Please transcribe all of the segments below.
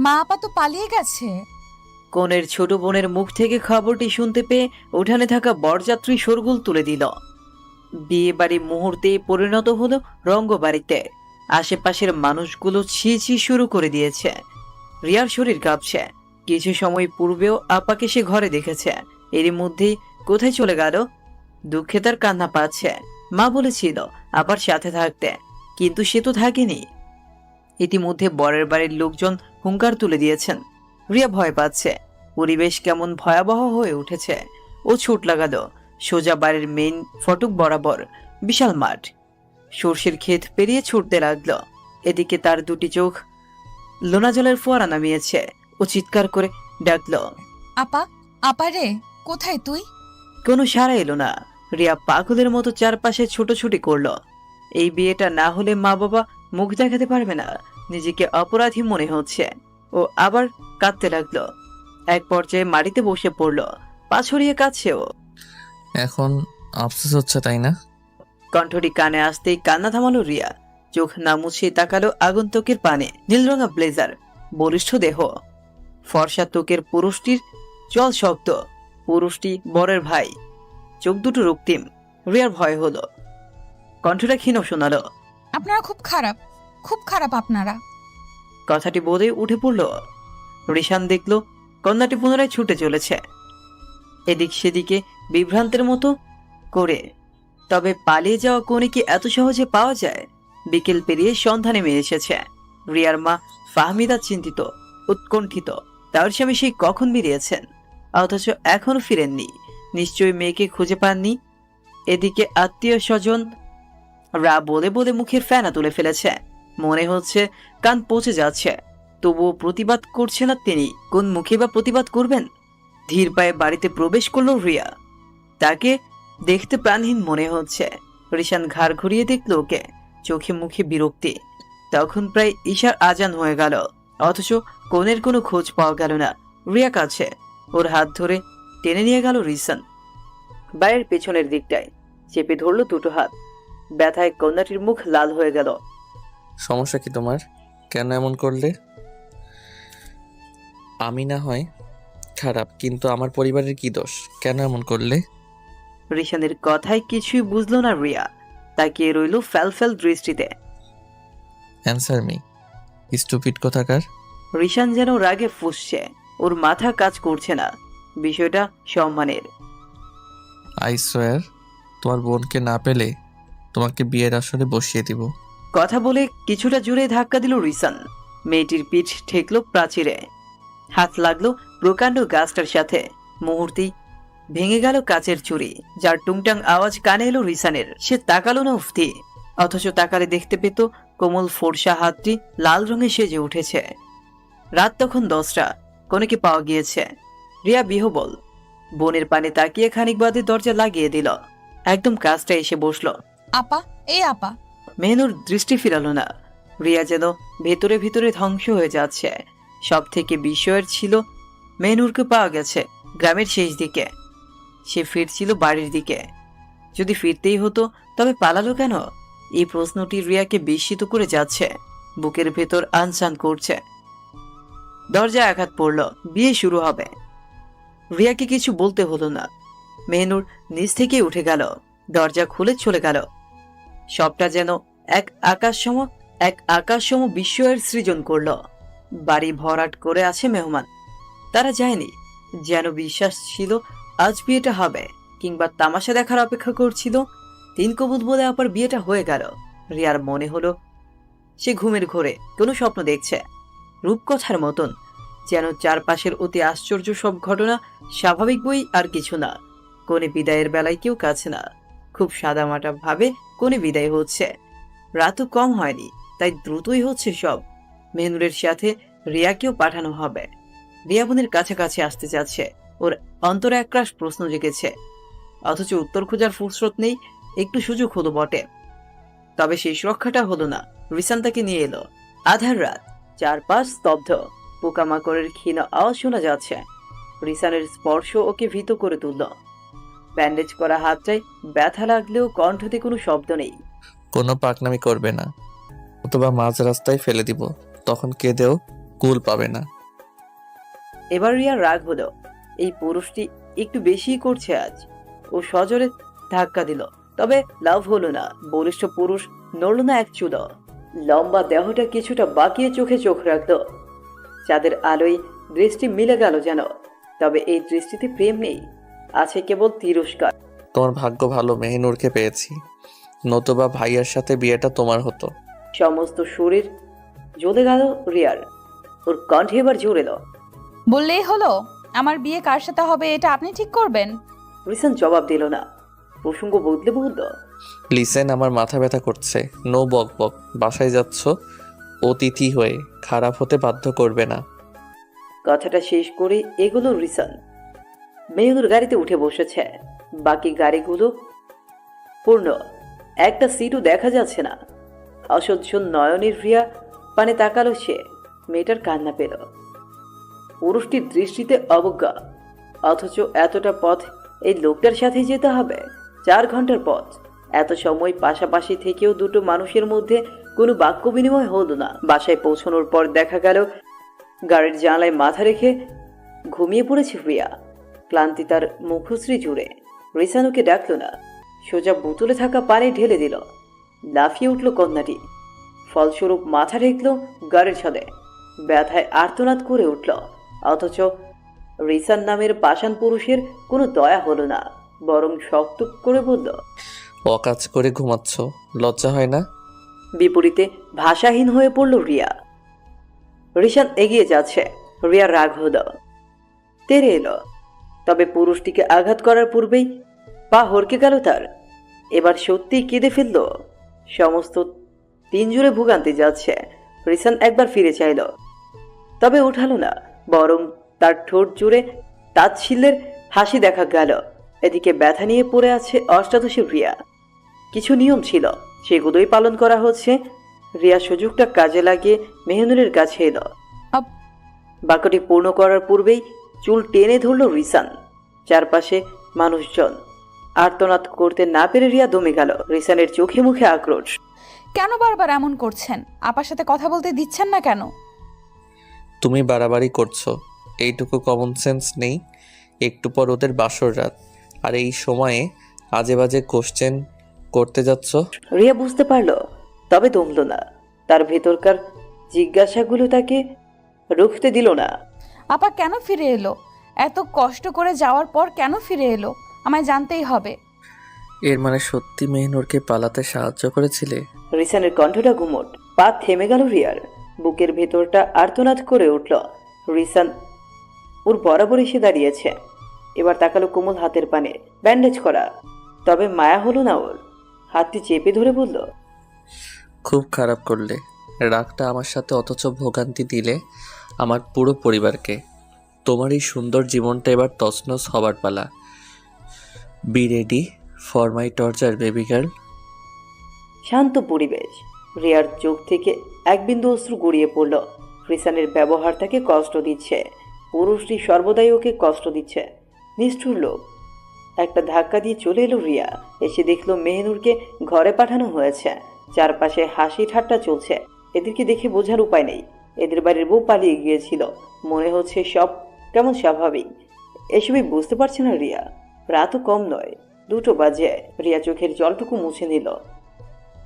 মা আপা তো পালিয়ে গেছে। কনের ছোট বোনের মুখ থেকে খবরটি শুনতে পেয়ে উঠানে থাকা বরযাত্রী শোরগোল তুলে দিল। বিয়ে বাড়ি মুহূর্তে পরিণত হলো রঙ্গবাড়িতে। আশেপাশের মানুষগুলো ছি ছি শুরু করে দিয়েছে। রিয়ার শরীর কাঁপছে। কিছু সময় পূর্বেও আপাকে সে ঘরে দেখেছে, এরই মধ্যেই কোথায় চলে গেল? দুঃখে তার কান্না পাচ্ছে। মা বলেছিল আপার সাথে থাকতে, কিন্তু সে তো থাকেনি। ইতিমধ্যে বরের বাড়ির লোকজন হুঙ্কার তুলে দিয়েছেন। রিয়া ভয় পাচ্ছে। পরিবেশ কেমন ভয়াবহ হয়ে উঠেছে। ও ছুট লাগালো সোজা বাড়ির মেইন ফটক বরাবর। বিশাল মাঠ, সর্ষের ক্ষেত পেরিয়ে ছুটতে লাগলো। এদিকে তার দুটি চোখ লোনা জলের ফোয়ারা নামিয়েছে। ও চিৎকার করে ডাকলো, আপা, আপা রে, কোথায় তুই? কোনো সাড়া এলো না। রিয়া পাগলের মতো চারপাশে ছুটোছুটি করলো। এই বিয়েটা না হলে মা বাবা মুখ দেখাতে পারবে না। নিজেকে অপরাধী মনে হচ্ছে। ও আবার কাঁদতে লাগলো। এক পর্যায়ে মাটিতে বসে পড়লো। পা ছড়িয়ে কাঁদছে ও। এখন আফসোস হচ্ছে তাই না? কণ্ঠটি কানে আসতেই কান্না থামালো রিয়া। চোখ না মুছিয়ে তাকালো আগন্তুকের পানে। নীলরঙা ব্লেজার, বলিষ্ঠ দেহ, ফর্সা ত্বকের পুরুষটির জল শক্ত। পুরুষটি বরের ভাই, চোখ দুটো রক্তিম। রিয়ার ভয় হলো। কণ্ঠটা ক্ষীণ শোনালো, আপনারা খুব খারাপ, খুব খারাপ আপনারা। কথাটি বলে উঠে পড়ল। রিশান দেখলো কন্যাটি পুনরায় ছুটে চলেছে এদিক সেদিকে বিভ্রান্তের মতো করে। তবে পালিয়ে যাওয়া কোনে কি এত সহজে পাওয়া যায়? বিকেল পেরিয়ে সন্ধ্যা নেমে এসেছে। রিয়ার মা ফাহমিদা চিন্তিত, উৎকণ্ঠিত। তার স্বামী সেই কখন বেরিয়েছেন, অথচ এখনো ফিরেননি। নিশ্চয়ই মেয়েকে খুঁজে পাননি। এদিকে আত্মীয় স্বজন রা বলে বলে মুখের ফেনা তুলে ফেলেছে। মনে হচ্ছে কান পচে যাচ্ছে। তবুও প্রতিবাদ করছে না তিনি। কোন মুখে বা প্রতিবাদ করবেন? ধীর পায়ে বাড়িতে প্রবেশ করলো রিয়া। তাকে দেখতে প্রাণহীন মনে হচ্ছে। রিশান ঘাড় ঘুরিয়ে দেখলো ওকে, চোখে মুখে বিরক্তি। তখন প্রায় ঈশার আজান হয়ে গেল, অথচ কোনের কোনো খোঁজ পাওয়া গেল না। রিয়া কাছে ওর হাত ধরে টেনে নিয়ে গেল রিশান। বাড়ির পেছনের দিকটায় চেপে ধরলো দুটো হাত। ব্যথায় কন্যাটির মুখ লাল হয়ে গেল। সমস্যা কি তোমার? কেন এমন করলে? আমি না হয় খারাপ, কিন্তু আমার পরিবারের কি দোষ? কেন এমন করলে? রিশানের কথায় কিছুই বুঝলো না রিয়া। তাকিয়ে রইল ফ্যাল ফ্যাল দৃষ্টিতে। অ্যান্সার মি, স্টুপিড কোথাকার। রিশান যেন রাগে ফুঁসছে। ওর মাথা কাজ করছে না। বিষয়টা সম্মানের। আই সোয়ার, তোমার বোনকে না পেলে তোমাকে বিয়ের আসরে বসিয়ে দিব। কথা বলে কিছুটা জোরে ধাক্কা দিল রিশান। মেয়েটির পিঠ ঠেকলো প্রাচীরে। হাত লাগলো প্রকাণ্ড গাছটার সাথে। মুহূর্তেই ভেঙে গেল কাচের চুড়ি, যার টুংটাং আওয়াজ কানে এলো রিশানের। সে তাকালো না অফতি, অথচ তাকালে দেখতে পেত কোমল ফর্সা হাতটি লাল রঙে সেজে উঠেছে। রাত তখন 10টা। কনেকে পাওয়া গিয়েছে। রিয়া বিহবল। বোনের পানে তাকিয়ে খানিক বাদে দরজা লাগিয়ে দিল। একদম কাজটা এসে বসলো। আপা, এই আপা। মেহনুর দৃষ্টি ফিরালো না। রিয়া যেন ভেতরে ভেতরে ধ্বংস হয়ে যাচ্ছে। সব থেকে বিস্ময়ের ছিল মেহনুরকে পাওয়া গেছে গ্রামের শেষ দিকে। সে ফিরছিল বাড়ির দিকে। যদি ফিরতেই হতো তবে পালালো কেন? এই প্রশ্নটি রিয়াকে বিস্মিত করে যাচ্ছে। বুকের ভেতর আনচান করছে। দরজায় আঘাত পড়ল। বিয়ে শুরু হবে। রিয়াকে কিছু বলতে হলো না। মেহনুর নিচ থেকে উঠে গেল, দরজা খুলে চলে গেল। সবটা যেন এক আকাশসম বিস্ময়ের সৃজন করলো। বাড়ি ভরাট করে আছে মেহমান। তারা যায়নি। যেন বিশ্বাস ছিল আজ বিয়েটা হবে, কিংবা তামাশা দেখার অপেক্ষা করছিল। 3 কবুত বলে আবার বিয়েটা হয়ে গেল। রিয়ার মনে হলো সে ঘুমের ঘোরে কোনো স্বপ্ন দেখছে, রূপকথার মতন। যেন চারপাশের অতি আশ্চর্য সব ঘটনা স্বাভাবিক বই আর কিছু না। কোনে বিদায়ের বেলায় কেউ কাছে না। খুব সাদামাটা ভাবে কোনে বিদায় হচ্ছে। রাতও কম হয়নি, তাই দ্রুতই হচ্ছে সব। মেহনুরের সাথে রিয়াকেও পাঠানো হবে। রিয়া বোনের কাছাকাছি আসতে যাচ্ছে। ওর অন্তরে একরাশ প্রশ্ন জেগেছে, অথচ উত্তর খোঁজার ফুরসত নেই। একটু সুযোগ হলো বটে, তবে সেই সুরক্ষাটা হলো না। রিসান তাকে নিয়ে এলো। আধার রাত, চারপাশ স্তব্ধ। পোকামাকড়ের ক্ষীণ আওয়াজ শোনা যাচ্ছে। রিসানের স্পর্শ ওকে ভীত করে তুলল। ব্যান্ডেজ করা হাতটায় ব্যথা লাগলেও কণ্ঠতে কোনো শব্দ নেই। কোনো পাকনামি করবে না, অথবা মাঝ রাস্তায় ফেলে দিব, তখন কেঁদেও কুল পাবে না। এবার রিয়ার রাগ হলো। এই পুরুষটি একটু বেশি করছে আজ। ও সজোরে ধাক্কা দিল, তবে লাভ হলো না। বলিষ্ঠ পুরুষ নড়ল না এক চুলো। লম্বা দেহটা কিছুটা বাঁকিয়ে চোখে চোখ রাখলো। চাঁদের আলোয় দৃষ্টি মিলে গেল যেন, তবে এই দৃষ্টিতে প্রেম নেই, আছে কেবল তিরস্কার। তোমার ভাগ্য ভালো মেহিনুরকে পেয়েছি, নতুবা ভাইয়ার সাথে বিয়েটা তোমার হতো। সমস্ত শরীর জ্বলে গেল রিয়ার। ওর কণ্ঠে এবার জোর এলো। বললেই হলো আমার বিয়ে কার সাথে হবে এটা আপনি ঠিক করবেন। রিসান জবাব দিল না, প্রসঙ্গ বদলে বলল, লিসেন, আমার মাথা ব্যথা করছে। নো বক বক, বাসায় যাচ্ছ অতিথি হয়ে, খারাপ হতে বাধ্য করবে না। কথাটা শেষ করে এগুলো রিসান। মেহুর গাড়িতে উঠে বসেছে। বাকি গাড়িগুলো পূর্ণ, একটা সিটও দেখা যাচ্ছে না। অসহ্য নয়নের রিয়া পানে তাকালো সে। মেয়েটার কান্না পেল। পুরুষটির দৃষ্টিতে অবজ্ঞা, অথচ এতটা পথ এই লোকটার সাথে যেতে হবে। 4 ঘন্টার পথ। এত সময় পাশাপাশি থেকেও দুটো মানুষের মধ্যে কোনো বাক্য বিনিময় হলো না। বাসায় পৌঁছানোর পর দেখা গেল গাড়ির জানালায় মাথা রেখে ঘুমিয়ে পড়েছে রিয়া। ক্লান্তি তার মুখশ্রী জুড়ে। রিসানুকে ডাকল না, সোজা বোতলে থাকা পানি ঢেলে দিল। লাফিয়ে উঠল কন্যাটি। ফলস্বরূপ মাথা ঠেকল গাড়ির ছাদে। ব্যথায় আর্তনাদ করে উঠল। অথচ রিসান নামের পাষাণ পুরুষের কোনো দয়া হলো না, বরং শক্ত করে বলল, অকাজ করে ঘুমাচ্ছ, লজ্জা হয় না? বিপরীতে ভাষাহীন হয়ে পড়ল রিয়া। রিসান এগিয়ে যাচ্ছে। রিয়ার রাগ হলো, তেরে এলো। তবে পুরুষটিকে আঘাত করার পূর্বেই পা হড়কে গেল তার। এবার সত্যিই কেঁদে ফেলল। সমস্ত 3 জুড়ে ভোগান্তি যাচ্ছে। রিসান একবার ফিরে চাইল, তবে উঠালো না, বরং তার ঠোঁট জুড়ে তাচ্ছিল্যের হাসি দেখা গেল। এদিকে ব্যথা নিয়ে পড়ে আছে অষ্টাদশী রিয়া। কিছু নিয়ম ছিল, সেগুলোই পালন করা হচ্ছে। রিয়া সুযোগটা কাজে লাগিয়ে মেহনুরের কাছে এলো। আপ- বাক্যটি পূর্ণ করার পূর্বেই চুল টেনে ধরল রিসান। চারপাশে মানুষজন। আর্তনাদ করতে না পেরে রিয়া দমে গেল। রিসানের চোখে মুখে আক্রোশ। কেন বারবার এমন করছেন? আপার সাথে কথা বলতে দিচ্ছেন না কেন? তুমি বাড়াবাড়ি করছো। এইটুকু কমন সেন্স নেই? একটু পর ওদের বাসর রাত, আর এই সময়ে আজে বাজে কোশ্চেন করতে যাচ্ছ। রিয়া বুঝতে পারল, তবে দমল না। তার ভেতরকার জিজ্ঞাসাগুলো তাকে রুখতে দিল না। আপা কেন ফিরে এলো? এত কষ্ট করে যাওয়ার পর কেন ফিরে এলো? আমায় জানতেই হবে। এর মানে সত্যি মেহনুরকে পালাতে সাহায্য করেছিলে? রিসানের কণ্ঠটা গুমোট। পা থেমে গেল রিয়ার। বুকের ভেতরটা আর্তনাদ করে উঠল। রিসান ওর বরাবর এসে দাঁড়িয়েছে। এবার তাকালো কোমল হাতের পানে, ব্যান্ডেজ করা। তবে মায়া হলো না ওর। হাতটি চেপে ধরে বলল, খুব খারাপ করলে রাগটা আমার সাথে, অথচ ভোগান্তি দিলে আমার পুরো পরিবারকে। তোমার এই সুন্দর জীবনটা এবার তছনছ হবার পালা। Be ready for my torture baby girl. শান্ত পরিবেশ। রিয়ার চোখ থেকে এক বিন্দু অশ্রু গড়িয়ে পড়ল। রিসানের ব্যবহার তাকে কষ্ট দিচ্ছে। পুরুষটি সর্বদাই ওকে কষ্ট দিচ্ছে। নিষ্ঠুর লোক। একটা ধাক্কা দিয়ে চলে এলো রিয়া। এসে দেখলো মেহনুরকে ঘরে পাঠানো হয়েছে। চারপাশে হাসি ঠাট্টা চলছে। এদেরকে দেখে বোঝার উপায় নেই এদের বাড়ির বউ পালিয়ে গিয়েছিল। মনে হচ্ছে সব কেমন স্বাভাবিক। এসবই বুঝতে পারছে না রিয়া। রাতও কম নয়, 2টো বাজে। রিয়া চোখের জলটুকু মুছে নিল।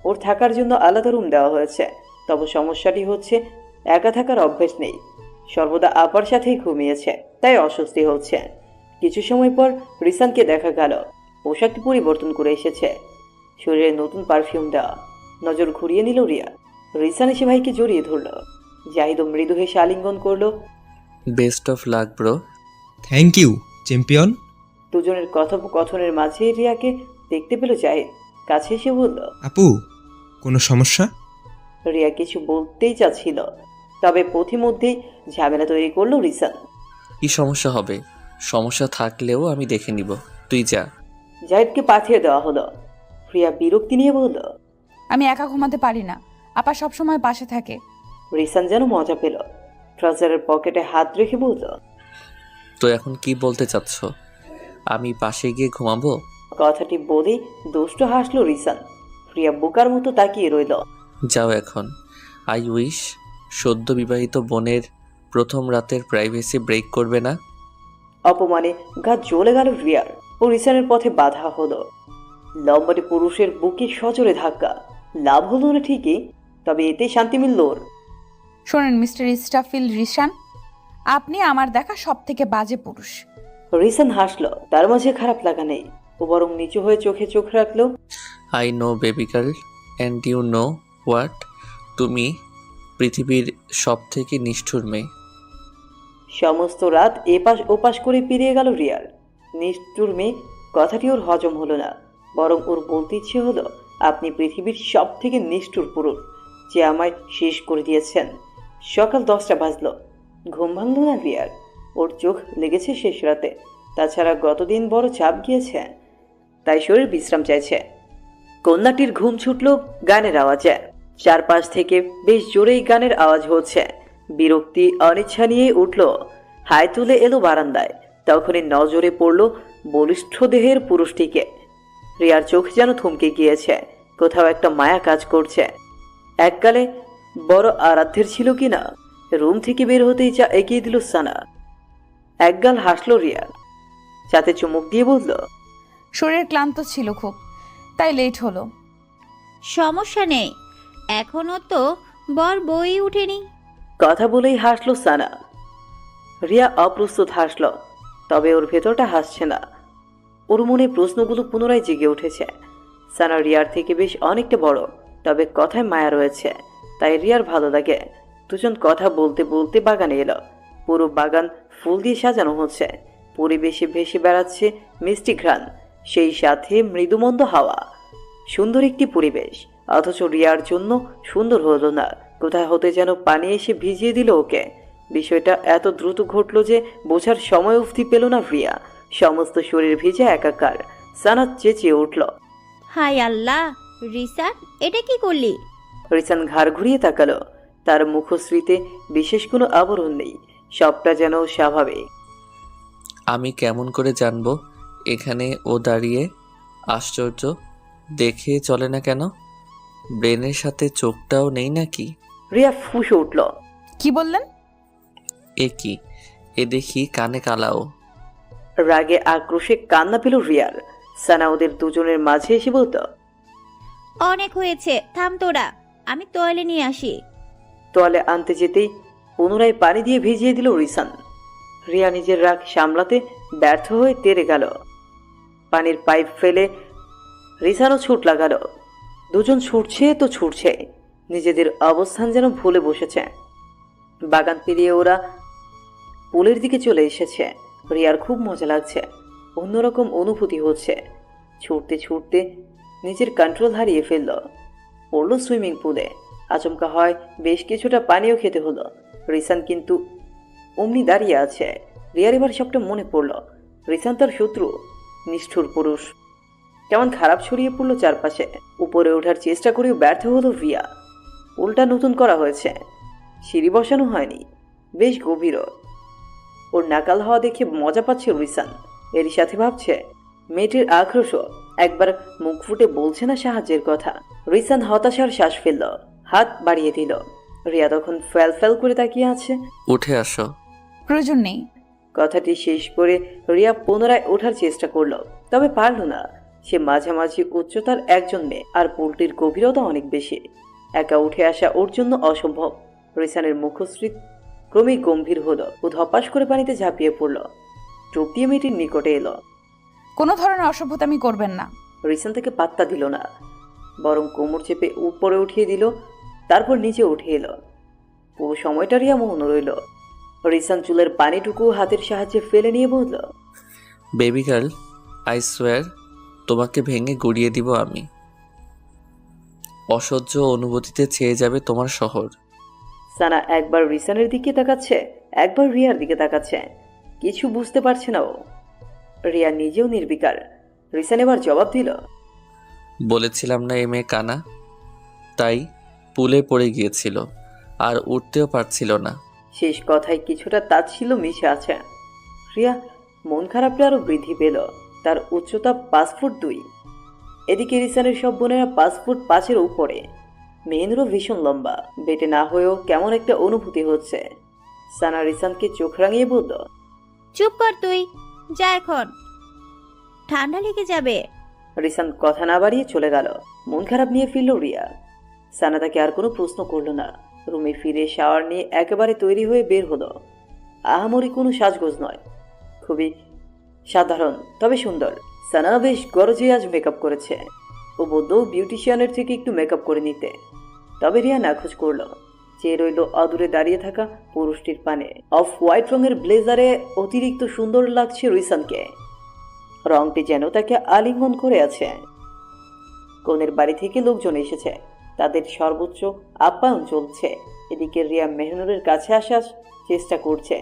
ওর থাকার জন্য আলাদা রুম দেওয়া হয়েছে। তবে সমস্যাটি হচ্ছে একা থাকার অভ্যেস নেই। সর্বদা আপার সাথেই ঘুমিয়েছে, তাই অস্বস্তি হচ্ছে। কিছু সময় পর রিসানকে দেখা গেল। পোশাকটি পরিবর্তন করে এসেছে, শরীরে নতুন পারফিউম দেওয়া। নজর ঘুরিয়ে নিল রিয়া। রিসান এসে ভাইকে জড়িয়ে ধরল। জাহিদ মৃদু হেসে আলিঙ্গন করলো। Best of luck bro. Thank you champion. দুজনের কথোপকথনের মাঝে রিয়াকে দেখতে পেল জাহিদ। কাছে এসে বলল, আপু, কোনো সমস্যা? রিয়া কিছু বলতেই চাচ্ছিল, তবে পথিমধ্যেই ঝামেলা তৈরি করলো রিসান। কি সমস্যা হবে? সমস্যা থাকলেও আমি দেখে নিব, তুই যা। জাহিদকে পাঠিয়ে দেওয়া হলো। রিয়া বিরক্তি নিয়ে বলল, আমি একা ঘুমাতে পারি না, আপা সবসময় পাশে থাকে। রিসান যেন মজা পেল। ট্রাউজারের পকেটে হাত রেখে বলল, তো এখন কি বলতে চাচ্ছ? আমি পাশে গিয়ে ঘুমাবো? কথাটি বলেই দুষ্ট হাসলো রিসান। রিয়া বোকার মতো তাকিয়ে রইল। যাও এখন। আই উইশ সদ্য বিবাহিত বোনের প্রথম রাতের প্রাইভেসি ব্রেক করবে না? অপমানে গা জ্বলে গেল রিয়ার ও রিসানের পথে বাধা হলো। লম্বাটে পুরুষের বুকে সজোরে ধাক্কা। লাভ হলো না ঠিকই, তবে এতে শান্তি মিলল ওর। শোনেন মিস্টার ইস্টাফিল রিশান, আপনি আমার দেখা সব থেকে বাজে পুরুষ। রিসান হাসলো, তার মাঝে খারাপ লাগা নেই। ও বরং নিচু হয়ে চোখে চোখ রাখলো। I know baby girl, and you know what? তুমি পৃথিবীর সব থেকে নিষ্ঠুর মেয়ে। সমস্ত রাত এপাশ ওপাশ করে পেরিয়ে গেল রিয়ার। নিষ্ঠুর মেয়ে কথাটি ওর হজম হলো না, বরং ওর বলতে ইচ্ছে হলো, আপনি পৃথিবীর সব থেকে নিষ্ঠুর পুরুষ, যে আমায় শেষ করে দিয়েছেন। সকাল 10টা বাজলো। ঘুম ভাঙল না রিয়ার। ওর চোখ লেগেছে শেষ রাতে। তাছাড়া গতদিন বড় চাপ গিয়েছে, তাই শরীর বিশ্রাম চাইছে। কন্যাটির ঘুম ছুটল গানের আওয়াজে। চারপাশ থেকে বেশ জোরেই গানের আওয়াজ হচ্ছে। বিরক্তি অনিচ্ছা নিয়ে উঠল, হাই তুলে এলো বারান্দায়। তখনই নজরে পড়ল বলিষ্ঠ দেহের পুরুষটিকে। রিয়ার চোখ যেন থমকে গিয়েছে, কোথাও একটা মায়া কাজ করছে। এককালে বড় আরাধ্যের ছিল কিনা। রুম থেকে বের হতেই চা এগিয়ে দিল সানা। একগাল হাসলো রিয়া, চাতে চুমুক দিয়ে বলল, শরীর ক্লান্ত ছিল খুব, তাই লেট হলো। সমস্যা নেই, এখনো তো বর বই উঠেনি। কথা বলেই হাসলো সানা। রিয়া অপ্রস্তুত হাসল, তবে ওর ভেতরটা হাসছে না। ওর মনে প্রশ্নগুলো পুনরায় জেগে উঠেছে। সানা রিয়ার থেকে বেশ অনেকটা বড়, তবে কথায় মায়া রয়েছে, তাই রিয়ার ভালো লাগে। দুজন কথা বলতে বলতে বাগানে এলো। পুরো বাগান ফুল দিয়ে সাজানো হচ্ছে। পরিবেশে ভেসে বেড়াচ্ছে মিষ্টি ঘ্রাণ, সেই সাথে মৃদুমন্দ হাওয়া। সুন্দর একটি পরিবেশ, অথচ রিয়ার জন্য সুন্দর হলো না। কোথায় হতে যেন পানি এসে ভিজিয়ে দিল ওকে। বিষয়টা এত দ্রুত ঘটল যে বোঝার সময় অবধি পেল না রিয়া। সমস্ত শরীর ভিজে একাকার। সানা চেঁচিয়ে উঠল। হাই আল্লাহ, রিসান এটা কি করলি? রিসান ঘাড় ঘুরিয়ে তাকালো। তার মুখশ্রীতে বিশেষ কোনো আবরণ নেই, সবটা যেন স্বাভাবিক। আমি কেমন করে জানবো এখানে ও দাঁড়িয়ে? আশ্চর্য, দেখে চলে না কেন? ব্রেনের সাথে চোখটাও নেই নাকি? রিয়া ফুঁসে উঠল। কি বললেন? এ কি, এ দেখি কানে কালাও। রাগে আক্রোশে কান্না পেল রিয়ার। সানা ওদের দুজনের মাঝে এসে বলতো, অনেক হয়েছে, থাম তোরা, আমি তোয়ালে নিয়ে আসি। তোয়ালে আনতে যেতেই পুনরায় পানি দিয়ে ভিজিয়ে দিল রিসান। রিয়া নিজের রাগ সামলাতে ব্যর্থ হয়ে তেড়ে গেল। পানির পাইপ ফেলে রিসানও ছুট লাগালো। দুজন ছুটছে তো ছুটছে, নিজেদের অবস্থান যেন ভুলে বসেছে। বাগান পেরিয়ে ওরা পুলের দিকে চলে এসেছে। রিয়ার খুব মজা লাগছে, অন্যরকম অনুভূতি হচ্ছে। ছুটতে ছুটতে নিজের কন্ট্রোল হারিয়ে ফেলল, পড়ল সুইমিং পুলে। আচমকা হয় বেশ কিছুটা পানিও খেতে হলো। রিসান কিন্তু অমনি দাঁড়িয়ে আছে। রিয়ার এবার সবটা মনে পড়ল। রিসান তার শত্রু, নিষ্ঠুর পুরুষ। কেমন খারাপ ছড়িয়ে পড়লো চারপাশে। উপরে ওঠার চেষ্টা করেও ব্যর্থ হলো রিয়া। পুলটা নতুন করা হয়েছে, সিঁড়ি বসানো হয়নি, বেশ গভীরও। ওর নাকাল হওয়া দেখে মজা পাচ্ছে রিসান। এরই সাথে ভাবছে মেয়েটির আক্রোশও একবার মুখ ফুটে বলছে না সাহায্যের কথা। রিসান হতাশার শ্বাস ফেলল, হাত বাড়িয়ে দিল। রিয়া তখন ফ্যাল ফ্যাল করে তাকিয়ে আছে। উঠে আসো। প্রয়োজন নেই। কথাটি শেষ করে রিয়া পুনরায় ওঠার চেষ্টা করলো, তবে পারল না। সে মাঝামাঝি উচ্চতার একজন মেয়ে, আর পুলটির গভীরতা অনেক বেশি। একা উঠে আসা ওর জন্য অসম্ভব। রিসানের মুখশ্রী ক্রমেই গম্ভীর হলো। ও ধপাস করে পানিতে ঝাঁপিয়ে পড়ল। চোখ দিয়ে মেয়েটির নিকটে এলো। কোনো ধরনের অসভ্যতামি করবেন না। রিসান তাকে পাত্তা দিল না, বরং কোমর চেপে উপরে উঠিয়ে দিল, তারপর নিচে উঠে এলো। পুরো সময়টা রিয়া মৌন রইল। রিসান চুলের পানিটুকু হাতের সাহায্যে ফেলে নিয়ে বলল, বেবি গার্ল, আই সোয়ার তোমাকে ভেঙে গুড়িয়ে দিব আমি। অসহ্য অনুভূতিতে ছেয়ে যাবে তোমার শহর। সানা একবার রিসানের দিকে তাকাচ্ছে, একবার রিয়ার দিকে তাকাচ্ছে। কিছু বুঝতে পারছে না ও। রিয়া নিজেও নির্বিকার। রিসান এবার জবাব দিল, বলেছিলাম না এই মেয়ে কানা, তাই পুলে পড়ে গিয়েছিল আর উঠতেও পারছিল না। শেষ কথায় কিছুটা তাচ্ছিল্য মিশে আছে। রিয়া মন খারাপটা আরো বৃদ্ধি পেল। তার উচ্চতা 5 ফুট 2। এদিকে রিসানের সব বোনেরা 5 ফুট 5-এর উপরে। মেহেনুরও ভীষণ লম্বা। বেটে না হয়েও কেমন একটা অনুভূতি হচ্ছে। সানা রিসানকে চোখ রাঙিয়ে বলল, চুপ কর তুই, যা এখন, ঠান্ডা লেগে যাবে। রিসান কথা না বাড়িয়ে চলে গেল। মন খারাপ নিয়ে ফিরল রিয়া। সানা তাকে আর কোনো প্রশ্ন করলো না। রুমে ফিরে শাওয়ার নিয়ে একেবারে তৈরি হয়ে বের হলো। আহামরি কোনো সাজগোজ নয়, খুবই সাধারণ তবে সুন্দর। সানা বেশ গরজে আজ মেকআপ করেছে। ও বলল বিউটিশিয়ানের থেকে একটু মেকআপ করে নিতে, তবে রিয়া নাখোঁজ করলো। চেয়ে রইল অদূরে দাঁড়িয়ে থাকা পুরুষটির পানে। অফ হোয়াইট রঙের ব্লেজারে অতিরিক্ত সুন্দর লাগছে রিসানকে। রংটি যেন তাকে আলিঙ্গন করে আছে। কনের বাড়ি থেকে লোকজন এসেছে, তাদের সর্বোচ্চ আপ্যায়ন চলছে। এদিকে রিয়া মেহনুরের কাছে আসার চেষ্টা করছে।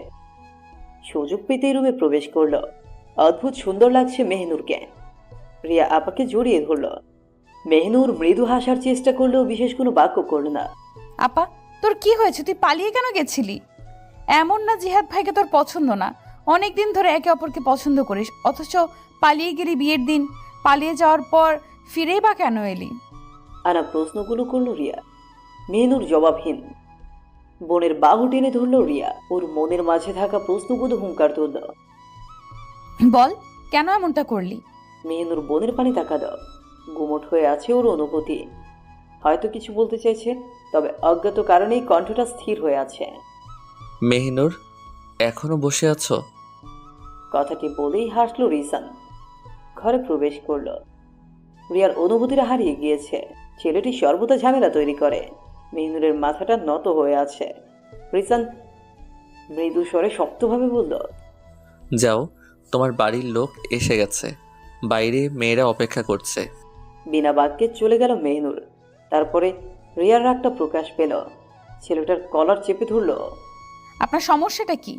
সুযোগ পেতেই রুমে প্রবেশ করলো। অদ্ভুত সুন্দর লাগছে মেহনুরকে। রিয়া আপাকে জড়িয়ে ধরল। মেহনুর মৃদু হাসার চেষ্টা করলেও বিশেষ কোনো বাক্য করল না। আপা, তোর কি হয়েছে? তুই পালিয়ে কেন গেছিলি? এমন না জিহাদ ভাইকে তোর পছন্দ না, অনেক দিন ধরে একে অপরকে পছন্দ করিস, অথচ পালিয়ে গেলি বিয়ের দিন। পালিয়ে যাওয়ার পর ফিরেই বা কেন এলি? আনা প্রশ্নগুলো করল রিয়া। মেহনুর জবাবহীন। বোনের বাহু টেনে ধরল রিয়া। ওর মনের মাঝে থাকা প্রশ্নগুলো হুঙ্কার তুলল। বল, কেন এমনটা করলি? মেহনুর বোনের পানে তাকাল। গুমট হয়ে আছে ওর অনুভূতি। হয়তো কিছু বলতে চাইছে, তবে অজ্ঞাত কারণেই কণ্ঠটা স্থির হয়ে আছে। মেহনুর, এখনো বসে আছো? কথাটি বলেই হাসলো রিসান। ঘরে প্রবেশ করলো। রিয়ার অনুভূতিটা হারিয়ে গিয়েছে। ছেলেটি সর্বদা ঝামেলা তৈরি করে। মেহনুরের মাথাটা নত হয়ে আছে। রিসান মৃদু স্বরে শক্তভাবে বলল, যাও, তোমার বাড়ির লোক এসে গেছে, বাইরে মেয়েরা অপেক্ষা করছে। বিনা বাক্যে চলে গেল মেহনুর। তারপরে রিয়ার রাগটা প্রকাশ পেল। ছেলেটার কলার চেপে ধরল। আপনার সমস্যাটা কি?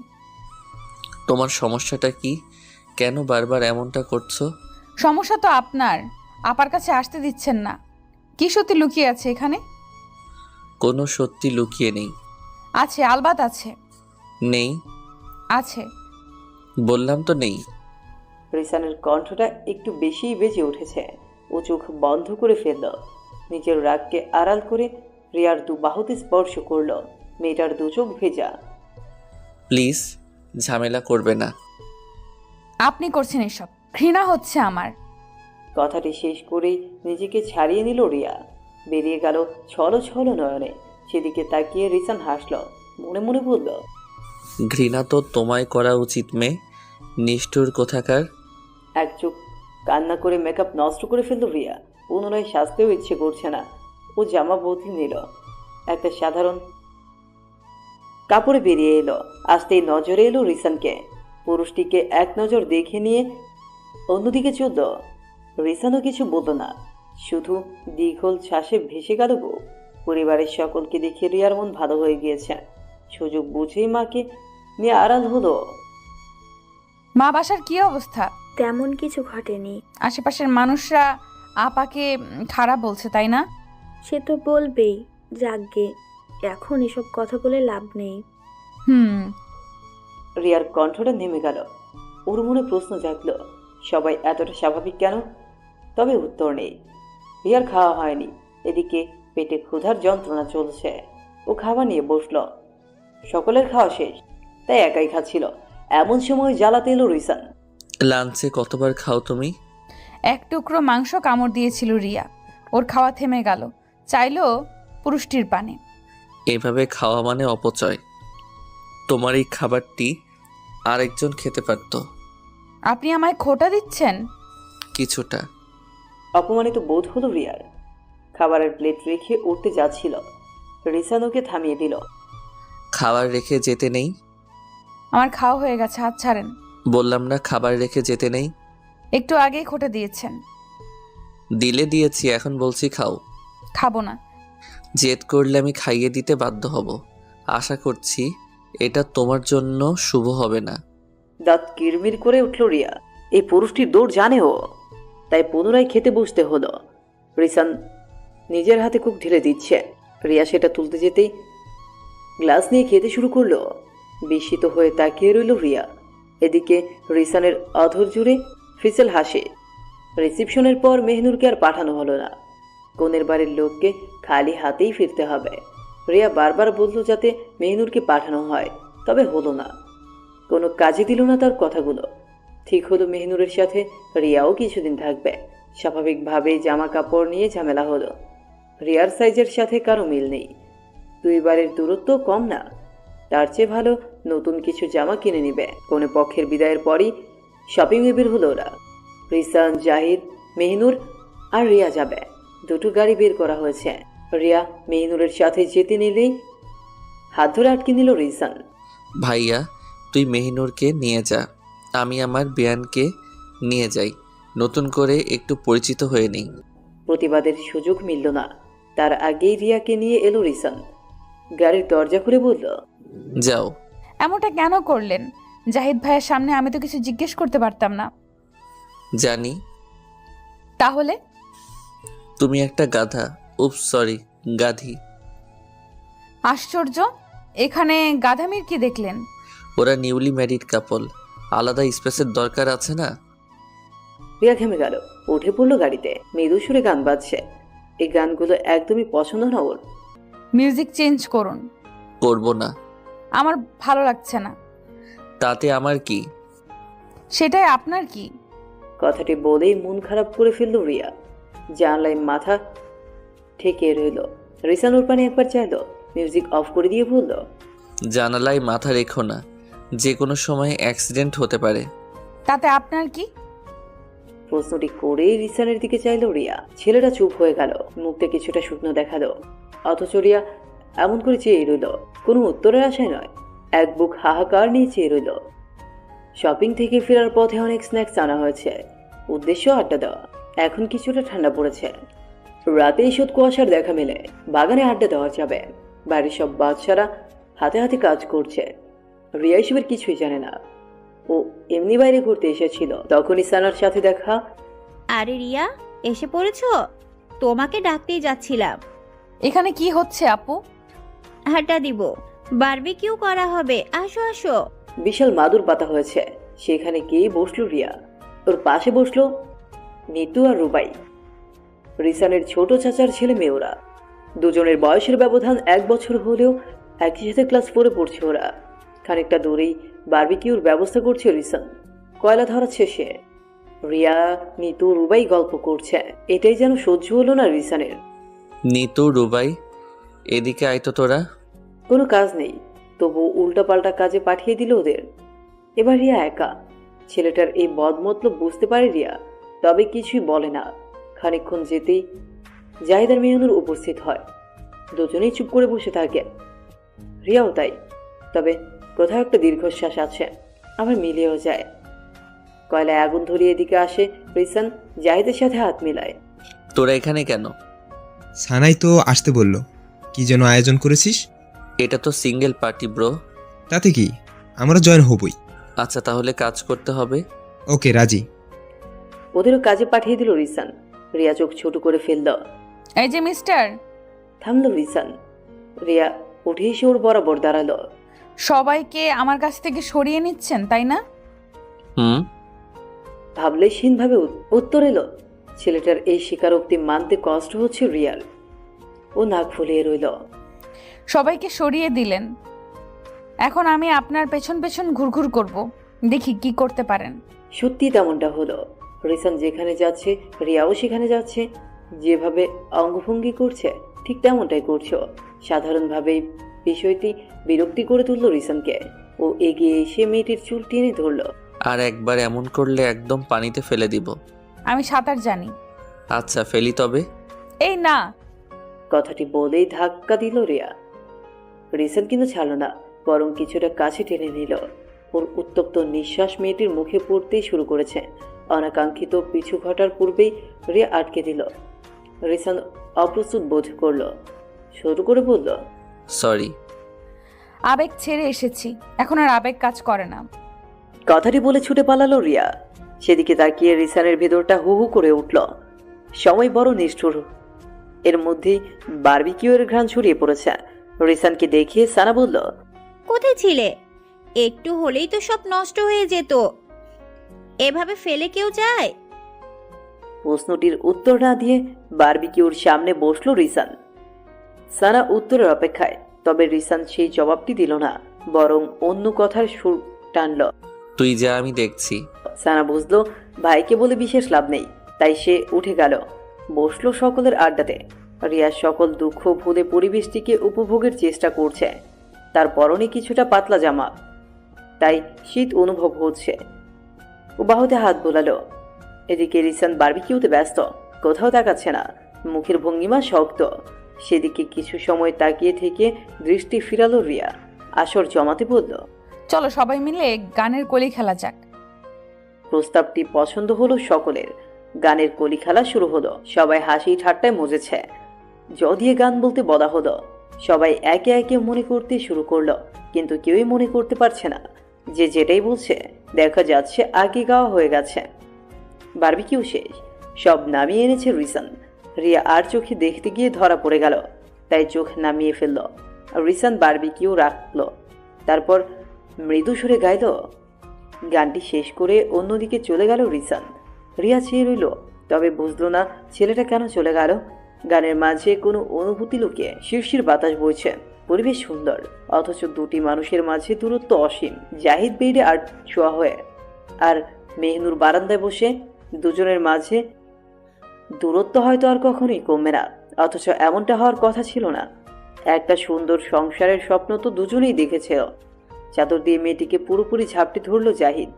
তোমার সমস্যাটা কি? কেন বারবার এমনটা করছো? সমস্যা তো আপনার, আপার কাছে আসতে দিচ্ছেন না। কি সত্যি লুকিয়ে আছে এখানে? কোনো সত্যি লুকিয়ে নেই। আছে, আলবাত আছে। নেই। আছে। বললাম তো নেই। রিসানের কণ্ঠটা একটু বেশিই বেজে উঠেছে। ও চোখ বন্ধ করে ফেলল। নিজের রাগকে আড়াল করে রিয়ার দু বাহুতে স্পর্শ করল। মেয়েটার দু চোখ ভেজা। প্লিজ ঝামেলা করবে না। আপনি করছেন এসব, ঘৃণা হচ্ছে আমার। কথাটি শেষ করেই নিজেকে ছাড়িয়ে নিল রিয়া। বেরিয়ে গেল ছলো ছলো নয়নে। সেদিকে তাকিয়ে রিসান হাসল। মনে মনে বলল, ঘৃণা তো তোমায় করা উচিত মেয়ে, নিষ্ঠুর কোথাকার। এক চোখ কান্না করে মেকআপ নষ্ট করে ফেলল রিয়া। পুনরায় সাজতেও ইচ্ছে করছে না। ও জামা বদলে নিল। একটা সাধারণ কাপড়ে বেরিয়ে এলো। আসতেই নজরে এলো রিসানকে। পুরুষটিকে এক নজর দেখে নিয়ে অন্যদিকে চলল। রিসানও কিছু বলল না, শুধু দীঘল শ্বাসে ভেসে গেল বউ। পরিবারের সকলকে দেখে রিয়ার মন ভালো হয়ে গিয়েছে। সুযোগ বুঝেই মাকে নিয়ে আড়াল হলো। মা, বাসার কি অবস্থা? তেমন কিছু ঘটেনি। আশেপাশের মানুষরা আপাকে খারাপ বলছে, তাই না? সে তো বলবেই, যাকগে, এখন এসব কথা বলে লাভ নেই। রিয়ার কণ্ঠটা নেমে গেল। ওর মনে প্রশ্ন জাগলো, সবাই এতটা স্বাভাবিক কেন? তবে উত্তর নেই। রিয়ার খাওয়া হয়নি। এদিকে পেটে ক্ষুধার যন্ত্রণা চলছে। ও খাবার নিয়ে বসল। সকলের খাওয়া শেষ, তাই একাই খাচ্ছিল। এমন সময় জ্বালাতে এলো রিসান। লাঞ্চে কতবার খাও তুমি? এক টুকরো মাংস কামড় দিয়েছিল রিয়া। ওর খাওয়া থেমে গেল। চাইলো পুরুষটির পানে। এভাবে খাওয়া মানে অপচয়। তোমার এই খাবারটি আরেকজন খেতে পারতো। আপনি আমায় খোটা দিচ্ছেন? কিছুটা। অপমানিত বোধ হলো রিয়ার। খাবারের প্লেট রেখে উঠতে যাচ্ছিল। রিসান ওকে থামিয়ে দিল। খাবার রেখে যেতে নেই। আমার খাওয়া হয়ে গেছে, হাত ছাড়েন। বললাম না খাবার রেখে যেতে নেই। একটু আগেই খোটা দিয়েছেন। দিলে দিয়েছি, এখন বলছি খাও। খাবো না। জেদ করলে আমি খাইয়ে দিতে বাধ্য হব। আশা করছি এটা তোমার জন্য শুভ হবে না। দাঁত কিরমির করে উঠল রিয়া। এই পুরুষটির দৌড় জানে ও, তাই পুনরায় খেতে বসতে হলো। রিসান নিজের হাতে কুক ঢেলে দিচ্ছে। রিয়া সেটা তুলতে যেতেই গ্লাস নিয়ে খেতে শুরু করলো। বিস্মিত হয়ে তাকিয়ে রইল রিয়া। এদিকে রিসানের অধর জুড়ে ফিসেল হাসে। রিসিপশনের পর মেহনুরকে আর পাঠানো হলো না। কনের বাড়ির লোককে খালি হাতেই ফিরতে হবে। রিয়া বারবার বলল যাতে মেহনুরকে পাঠানো হয়, তবে হলো না, কোনো কাজে দিল না তার কথাগুলো। ঠিক হলো মেহনুরের সাথে রিয়াও কিছুদিন থাকবে। স্বাভাবিকভাবেই জামা কাপড় নিয়ে ঝামেলা হলো। রিয়ার সাইজের সাথে কারো মিল নেই, 2 বারের দূরত্ব কম না। তার চেয়ে ভালো নতুন কিছু জামা কিনে নিবে। কোনো পক্ষের বিদায়ের পরই শপিংয়ে বের হলো ওরা। রিসান, জাহিদ, মেহনুর আর রিয়া যাবে। দুটো গাড়ি বের করা হয়েছে। রিয়া মেহনুরের সাথে যেতে নিলেই হাত ধরে আটকে নিল রিসান। ভাইয়া তুই মেহিনুরকে নিয়ে যা, আমি আমার বিয়ানকে নিয়ে যাই, নতুন করে একটু পরিচিত হয়ে নিই। প্রতিবাদের সুযোগ মিলল না, তার আগেই রিয়াকে নিয়ে এলো রিসান। গাড়ির দরজা খুলে বলল, যাও। এমনটা কেন করলেন? জাহিদ ভাইয়ের সামনে আমি তো কিছু জিজ্ঞেস করতে পারতাম না। জানি তাহলে তুমি একটা গাধা, উপ সরি গাধি। আশ্চর্য, এখানে গাধামির কি দেখলেন? ওরা নিউলি ম্যারিড কাপল, আলাদা স্পেসের দরকার আছে না? রিয়া থেমে গেল, উঠে পড়লো গাড়িতে। মৃদু সুরে গান বাজছে। এই গানগুলো একদমই পছন্দ না ওর। মিউজিক চেঞ্জ করুন। করব না। আমার ভালো লাগছে না। তাতে আমার কি? সেটাই আপনার কি? কথাটি বলেই মন খারাপ করে ফেলল রিয়া। জানলায় মাথা ঠেকে রইল। রিসান ওর পানে একবার চাইল, মিউজিক অফ করে দিয়ে বলল, জানালায় মাথা রেখো না, যে কোনো সময় অ্যাক্সিডেন্ট হতে পারে। তাতে আপনার কি? প্রশ্নটি করেই রিসানের দিকে চাইল রিয়া। ছেলেটা চুপ হয়ে গেল, মুখটা কিছুটা শুকনো দেখালো। অথচ রিয়া এমন করে চেয়ে রইল, কোনো উত্তরের আশায় নয়, এক বুক হাহাকার নিয়ে চেয়ে রইল। শপিং থেকে ফেরার পথে অনেক স্ন্যাক্স আনা হয়েছে, উদ্দেশ্য আড্ডা দেওয়া। এখন কিছুটা ঠান্ডা পড়েছে, রাতে ঈষৎ কুয়াশার দেখা মেলে। বাগানে আড্ডা দেওয়া যাবে। বাড়ির সব বাচ্চারা হাতে হাতে কাজ করছে। রিয়া এসবের কিছুই জানে না। ও এমনি বাইরে ঘুরতে এসেছিল, তখনই সানার সাথে দেখা। আরে রিয়া, এসে পড়েছো? তোমাকে ডাকতেই যাচ্ছিলাম। এখানে কি হচ্ছে আপু? আড্ডা দিব, বারবিকিউ করা হবে, আসো আসো। বিশাল মাদুর পাতা হয়েছে, সেখানে গিয়ে বসলো রিয়া। ওর পাশে বসলো নিতু আর রুবাই, রিসানের ছোট চাচার ছেলে মেয়ে ওরা। দুজনের বয়সের ব্যবধান 1 বছর হলেও একই সাথে ক্লাস 4-এ পড়ছে ওরা। খানিকটা দূরেই বারবিকিউর ব্যবস্থা করছে রিসান, কয়লা ধরাচ্ছে সে। রিয়া, নিতু, রুবাই গল্প করছে। এটাই যেন সহ্য হলো না রিসানের। নিতু, রুবাই, এদিকে আয় তো তোরা। কোনো কাজ নেই, তবু উল্টাপাল্টা কাজে পাঠিয়ে দিল ওদের। এবার রিয়া একা। ছেলেটার এই বদমতলব বুঝতে পারে রিয়া, তবে কিছুই বলে না। খানিকক্ষণ যেতেই জাহিদ আর মেহনুর উপস্থিত হয়। দুজনেই চুপ করে বসে থাকে, রিয়াও তাই। তবে কোথাও একটা দীর্ঘশ্বাস আছে, আবার মিলেও যায়। কয়লায় আগুন ধরিয়ে এদিকে আসে রিসান, জাহিদের সাথে হাত মিলায়। তোরা এখানে কেন? সানাই তো আসতে বলল। কি যেন আয়োজন করেছিস? এটা তো সিঙ্গেল পার্টি ব্রো। তাতে কি, আমরা জয়েন হবই। আচ্ছা তাহলে কাজ করতে হবে। ওকে, রাজি। ওদেরও কাজে পাঠিয়ে দিল রিসান। রিয়া চোখ ছোট করে ফেলল। এই যে মিস্টার। থামলো রিসান। রিয়া উঠে এসে ওর বরাবর দাঁড়ালো। সবাইকে আমার কাছ থেকে সরিয়ে নিচ্ছেন তাই না? হুম। ভাবলেশহীনভাবে উত্তর এলো। ছেলেটার এই স্বীকারোক্তি মানতে কষ্ট হচ্ছে রিয়ার। ও নাক ফুলিয়ে রইল। সবাইকে সরিয়ে দিলেন, এখন আমি আপনার পেছন পেছন ঘুরঘুর করব, দেখি কি করতে পারেন। সত্যি তেমনটা হলো। রিসান যেখানে যাচ্ছে রিয়াও সেখানে যাচ্ছে। যেভাবে অঙ্গভঙ্গি করছে ঠিক তেমনটাই করছো। সাধারণভাবেই বিষয়টি বিরক্তি করে তুলল রিসানকে। ও এগিয়ে এসে মেয়েটির চুল টেনে ধরল। আর একবার এমন করলে একদম পানিতে ফেলে দিব। আমি সাঁতার জানি। আচ্ছা ফেলি তবে। এই না। কথাটি বলেই ধাক্কা দিল রিয়া। রিসান কিন্তু ছাড়ল না, বরং কিছুটা কাছে টেনে নিল। ওর উত্তপ্ত নিঃশ্বাস মেয়েটির মুখে পড়তেই শুরু করেছে। অনাকাঙ্ক্ষিত পিছু ঘটার পূর্বেই রিয়া আটকে দিল। রিসান অপ্রস্তুত বোধ করল, শুরু করে বলল, সরি। আবেগ ছেড়ে এসেছি, এখন আর আবেগ কাজ করে না। কথাটি বলে ছুটে পালালো রিয়া। সেদিকে তাকিয়ে রিসানের ভেতরটা হু হু করে উঠল। সময় বড় নিষ্ঠুর। এর মধ্যেই বারবিকিউয়ের ঘ্রাণ ছড়িয়ে পড়েছে। রিসানকে দেখিয়ে সানা বলল, কোথায় ছিলে? একটু হলেই তো সব নষ্ট হয়ে যেত। এভাবে ফেলে কেউ যায়? প্রশ্নটির উত্তর না দিয়ে বারবিকিউর সামনে বসলো রিসান। সানা উত্তরের অপেক্ষায়, তবে রিসান সেই জবাবটি দিল না। বরং অন্য কথার সুর টানল। তুই যা, আমি দেখছি। সানা বুঝলো ভাইকে বলে বিশেষ লাভ নেই, তাই সে উঠে গেল, বসলো সকলের আড্ডাতে। রিয়া সকল দুঃখ ভুলে পরিবেশটিকে উপভোগের চেষ্টা করছে। তার পরনে কিছুটা পাতলা জামা, তাই শীত অনুভব হচ্ছে। ও বাহুতে হাত বোলালো। এদিকে রিসান বারবিকিউতে ব্যস্ত, কোথাও তাকাচ্ছে না, মুখের ভঙ্গিমা শক্ত। সেদিকে কিছু সময় তাকিয়ে থেকে দৃষ্টি ফিরালো রিয়া। আসর জমাতে বলল, চলো সবাই মিলে গানের কলি খেলা যাক। প্রস্তাবটি পছন্দ হলো সকলের। গানের কলি খেলা শুরু হলো। সবাই হাসি ঠাট্টায় মজেছে। জ দিয়ে গান বলতে বলা হলো। সবাই একে একে মনে করতে শুরু করলো, কিন্তু কেউই মনে করতে পারছে না। যে যেটাই বলছে দেখা যাচ্ছে আগে গাওয়া হয়ে গেছে। বারবিকিউ শেষ, সব নামিয়ে এনেছে রিসান। রিয়া আর চোখে দেখতে গিয়ে ধরা পড়ে গেল, তাই চোখ নামিয়ে ফেলল। রিসান বারবিকিউ রাখলো, তারপর মৃদু সুরে গাইল। গানটি শেষ করে অন্যদিকে চলে গেল রিসান। রিয়া চেয়ে রইল, তবে বুঝলো না ছেলেটা কেন চলে গেল। গানের মাঝে কোনো অনুভূতি লুকিয়ে শিরশির বাতাস বইছে, পরিবেশ সুন্দর, অথচ দুটি মানুষের মাঝে দূরত্ব অসীম। জাহিদ বেডে আর ছোঁয়া হয়ে আর মেহনুর বারান্দায় বসে। দুজনের মাঝে দূরত্ব হয়তো আর কখনোই কমবে না, অথচ এমনটা হওয়ার কথা ছিল না। একটা সুন্দর সংসারের স্বপ্ন তো দুজনেই দেখেছিল। চাদর দিয়ে মেয়েটিকে পুরোপুরি ঝাপটে ধরল জাহিদ।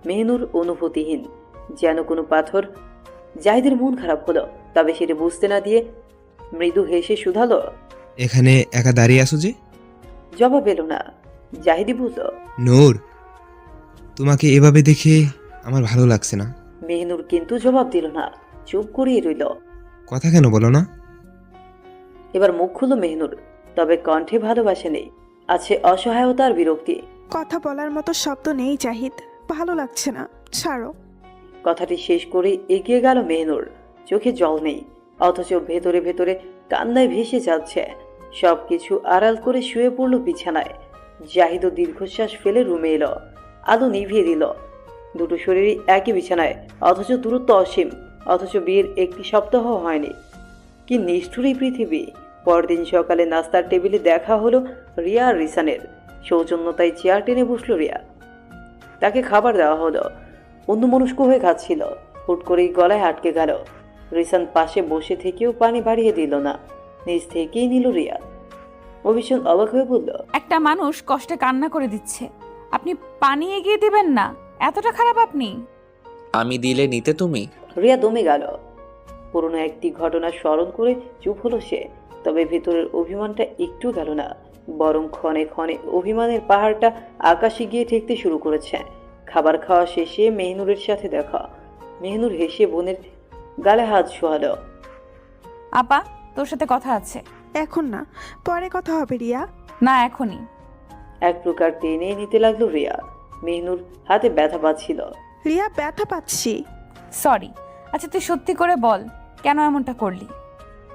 মেহনুর অনুভূতিহীন, যেন কোনো পাথর। জাহিদের মন খারাপ হলো, তবে সেটা বুঝতে না দিয়ে মৃদু হেসে শুধালো। এখানে একা দাঁড়িয়ে আছো যে? জবাব এলো না। জাহিদি বলল, নূর, তোমাকে এভাবে দেখে আমার ভালো লাগছে না। মেহনুর কিন্তু জবাব দিল না, চুপ করিয়ে রইল। কথা কেন বলো না? এবার মুখ খুলল মেহনুর, তবে কণ্ঠে ভালোবাসা নেই, আছে অসহায়তার বিরক্তি। কথা বলার মতো শব্দ নেই জাহিদ, ভালো লাগছে না, ছাড়ো। কথাটি শেষ করে এগিয়ে গেল মেহনুর। চোখে জল নেই, অথচ ভেতরে ভেতরে কান্নায় ভেসে যাচ্ছে। সবকিছু আড়াল করে শুয়ে পড়ল বিছানায়। জাহিদও দীর্ঘশ্বাস ফেলে রুমে এলো, আলো নিভিয়ে দিল। দুটো শরীরই একই বিছানায়, অথচ দূরত্ব অসীম। অথচ বিয়ের একটি সপ্তাহ হয়নি। কি নিষ্ঠুর এই পৃথিবী। পরদিন সকালে নাস্তার টেবিলে দেখা হলো রিয়া আর রিসানের। সৌজন্যতায় চেয়ার টেনে বসলো রিয়া, তাকে খাবার দেওয়া হলো। অন্যমনস্ক হয়ে খাচ্ছিল, হুট করেই গলায় আটকে গেল। রিসান পাশে বসে থেকেও পানি বাড়িয়ে দিল না, নিজ থেকেই নিল রিয়া। ও ভীষণ অবাক হয়ে বলল, একটা মানুষ কষ্টে কান্না করে দিচ্ছে, আপনি পানি এগিয়ে দিবেন না? এতটা খারাপ আপনি? আমি দিলে নিতে তুমি? রিয়া দমে গেল। পুরনো একটি ঘটনা স্মরণ করে চুপ হলো সে। তবে ভেতরের অভিমানটা একটু গেল না, বরং ক্ষণে ক্ষণে অভিমানের পাহাড়টা আকাশে গিয়ে ঠেকতে শুরু করেছে। খাবার খাওয়া শেষে মেহনুরের সাথে দেখা। মেহনুর হেসে বোনের গালে হাত শোয়ালো। আপা, তোর সাথে কথা আছে। এখন না, পরে কথা হবে রিয়া। না, এখনই। এক প্রকার টেনে নিতে লাগলো রিয়া। মেহনুর হাতে ব্যথা পাচ্ছিল। রিয়া, ব্যথা পাচ্ছি। সরি। আচ্ছা তুই সত্যি করে বল, কেন এমনটা করলি?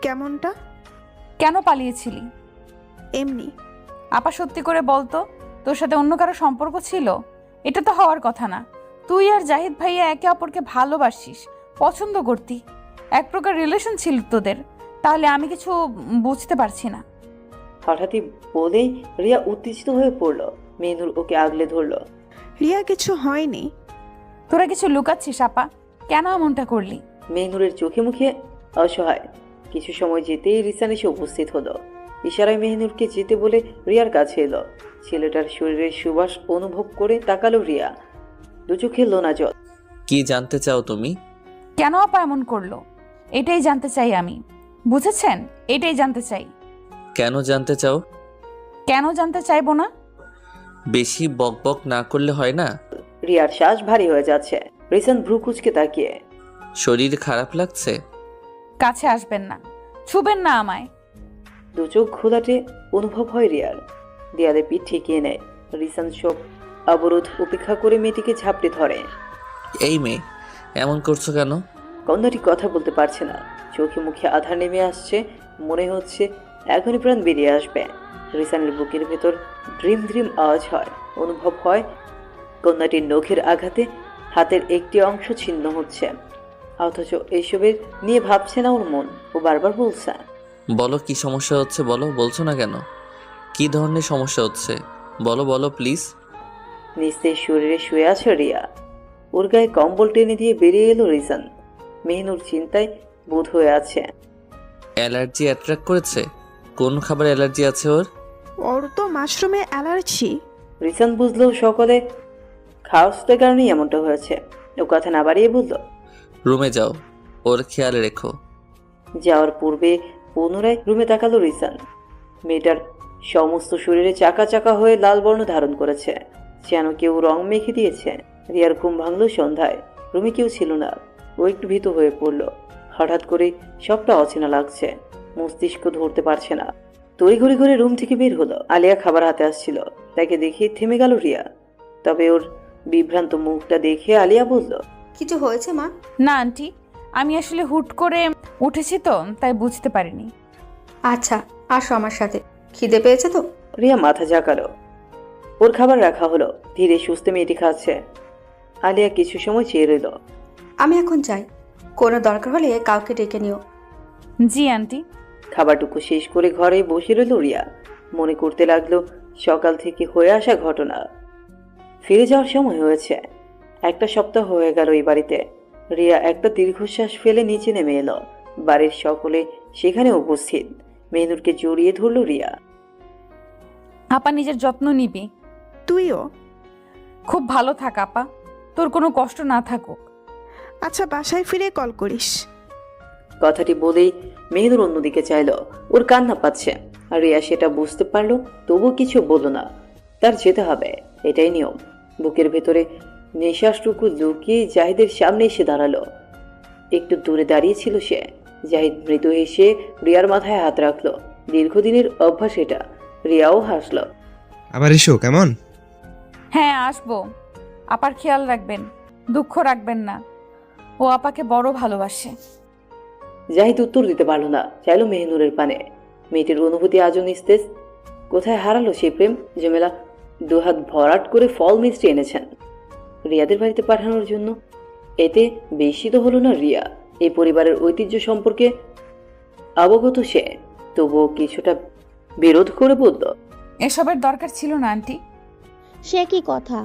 কেমনটা? কেন পালিয়েছিলি? এমনি। আপা সত্যি করে বল তো, তোর সাথে অন্য কারো সম্পর্ক ছিল? এটা তো হওয়ার কথা না। তুই আর জাহিদ ভাইয়া একে অপরকে ভালোবাসিস, পছন্দ করতি, এক প্রকার রিলেশন ছিল তোদের। তাহলে আমি কিছু বুঝতে পারছি না। হঠাৎই বলেই রিয়া উত্তেজিত হয়ে পড়ল। মেহনুর ওকে আগলে ধরল। রিয়া, কিছু হয়নি। তোরা কিছু লুকাচ্ছিস আপা, কেন এমনটা করলি? মেহনুরের চোখে মুখে অসহায়। কিছু সময় যেতেই রিসান এসে উপস্থিত হলো। ইশারায় মেহনুরকে যেতে বলে রিয়ার কাছে এলো। ছেলেটার শরীরের সুবাস অনুভব করে তাকালো রিয়া, দু চোখে লোনা জল। কি জানতে চাও তুমি? কেন আপা এমন করলো, এটাই জানতে চাই আমি। বুঝেছেন? এটাই জানতে চাই। কেন জানতে চাও? কেন জানতে চাইবো না? বেশি বকবক না করলে হয় না? রিয়ার শ্বাস ভারী হয়ে যাচ্ছে। রিসান ভ্রু কুচকে তাকিয়ে, শরীর খারাপ লাগছে? কাছে আসবেন না, ছুবেন না আমায়। দু চোখ ঘোলাটে অনুভব হয় রিয়ার। দেয়ালে পিঠ ঠেকিয়ে নেয়। রিসান সব অবরোধ উপেক্ষা করে মেয়েটিকে ঝাপটে ধরে। এই মেয়ে, এমন করছো কেন? কন্যাটি কথা বলতে পারছে না, চোখে মুখে আধার নেমে আসছে। মনে হচ্ছে এখনই প্রাণ বেরিয়ে আসবে। রিসানের বুকের ভেতর ড্রিম ড্রিম আওয়াজ হয়। অনুভব হয় কন্যাটির নখের আঘাতে হাতের একটি অংশ ছিন্ন হচ্ছে। অথচ এইসবের নিয়ে ভাবছে না ওর মন। ও বারবার বলছে, বলো কি সমস্যা হচ্ছে, বলো। বলছো না কেন? কি ধরনের সমস্যা হচ্ছে? বলো বলো প্লিজ। নিস্তেজ শরীরে শুয়ে আছে রিয়া। ওর গায়ে কম্বল টেনে দিয়ে বেরিয়ে এলো রিসান। মেহনুর চিন্তায় বোধ হয়ে আছে। অ্যালার্জি অ্যাট্রাক্ট করেছে? কোন খাবার অ্যালার্জি আছে ওর? ওর তো মাশরুমে অ্যালার্জি। রিসান বুঝলো সকলে খাওয়ার কারণেই এমনটা হয়েছে। ও কথা না বাড়িয়ে বলল, রুমে যাও, ওর খেয়াল রেখো। যাওয়ার পূর্বে পুনরায় রুমে তাকালো রিসান। মেয়েটার সমস্ত শরীরে চাকা চাকা হয়ে লাল বর্ণ ধারণ করেছে, যেন কেউ রং মেখে দিয়েছে। রিয়ার ঘুম ভাঙলো সন্ধ্যায়। রুমে কেউ ছিল না। ও একটু ভীত হয়ে পড়ল। হঠাৎ করে সবটা অচেনা লাগছে, মস্তিষ্ক ধরতে পারছে না। তড়িঘড়ি করে রুম থেকে বের হলো। আলিয়া খাবার হাতে আসছিল, তাকে দেখে থেমে গেল রিয়া। তবে ওর বিভ্রান্ত মুখটা দেখে আলিয়া বলল, কিছু হয়েছে মা? না আন্টি, আমি আসলে হুট করে উঠেছি তো, তাই বুঝতে পারিনি। আচ্ছা, আসো আমার সাথে। খিদে পেয়েছে তো? রিয়া মাথা ঝাঁকালো। ওর খাবার রাখা হলো। ধীরে সুস্থে মেয়েটি খাচ্ছে। আলিয়া কিছু সময় চেয়ে রইল। আমি এখন যাই, কোনো দরকার হলে কাউকে ডেকে নিও। জি আন্টি। খাবারটুকু শেষ করে ঘরে বসে রইল রিয়া। মনে করতে লাগলো সকাল থেকে হয়ে আসা ঘটনা। ফিরে যাওয়ার সময় হয়েছে। একটা সপ্তাহ হয়ে গেল এই বাড়িতে। রিয়া একটা দীর্ঘশ্বাস ফেলে নিচে নেমে এলো। বাড়ির সকলে সেখানে উপস্থিত। মেহনুরকে জড়িয়ে ধরল রিয়া। আপা নিজের যত্ন নিবি। তুইও। খুব ভালো থাক আপা, তোর কোনো কষ্ট না থাকুক। আচ্ছা, বাসায় ফিরে কল করিস। কথাটি বলেই মেহনুর অন্যদিকে চাইল। ওর কান্না পাচ্ছে। আর রিয়া সেটা বুঝতে পারলো, তবু কিছু বলল না। তার যেতে হবে, এটাই নিয়ম। বুকের ভেতরে নিঃশ্বাসটুকু লুকিয়ে জাহিদের সামনে এসে দাঁড়ালো। একটু দূরে দাঁড়িয়েছিল সে। জাহিদ মৃদু হেসে রিয়ার মাথায় হাত রাখলো। দীর্ঘদিনের অভ্যাস এটা। রিয়াও হাসলো। আবার এসো কেমন? হ্যাঁ আসবো। আপার খেয়াল রাখবেন, দুঃখ রাখবেন না। ও আপাকে বড় ভালোবাসে। জাহিদ উত্তর দিতে পারল না, চাইল মেহনুরের পানে। মেয়েটির অনুভূতি আজও নিস্তেজ। কোথায় হারালো সেই প্রেম? জমেলা দুহাত ভরাট করে ফল মিষ্টি এনেছেন রিয়াদের বাড়িতে পাঠানোর জন্য। এতে বেশি তো হলো না রিয়া। এই পরিবারের ঐতিহ্য সম্পর্কে অবগত সে, তবুও কিছুটা বিরোধ করে বলল, এসবের দরকার ছিল না আন্টি। সে কি কথা?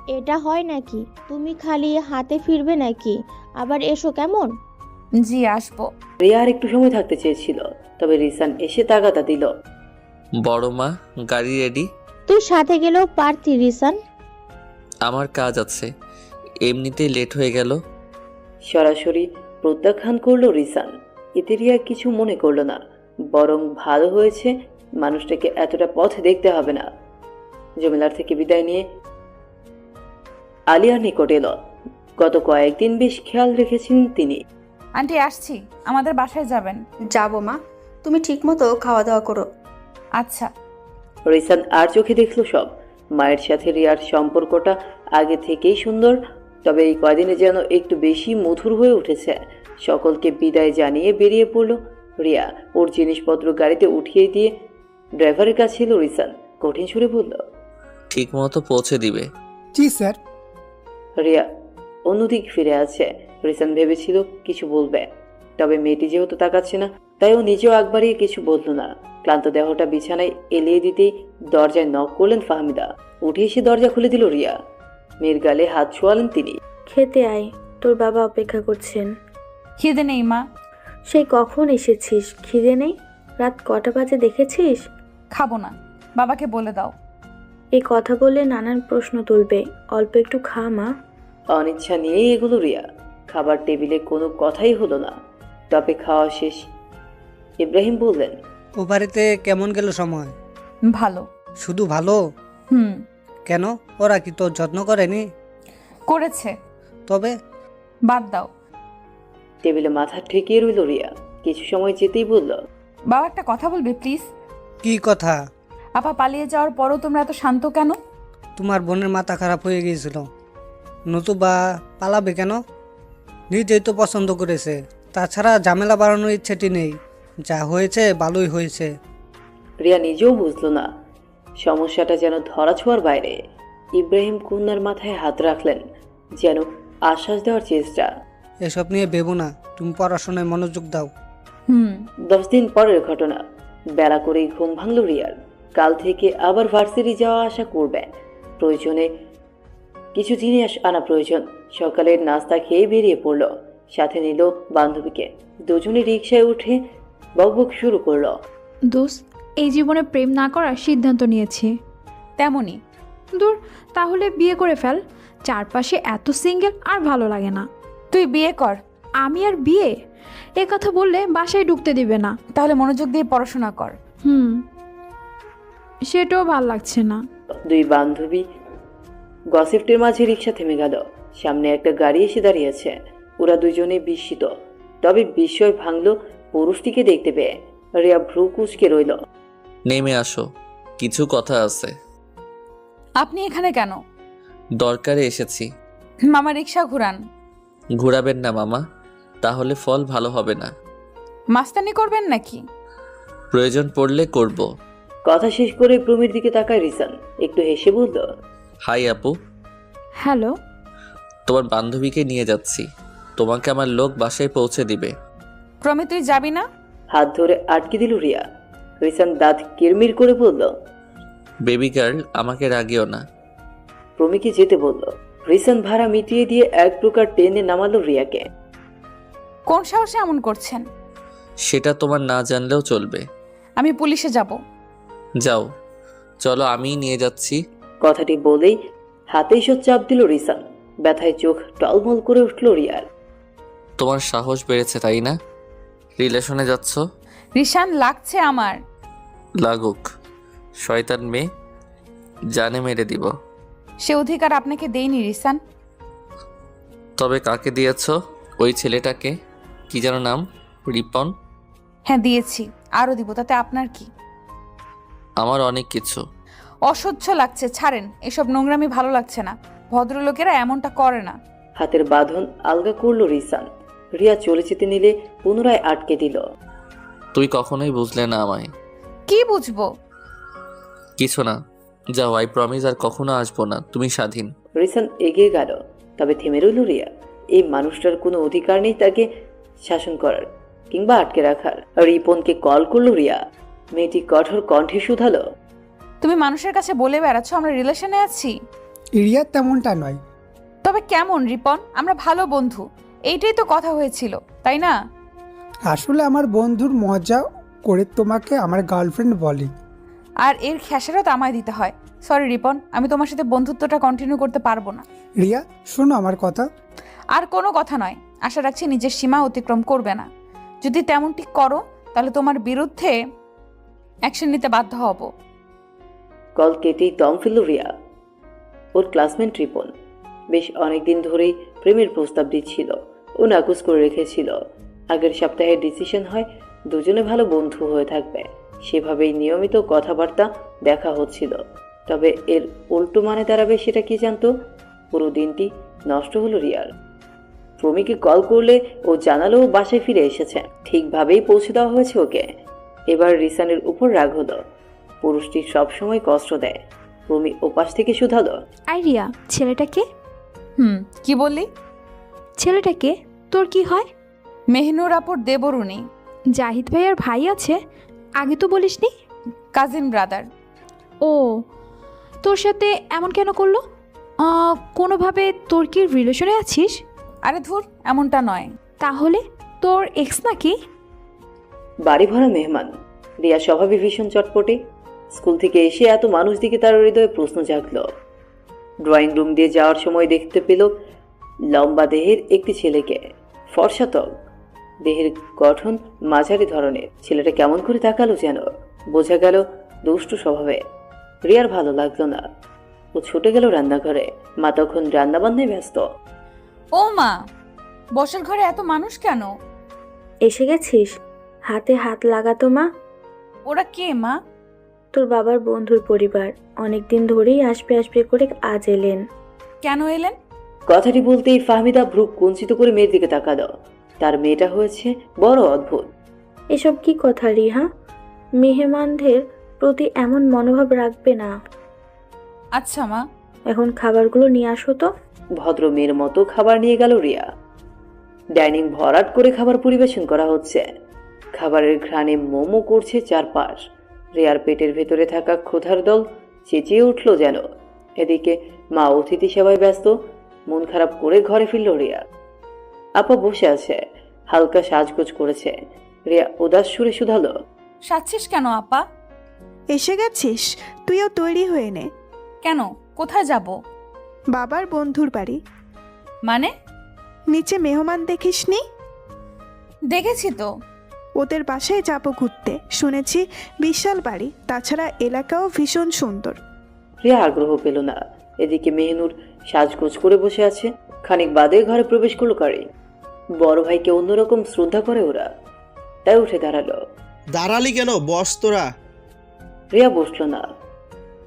এটা হয় নাকি? তুমি খালি হাতে ফিরবে নাকি? আবার এসো কেমন? জি আসবো। রিয়া আর একটু সময় থাকতে চেয়েছিল, তবে রিসান এসে তাগাদা দিল। বড় মা, গাড়ি রেডি? তুই সাথে গেলেও পারতি রিসান। আমার কাজ আছে, এমনিতেই লেট হয়ে গেল। সরাসরি প্রত্যাখ্যান করলো রিসান। এতে রিয়া কিছু মনে করলো না, বরং ভালো হয়েছে। মানুষটাকে এতটা পথ দেখতে হবে না। জমিলার থেকে বিদায় নিয়ে আলিয়ার নিকট এলো। গত কয়েকদিন বেশ খেয়াল রেখেছেন তিনি। আন্টি আসছি, আমাদের বাসায় যাবেন। যাবো মা, তুমি ঠিক মতো খাওয়া দাওয়া করো। আচ্ছা। রিসান আর চোখে দেখলো সব। মায়ের সাথে রিয়ার সম্পর্কটা আগে থেকেই সুন্দর, তবে এই কয়দিনে যেন একটু বেশি মধুর হয়ে উঠেছে। সকলকে বিদায় জানিয়ে বেরিয়ে পড়ল রিয়া। ওর জিনিসপত্র গাড়িতে উঠিয়ে দিয়ে ড্রাইভারের কাছে এলো রিসান। কঠিন সুরে বলল, ঠিক মতো পৌঁছে দিবে? জি স্যার। রিয়া অন্যদিক ফিরে আছে। রিসান ভেবেছিল কিছু বলবে, তবে মেয়েটি যেহেতু তাকাচ্ছে না, তাই ও নিজেও আগ বাড়িয়ে কিছু বলল না। ক্লান্ত দেহটা বিছানায় এলিয়ে দিতেই দরজায় নক করলেন ফাহমিদা। উঠে এসে দরজা খুলে দিল রিয়া। মেয়ের গালে হাত ছোঁয়ালেন তিনি। খেতে আয়, তোর বাবা অপেক্ষা করছেন। খিদে নেই মা। সেই কখন এসেছিস? খিদে নেই? রাত কটা বাজে দেখেছিস? খাবো না, বাবাকে বলে দাও। এই কথা বলে নানান প্রশ্ন তুলবে, অল্প একটু খা মা। অনিচ্ছা নিয়েই এগুলো রিয়া। খাবার টেবিলে কোনো কথাই হলো না। তবে খাওয়া শেষ। ইব্রাহিম বললেন, ও বাড়িতে কেমন গেল সময়? ভালো। শুধু ভালো? হুম। কেন, ওরা কি তোর যত্ন করেনি? করেছে। তবে বাদ দাও। টেবিলে মাথা ঠেকিয়ে রইল রিয়া। কিছু সময় যেতেই বলল, বাবা একটা কথা বলবে প্লিজ? কি কথা? আপা পালিয়ে যাওয়ার পরও তোমরা এত শান্ত কেন? তোমার বোনের মাথা খারাপ হয়ে গিয়েছিল, নতুবা পালাবে কেন? নিজেই তো পছন্দ করেছে। তাছাড়া ঝামেলা বাড়ানোর ইচ্ছেটি নেই। যা হয়েছে ভালোই হয়েছে। রিয়া নিজেও বুঝলো না, সমস্যাটা যেন ধরাছোঁয়ার বাইরে। ইব্রাহিম কন্যার মাথায় হাত রাখলেন, যেন আশ্বাস দেওয়ার চেষ্টা। এসব নিয়ে ভেবো না, তুমি পড়াশোনায় মনোযোগ দাও। 10 দিন পরের ঘটনা। বেলা করেই ঘুম ভাঙল রিয়ার। কাল থেকে আবার ভার্সিটি যাওয়া আসা করবে, প্রয়োজনে কিছু জিনিস আনা প্রয়োজন। সকালের নাস্তা খেয়ে বেরিয়ে পড়ল, সাথে নিল বান্ধবীকে। দুজনে রিকশায় উঠে বকবক শুরু করলো। দোস্ত, এই জীবনে প্রেম না করার সিদ্ধান্ত নিয়েছি। তেমনই। দূর, তাহলে বিয়ে করে ফেল। চারপাশে এত সিঙ্গেল আর ভালো লাগে না। তুই বিয়ে কর। আমি আর বিয়ে? এ কথা বললে বাসায় ঢুকতে দিবে না। তাহলে মনোযোগ দিয়ে পড়াশোনা কর। সেটাও ভাল লাগছে না। দুই বান্ধবী গসিপটের মাঝে রিকশা থেমে গেল। সামনে একটা গাড়ি এসে দাঁড়িয়েছে। ওরা দুজনে বিস্মিত, তবে বিস্ময় ভাঙল পুরুষটিকে দেখতে পেয়ে। রিয়া ভ্রু কুঁচকে রইল। নেমে আসো, কিছু কথা আছে। আপনি এখানে কেন? দরকারে এসেছি। মামা রিক্সা ঘুরান। ঘোরাবেন না মামা, তাহলে ফল ভালো হবে না। মাস্তানি করবেন নাকি? প্রয়োজন পড়লে করব। কথা শেষ করে প্রমির দিকে তাকায় রিসান, একটু হেসে বলল, হাই আপু। হ্যালো। তোমার বান্ধবীকে নিয়ে যাচ্ছি, তোমাকে আমার লোক বাসায় পৌঁছে দিবে। প্রমি, তুই যাবি না? হাত ধরে আটকে দিল রিয়া। রিসান দাঁত কিরমির করে বলল, বেবি গার্ল, আমাকে রাগিও না। প্রমিকে যেতে বলল। রিসান ভাড়া মিটিয়ে দিয়ে এক প্রকার টেনে নামালো রিয়াকে। কোন সাহসে এমন করছেন? সেটা তোমার না জানলেও চলবে। আমি পুলিশে যাব। যাও, চলো আমিই নিয়ে যাচ্ছি। কথাটি বলেই হাতে এসব চাপ দিল রিসান। ব্যথায় চোখ টলমল করে উঠল রিয়ার। তোমার সাহস বেড়েছে তাই না? রিলেশনে যাচ্ছ? রিশান, লাগছে আমার। লাগুক, শয়তান মেয়ে, জানে মেরে দিব। সে অধিকার আপনাকে দেইনি রিসান। তবে কাকে দিয়েছ? ওই ছেলেটাকে, কি যেন নাম, রিপন? হ্যাঁ দিয়েছি, আরও দিব, তাতে আপনার কি? আমার অনেক কিছু। অসহ্য লাগছে, ছাড়েন। এসব নোংরামি ভালো লাগছে না। ভদ্রলোকেরা এমনটা করে না। হাতের বাঁধন আলগা করল রিসান। রিয়া চলে যেতে নিলে পুনরায় আটকে দিল। তুই কখনোই বুঝলে না আমায়। কি বুঝবো? কিছু না, যাও, আই প্রমিস আর কখনো আসবো না, তুমি স্বাধীন। রিসান এগিয়ে গেল, তবে থেমে রইল রিয়া। এই মানুষটার কোনো অধিকার নেই তাকে শাসন করার কিংবা আটকে রাখার। রিপনকে কল করলো রিয়া। মেয়েটি কঠোর কণ্ঠে শুধালো, তুমি মানুষের কাছে বলে বেড়াচ্ছ আমরা রিলেশনে আছি। রিয়া তেমনটা নয়। তবে কেমন রিপন? আমরা ভালো বন্ধু, এইটাই তো কথা হয়েছিল, তাই না? আসলে আমার বন্ধুর মজা করে তোমাকে আমার গার্লফ্রেন্ড বলে। আর এর খেসারত আমায় দিতে হয়। সরি রিপন, আমি তোমার সাথে বন্ধুত্বটা কন্টিনিউ করতে পারবো না। রিয়া শোনো আমার কথা। আর কোনো কথা নয়। আশা রাখছি নিজের সীমা অতিক্রম করবে না। যদি তেমনটি করো তাহলে তোমার বিরুদ্ধে অ্যাকশন নিতে বাধ্য হব। কল কেটেই দম ফেলল রিয়া। ওর ক্লাসমেট রিপন বেশ অনেকদিন ধরেই প্রেমের প্রস্তাব দিচ্ছিল। ও নাকচ করে রেখেছিল। আগের সপ্তাহে ডিসিশন হয় দুজনে ভালো বন্ধু হয়ে থাকবে। সেভাবেই নিয়মিত কথাবার্তা দেখা হচ্ছিল। তবে এর উল্টো মানে দাঁড়াবে সেটা কি জানতো? পুরো দিনটি নষ্ট হলো রিয়ার। প্রমিকে কল করলে ও জানালো বাসায় ফিরে এসেছে, ঠিকভাবেই পৌঁছে দেওয়া হয়েছে ওকে। এবার রিসানের উপর রাগ হলো। পুরুষটি সবসময় কষ্ট দেয়। প্রমি ওপাশ থেকে শুধালো, আইরিয়া, ছেলেটাকে? কি বললি? ছেলেটাকে তোর কি হয়? মেহনুর আপুর দেবরুনি। জাহিদ ভাইয়ার ভাই আছে? আগে তো বলিসনি। Cousin brother. ও, তোর সাথে এমন কেন করলো? কোনোভাবে তোর কি রিলেশনে আছিস? আরে ধুর, এমনটা নয়। তাহলে তোর এক্স নাকি? বাড়ি ভরা মেহমান। রিয়া স্বভাবে ভীষণ চটপটে। স্কুল থেকে এসে এত মানুষ দিকে তার হৃদয়ে প্রশ্ন জাগল। ড্রয়িং রুম দিয়ে যাওয়ার সময় দেখতে পেল লম্বা দেহের একটি ছেলেকে। ফর্সা ত্বক, দেহের গঠন মাঝারি ধরনের। ছেলেটা কেমন করে তাকালো যেন। বোঝা গেল দুষ্টু স্বভাবে। রিয়ার ভালো লাগলো না। ও ছুটে গেল রান্নাঘরে। মা তখন রান্নাবান্নায় ব্যস্ত। ও মা, বসার ঘরে এত মানুষ কেন? এসে গেছিস? হাতে হাত লাগাতো মা। ওরা কে মা? তোর বাবার বন্ধুর পরিবার। অনেকদিন ধরেই আসবে আসবে করে আজ এলেন। কেন এলেন? কথাটি বলতেই ফাহমিদা ভ্রু কুঞ্চিত করে মেয়ের দিকে তাকালো। তার মেয়েটা হয়েছে বড় অদ্ভুত। এসব কি কথা রিহা? মেহমানদের প্রতি এমন মনোভাব রাখবে না। আচ্ছা মা। এখন খাবারগুলো নিয়ে আসো তো। ভদ্র মেয়ের মতো খাবার নিয়ে গেল রিয়া। ডাইনিং ভরাট করে খাবার পরিবেশন করা হচ্ছে। খাবারের ঘ্রাণে মোমো করছে চারপাশ। রিয়ার পেটের ভেতরে থাকা ক্ষুধার দল চেঁচিয়ে উঠল যেন। এদিকে মা অতিথি সেবায় ব্যস্ত। মন খারাপ করে ঘরে ফিরল রিয়া। আপা বসে আছে, হালকা সাজগোজ করেছে। রিয়া উদাস সুরে শুধালো, সাচ্ছিস কেন আপা? এসে গেছিস, তুইও তৈরি হয়ে নে। কেন? কোথায় যাব? বাবার বন্ধুর বাড়ি। মানে? নিচে মেহমান দেখিসনি? দেখেছি তো। ওদের বাসায় যাব ঘুরতে, শুনেছি বিশাল বাড়ি, তাছাড়া এলাকাও ভীষণ সুন্দর। রিয়া আগ্রহ পেল না। এদিকে মেহনুর সাজগোজ করে বসে আছে। খানিক বাদে ঘরে প্রবেশ করলো কারি। বড় ভাইকে অন্যরকম শ্রদ্ধা করে ওরা, তাই উঠে দাঁড়ালো। দাঁড়ালি কেন? বস তোরা। রিয়া বসলো না,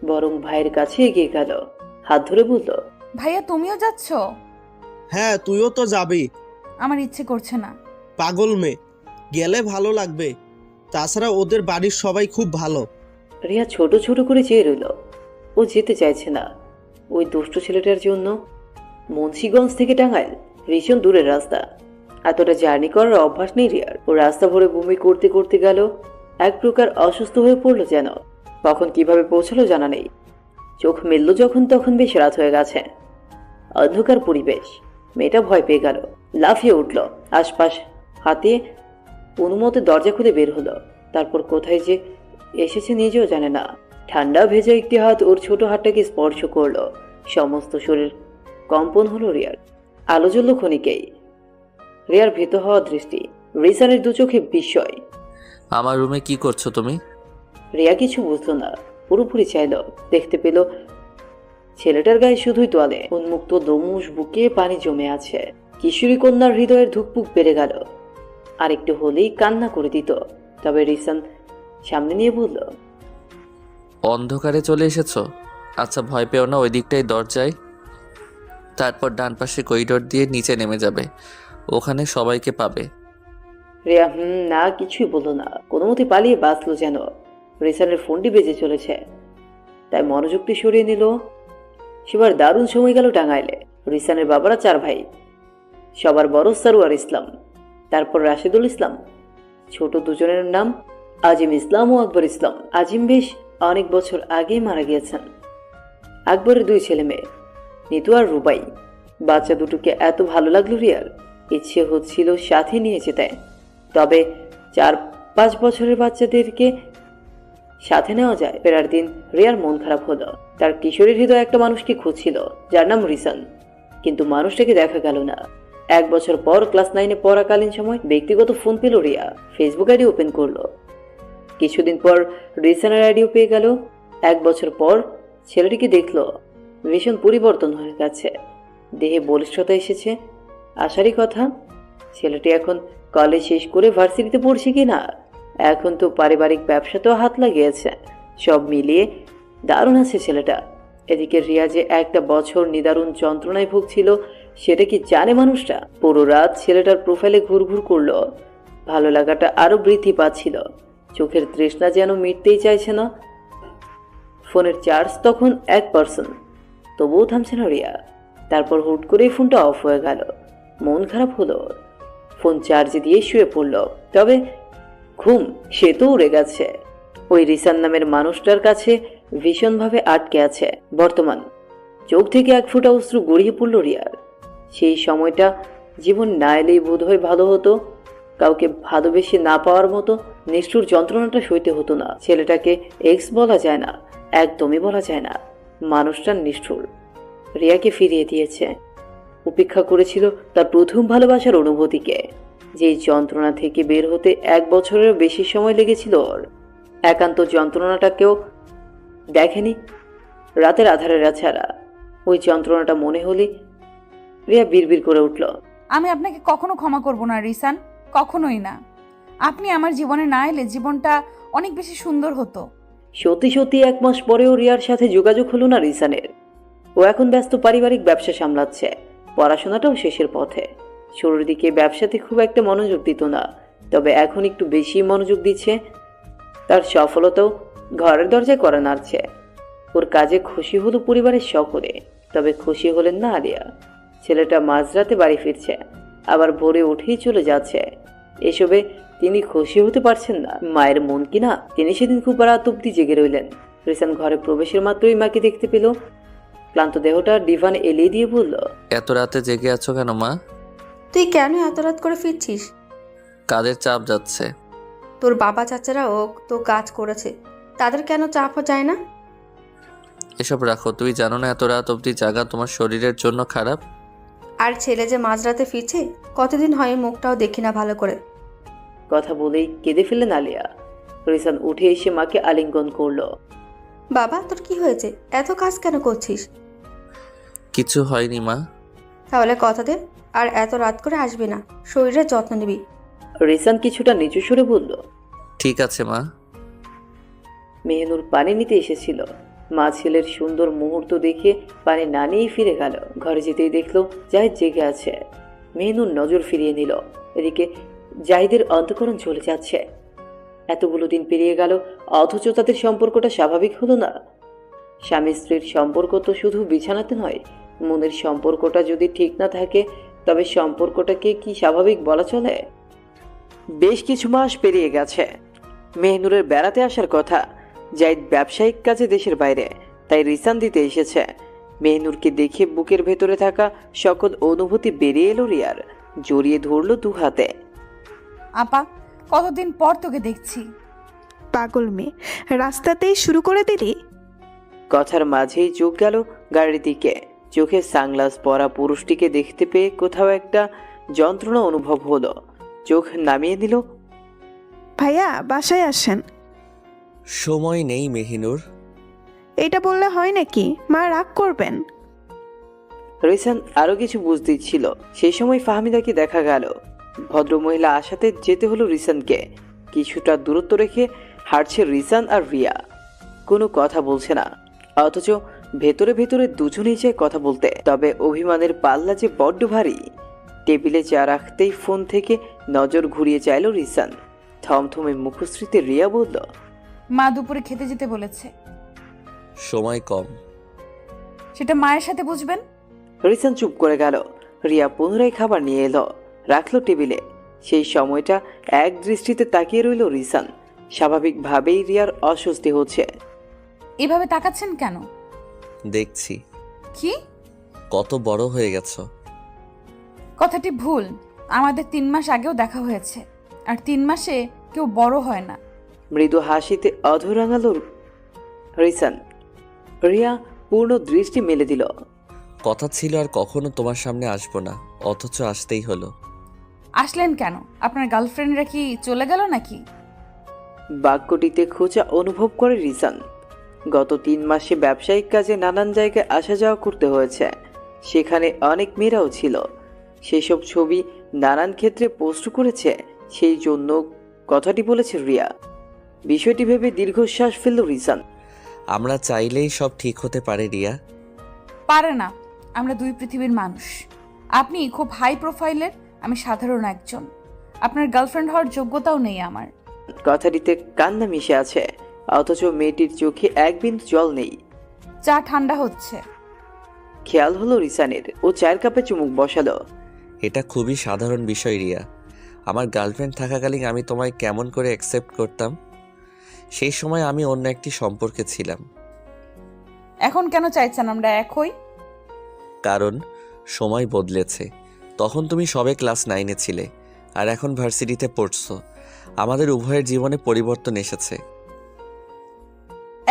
বরং ভাইয়ের কাছে এগিয়ে গেল, হাত ধরে বলল, ভাইয়া তুমিও যাচ্ছ? হ্যাঁ, তুইও তো যাবি। আমার ইচ্ছে করছে না। পাগল মেয়ে, গেলে ভালো লাগবে। তাছাড়া ওদের বাড়ির সবাই খুব ভালো। রিয়া ছোট ছোট করে চেয়ে রইল। ও যেতে চাইছে না ওই দুষ্ট ছেলেটার জন্য। মুন্সিগঞ্জ থেকে টাঙ্গাইল ভীষণ দূরের রাস্তা, এতটা জার্নি করার অভ্যাস নেই রিয়ার। ও রাস্তা ভরে বমি করতে করতে গেল, এক প্রকার অসুস্থ হয়ে পড়লো যেন। কখন কিভাবে পৌঁছালো জানা নেই। চোখ মেলল যখন তখন বেশ রাত হয়ে গেছে, অন্ধকার পরিবেশ। মেয়েটা ভয় পেয়ে গেল, লাফিয়ে উঠল, আশপাশ হাতে অনুমতে দরজা খুলে বের হলো। তারপর কোথায় যে এসেছে নিজেও জানে না। ঠান্ডা ভেজা একটি হাত ওর ছোট হাতটাকে স্পর্শ করলো। সমস্ত শরীর কম্পন হলো রিয়ার। আলো জ্বলল ক্ষণিকেই। রিয়ার ভীত হওয়া দৃষ্টি, রিসানের দু চোখে বিস্ময়। আমার রুমে কি করছো তুমি? রিয়া কিছু বুঝলো না, পুরোপুরি চাইল। দেখতে পেল ছেলেটার গায়ে শুধুই তোয়ালে, উন্মুক্ত দমুষ বুকে পানি জমে আছে। কিশোরী কন্যার হৃদয়ের ধুকপুক বেড়ে গেল। আর একটু হলেই কান্না করে দিত। তবে রিসান সামনে নিয়ে বলল, অন্ধকারে চলে এসেছো? আচ্ছা, ভয় পেও না, ওই দিকটাই দরজায়, তারপর ডান পাশে করিডোর দিয়ে নিচে নেমে যাবে, ওখানে সবাইকে পাবে। রিয়া না কিছুই বললো না, কোনো মতে পালিয়ে বাঁচলো যেন। রিসানের ফোনটি বেজে চলেছে, তাই মনোযোগটি সরিয়ে নিল। সেবার দারুণ সময় গেল টাঙ্গাইলে। রিসানের বাবারা 4 ভাই, সবার বড় সারোয়ার ইসলাম, তারপর রাশেদুল ইসলাম, ছোট দুজনের নাম আজিম ইসলাম ও আকবর ইসলাম। আজিম বেশ অনেক বছর আগেই মারা গিয়েছেন। আকবরের 2 ছেলে মেয়ে, নিতু আর রুবাই। বাচ্চা দুটোকে এত ভালো লাগলো রিয়ার, ইচ্ছে হচ্ছিল সাথে নিয়ে যেতে। তবে 4-5 বছরের বাচ্চাদেরকে সাথে নেওয়া যায়? ফেরার দিন রিয়ার মন খারাপ হলো। তার কিশোরীর হৃদয় একটা মানুষকে খুঁজছিল, যার নাম রিসান, কিন্তু মানুষটাকে দেখা গেল না। 1 বছর পর ক্লাস 9-এ পড়াকালীন সময় ব্যক্তিগত ফোন পেল রিয়া। ফেসবুক আইডি ওপেন করলো। কিছুদিন পর রিসানের আইডিও পেয়ে গেল। 1 বছর পর ছেলেটিকে দেখলো, ভীষণ পরিবর্তন হয়ে গেছে। দেহে বলিষ্ঠতা এসেছে। আশারই কথা, ছেলেটি এখন কলেজ শেষ করে ভার্সিটিতে পড়ছে কিনা। এখন তো পারিবারিক ব্যবসাতেও হাত লাগিয়েছে। সব মিলিয়ে দারুণ আছে ছেলেটা। এদিকে রিয়া যে একটা বছর নিদারুণ যন্ত্রণায় ভুগছিল, সেটা কি জানে মানুষটা? পুরো রাত ছেলেটার প্রোফাইলে ঘুরঘুর করলো। ভালো লাগাটা আরো বৃদ্ধি পাচ্ছিল। চোখের তৃষ্ণা যেন মিটতেই চাইছে না। ফোনের চার্জ তখন 1%, তবুও থামছে না রিয়া। তারপর হুট করে ফোনটা অফ হয়ে গেল। মন খারাপ হলো। ফোন চার্জে দিয়ে শুয়ে পড়ল। তবে ঘুম সে তো উড়ে গেছে। ওই রিসান নামের মানুষটার কাছে ভীষণভাবে আটকে আছে বর্তমান। চোখ থেকে 1 ফোঁটা অশ্রু গড়িয়ে পড়ল রিয়ার। সেই সময়টা জীবন না এলেই বোধহয় ভালো হতো। কাউকে ভালোবেসে না পাওয়ার মতো নিষ্ঠুর যন্ত্রণাটা সইতে হতো না। ছেলেটাকে এক্স বলা যায় না, একদমই বলা যায় না। মানুষটার নিষ্ঠুর। রিয়াকে ফিরিয়ে দিয়েছে। উপেক্ষা করেছিল তার প্রথম ভালোবাসার অনুভূতিকে। যেই যন্ত্রণা থেকে বের হতে 1 বছরেরও বেশি সময় লেগেছিল ওর। একান্ত যন্ত্রণাটাকেও দেখেনি রাতের আধারেরা ছাড়া। ওই যন্ত্রণাটা মনে হলে রিয়া বিড়বিড় করে উঠল, আমি আপনাকে কখনো ক্ষমা করব না রিসান, কখনোই না। আপনি আমার জীবনে না এলে জীবনটা অনেক বেশি সুন্দর হতো। সত্যি সত্যি 1 মাস পরেও রিয়ার সাথে যোগাযোগ হলো না রিসানের। ও এখন ব্যস্ত পারিবারিক ব্যবসা সামলাচ্ছে। পড়াশোনাটাও শেষের পথে। শুরুর দিকে ব্যবসাতে খুব একটা মনোযোগ দিত না, তবে এখন একটু বেশি মনোযোগ দিচ্ছে। তার সফলতাও ঘরের দরজায় করা নাড়ছে। ওর কাজে খুশি হলো পরিবারের সকলে, তবে খুশি হলেন না আলিয়া। ছেলেটা মাঝরাতে বাড়ি ফিরছে, আবার ভোরে উঠেই চলে যাচ্ছে। এসবে তিনি খুশি হতে পারছেন না। মায়ের মন কিনা তিনি সেদিন খুব রাত অব্দি জেগে রইলেন। রিসান ঘরে প্রবেশের মাত্রই মাকে দেখতে পেল। ক্লান্ত দেহটা ডিভান এলিয়ে দিয়ে বলল, এত রাতে জেগে আছো কেন মা? তুই কেন এত রাত করে ফিরছিস? কাজের চাপ যাচ্ছে। তোর বাবা চাচারাও তো কাজ করেছে, তাদের কেন চাপ যায় না? এসব রাখো, তুমি জানো না এত রাত অবধি জাগা তোমার শরীরের জন্য খারাপ? আর ছেলে যে মাঝরাতে ফিরছে, কতদিন হয় মুখটাও দেখি না ভালো করে। কথা বলেই কেঁদে ফেললেন আলিয়া। রিসান উঠে এসে মাকে আলিঙ্গন করলো। বাবা, তোর কি হয়েছে? এত কাজ কেন করছিস? কিছু হয়নি মা। তাহলে কথা দে, আর এত রাত করে আসবি না, শরীরের যত্ন নিবি। রিসান কিছুটা নিচু সুরে বলল, ঠিক আছে মা। মেহনুর পানি নিতে এসেছিল। মা ছেলের সুন্দর মুহূর্ত দেখে পানি না নিয়েই ফিরে গেল। ঘরে যেতেই দেখলো জাহিদ জেগে আছে। মেহনুর নজর ফিরিয়ে নিল। এদিকে জাহিদের অন্তঃকরণ চলে যাচ্ছে। এতগুলো দিন পেরিয়ে গেল, অথচ তাদের সম্পর্কটা স্বাভাবিক হলো না। স্বামী স্ত্রীর সম্পর্ক তো শুধু বিছানাতে নয়, মনের সম্পর্কটা যদি ঠিক না থাকে তবে সম্পর্কটাকে কি স্বাভাবিক বলা চলে? বেশ কিছু মাস পেরিয়ে গেছে। মেহনুরের বেড়াতে আসার কথা। জাহিদ ব্যবসায়িক কাজে দেশের বাইরে, তাই রিসান দিতে এসেছে। মেহনুরকে দেখে বুকের ভেতরে থাকা সকল অনুভূতি বেরিয়ে এলো রিয়ার। জড়িয়ে ধরলো দু হাতে। আপা, কতদিন পর তোকে দেখছি। পাগল মেয়ে, রাস্তাতেই শুরু করে দিলি? কথার মাঝেই চোখ গেল গাড়ির দিকে। চোখে সানগ্লাস পরা পুরুষটিকে দেখতে পেয়ে কোথাও একটা যন্ত্রণা অনুভব হলো। চোখ নামিয়ে দিল। ভাইয়া, বাসায় আসেন। সময় নেই মেহিনুর। এটা বললে হয় নাকি? মা রাগ করবেন। রিসান আরো কিছু বুঝতে ছিল। সেই সময় ফাহমিদাকে দেখা গেল। ভদ্রমহিলা আশাতে যেতে হলো রিসানকে। কিছুটা দূরত্ব রেখে হাঁটছে রিসান আর রিয়া। কোনো কথা বলছে না, অথচ ভেতরে ভেতরে দুজনেই চায় কথা বলতে। তবে অভিমানের পাল্লা যে বড্ড ভারী। টেবিলে চা রাখতেই ফোন থেকে নজর ঘুরিয়ে চাইল রিসান। থমথমে মুখশ্রীতে রিয়া বলল, মা দুপুরে খেতে যেতে বলেছে। সময় কম। সেটা মায়ের সাথে বুঝবেন। রিসান চুপ করে গেল। রিয়া পুনরায় খাবার নিয়ে এলো, রাখলো টেবিলে। সেই সময়টা এক দৃষ্টিতে তাকিয়ে রইল রিসান। স্বাভাবিকভাবেই রিয়ার অস্বস্তি হচ্ছে। এভাবে তাকাচ্ছেন কেন? দেখছি কি? কত বড় হয়ে গেছো। কথাটি ভুল। আমাদের 3 মাস আগেও দেখা হয়েছে, আর 3 মাসে কেউ বড় হয় না। মৃদু হাসিতে অধর রাঙালো রিসান। রিয়া পূর্ণ দৃষ্টি মেলে দিল। কথা ছিল আর কখনো তোমার সামনে আসবো না, অথচ আসতেই হলো। আসলেন কেন? আপনার গার্লফ্রেন্ডরা কি চলে গেল নাকি? বাক্যটিতে খোঁচা অনুভব করে রিসান। গত 3 মাসে ব্যবসায়িক কাজে নানান জায়গায় আসা যাওয়া করতে হয়েছে। সেখানে অনেক মেয়েরাও ছিল। সেসব ছবি নানান ক্ষেত্রে পোস্ট করেছে, সেই জন্য কথাটি বলেছে রিয়া। বিষয়টি ভেবে দীর্ঘশ্বাস ফেলল রিসান। আমরা চাইলেই সব ঠিক হতে পারে রিয়া। পারে না। আমরা 2 পৃথিবীর মানুষ। আপনি খুব হাই প্রোফাইলের, আমি সাধারণ একজন। আপনার গার্লফ্রেন্ড হওয়ার যোগ্যতাও নেই আমার। কথাটিতে কান্না মিশে আছে, অথচ মেয়েটির চোখে এক বিন্দু জল নেই। চা ঠান্ডা হচ্ছে। খেয়াল হলো রিসানের। ও চায়ের কাপে চুমুক বসালো। এটা খুবই সাধারণ বিষয় রিয়া। আমার গার্লফ্রেন্ড থাকাকালীন আমি তোমায় কেমন করে অ্যাকসেপ্ট করতাম? সেই সময় আমি অন্য একটি সম্পর্কে ছিলাম। এখন কেন চাইছেন আমরা এক হই? কারণ সময় বদলেছে। তখন তুমি সবে ক্লাস 9-এ ছিলে, আর এখন ভার্সিটিতে পড়ছো। আমাদের উভয়ের জীবনে পরিবর্তন এসেছে।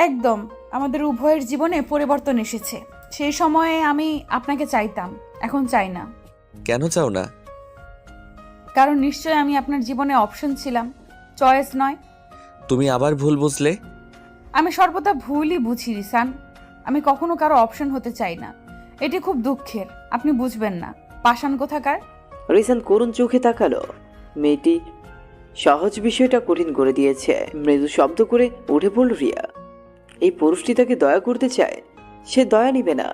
একদম, আমাদের উভয়ের জীবনে পরিবর্তন এসেছে। সেই সময়ে আমি আপনাকে চাইতাম, এখন চাই না। কেন চাও না? কারণ নিশ্চয় আমি আপনার জীবনে অপশন ছিলাম, চয়েস নয়। তুমি আবার ভুল বুঝলে। আমি সর্বদা ভুলই বুঝি রিসান। আমি কখনো কারো অপশন হতে চাই না। এটি খুব দুঃখের, আপনি বুঝবেন না। পাষাণ কোথাকার। রিসান করুণ চোখে তাকালো। মেয়েটি সহজ বিষয়টা কঠিন করে দিয়েছে। মৃদু শব্দ করে উঠে পড়ল রিয়া। এই পুরুষটি তাকে দয়া করতে চায়, সে দয়া নিবে না।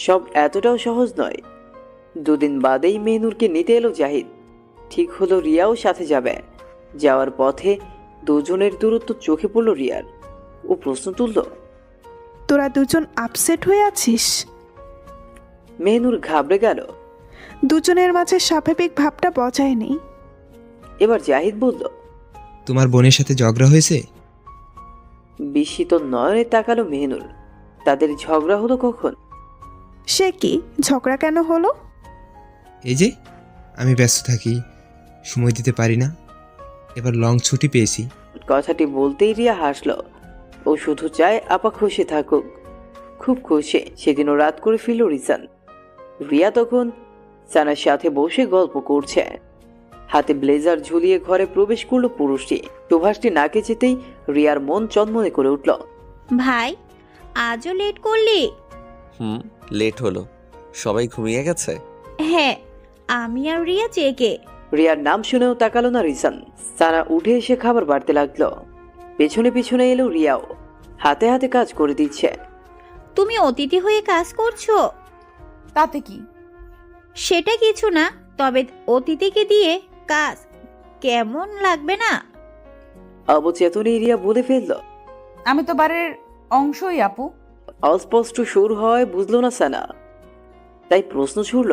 সব এতটাও সহজ নয়। 2 দিন বাদেই মেহনুরকে নিতে এলো জাহিদ। ঠিক হলো রিয়াও সাথে যাবে। যাওয়ার পথে দুজনের দূরত্ব চোখে পড়ল রিয়ার। ও প্রশ্ন তুলল, তোরা দুজন আপসেট হয়ে আছিস? মেহনুর ঘাবড়ে গেল। দুজনের মাঝে স্বাভাবিক ভাবটা বজায় নেই। এবার জাহিদ বলল। তোমার বোনের সাথে ঝগড়া হয়েছে? বিস্মিত নয়নে তাকালো মেহনুর। তাদের ঝগড়া হলো কখন? সে কি, ঝগড়া কেন হলো? এই যে আমি ব্যস্ত থাকি, সময় দিতে পারি না, এবার লং ছুটি পেয়েছি। কথাটি বলতেই রিয়া হাসলো। ও শুধু চায় আপা খুশি থাকুক। খুব খুশি। সেদিনও রাত করে ফিরল রিসান। রিয়া তখন সানার সাথে বসে গল্প করছে। হাতে ব্লেজার ঝুলিয়ে ঘরে প্রবেশ করলো পুরুষটি। সুভাষটি নাকে যেতেই রিয়ার মন চনমনে করে উঠল। ভাই, আজও লেট করলি? লেট হলো। সবাই ঘুমিয়ে গেছে? হ্যাঁ, আমি আর রিয়া চেকে। রিয়ার নাম শুনেও তাকালো না রিসান। সানা উঠে এসে খাবার বাড়তে লাগলো। পেছনে পেছনে এলো রিয়াও, হাতে হাতে কাজ করে দিচ্ছে। তুমি অতিথি হয়ে কাজ করছো? তাতে কি? সেটা কিছু না, তবে অতিথিকে দিয়ে কাজ কেমন লাগবে না? অবচেতনে রিয়া বলে ফেলল। আমি তো বাড়ির অংশই আপু। অস্পষ্ট সুর হয় বুঝলো না সানা, তাই প্রশ্ন ছুড়ল।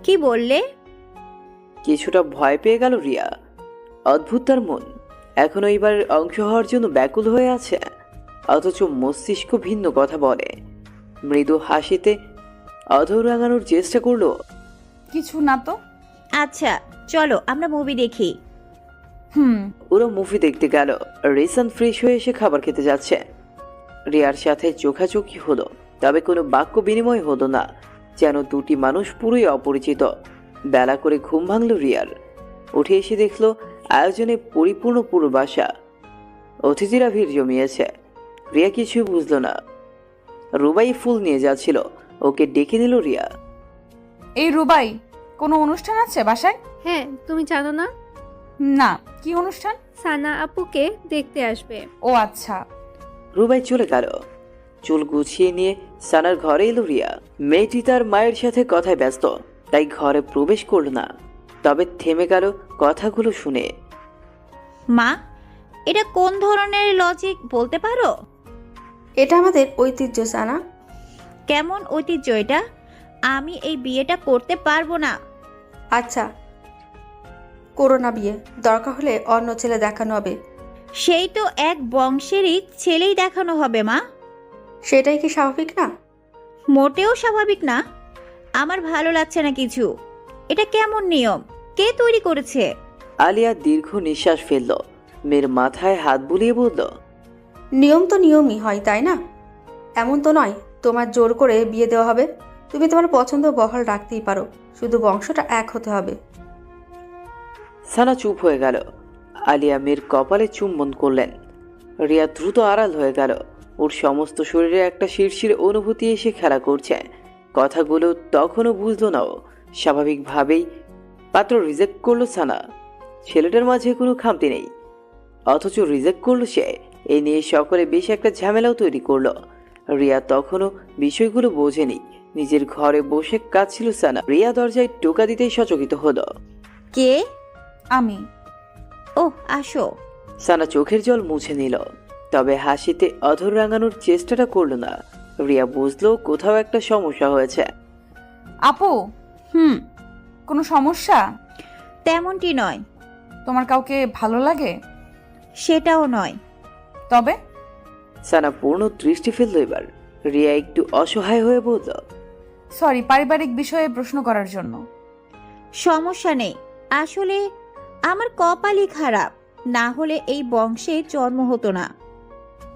কি বললে? কিছুটা ভয় পেয়ে গেল রিয়া। অদ্ভুত তার মন, এখনো এবার অংশ হওয়ার জন্য ব্যাকুল হয়ে আছে, অথচ মস্তিষ্ক ভিন্ন কথা বলে। মৃদু হাসিতে অধর রাঙানোর চেষ্টা করলো। কিছু না তো। আচ্ছা চলো আমরা মুভি দেখি। ওরা মুভি দেখতে গেল। রিসান ফ্রেশ হয়ে এসে খাবার খেতে যাচ্ছে। রিয়ার সাথে চোখাচোখি হলো, তবে কোনো বাক্য বিনিময় হলো না, যেন দুটি মানুষ পুরোই অপরিচিত। বেলা করে ঘুম ভাঙল রিয়ার। উঠে এসে দেখলো আয়োজনে পরিপূর্ণ পুরো বাসা। অতিথিরা ভিড় জমিয়েছে। রিয়া কিছুই বুঝলো না। রুবাই ফুল নিয়ে যাচ্ছিল, ওকে ডেকে নিল রিয়া। এই রুবাই, কোনো অনুষ্ঠান আছে বাসায়? হ্যাঁ, তুমি জানো না? না, কি অনুষ্ঠান? সানা আপুকে দেখতে আসবে। ও আচ্ছা। রুবাই চলে গেল। চুল গুছিয়ে নিয়ে সানার ঘরে এলো রিয়া। মেয়েটি তার মায়ের সাথে কথায় ব্যস্ত, তাই ঘরে প্রবেশ করল না। তবে থেমে গেল কথাগুলো শুনে। মা, এটা কোন ধরনের লজিক বলতে পারো? এটা আমাদের ঐতিহ্য সানা। কেমন ঐতিহ্য এটা? আমি এই বিয়েটা করতে পারবো না। আচ্ছা, করো না বিয়ে, দরকার হলে অন্য ছেলে দেখানো হবে। সেই তো এক বংশেরই ছেলেই দেখানো হবে মা। সেটাই কি স্বাভাবিক না? মোটেও স্বাভাবিক না। আমার ভালো লাগছে না কিছু। এটা কেমন নিয়ম? কে তৈরি করেছে? আলিয়া দীর্ঘ নিঃশ্বাস ফেলল। মেয়ের মাথায় হাত বুলিয়ে বলল। নিয়ম তো নিয়মই হয়, তাই না? এমন তো নয় তোমার জোর করে বিয়ে দেওয়া হবে। তুমি তোমার পছন্দ বহাল রাখতেই পারো, শুধু বংশটা এক হতে হবে। সানা চুপ হয়ে গেল। আলিয়া মেয়ের কপালে চুম্বন করলেন। রিয়া দ্রুত আড়াল হয়ে গেল। ওর সমস্ত শরীরে একটা শিরশির অনুভূতি এসে খেলা করছে। কথাগুলো তখনও বুঝলো না ও। স্বাভাবিকভাবেই পাত্র রিজেক্ট করলো সানা। ছেলেটার মাঝে কোনো খামতি নেই, অথচ রিজেক্ট করলো সে। এই নিয়ে সকলে বেশ একটা ঝামেলাও তৈরি করলো। রিয়া তখনও বিষয়গুলো বোঝেনি। নিজের ঘরে বসে কাঁদছিল সানা। রিয়া দরজায় টোকা দিতেই সচকিত হলো। কে? আমি। ও, আসো। সানা চোখের জল মুছে নিল, তবে হাসিতে অধর রাঙানোর চেষ্টাটা করলো না। রিয়া বুঝলো কোথাও একটা সমস্যা হয়েছে। আপু। কোনো সমস্যা? তেমনটি নয়। তোমার কাউকে ভালো লাগে? সেটাও নয়। তবে? সানা পূর্ণ দৃষ্টি ফেলল এবার। রিয়া একটু অসহায় হয়ে বলল। সরি, পারিবারিক বিষয়ে প্রশ্ন করার জন্য। সমস্যা নেই। আসলে আমার কপালই খারাপ, না হলে এই বংশে জন্ম হতো না।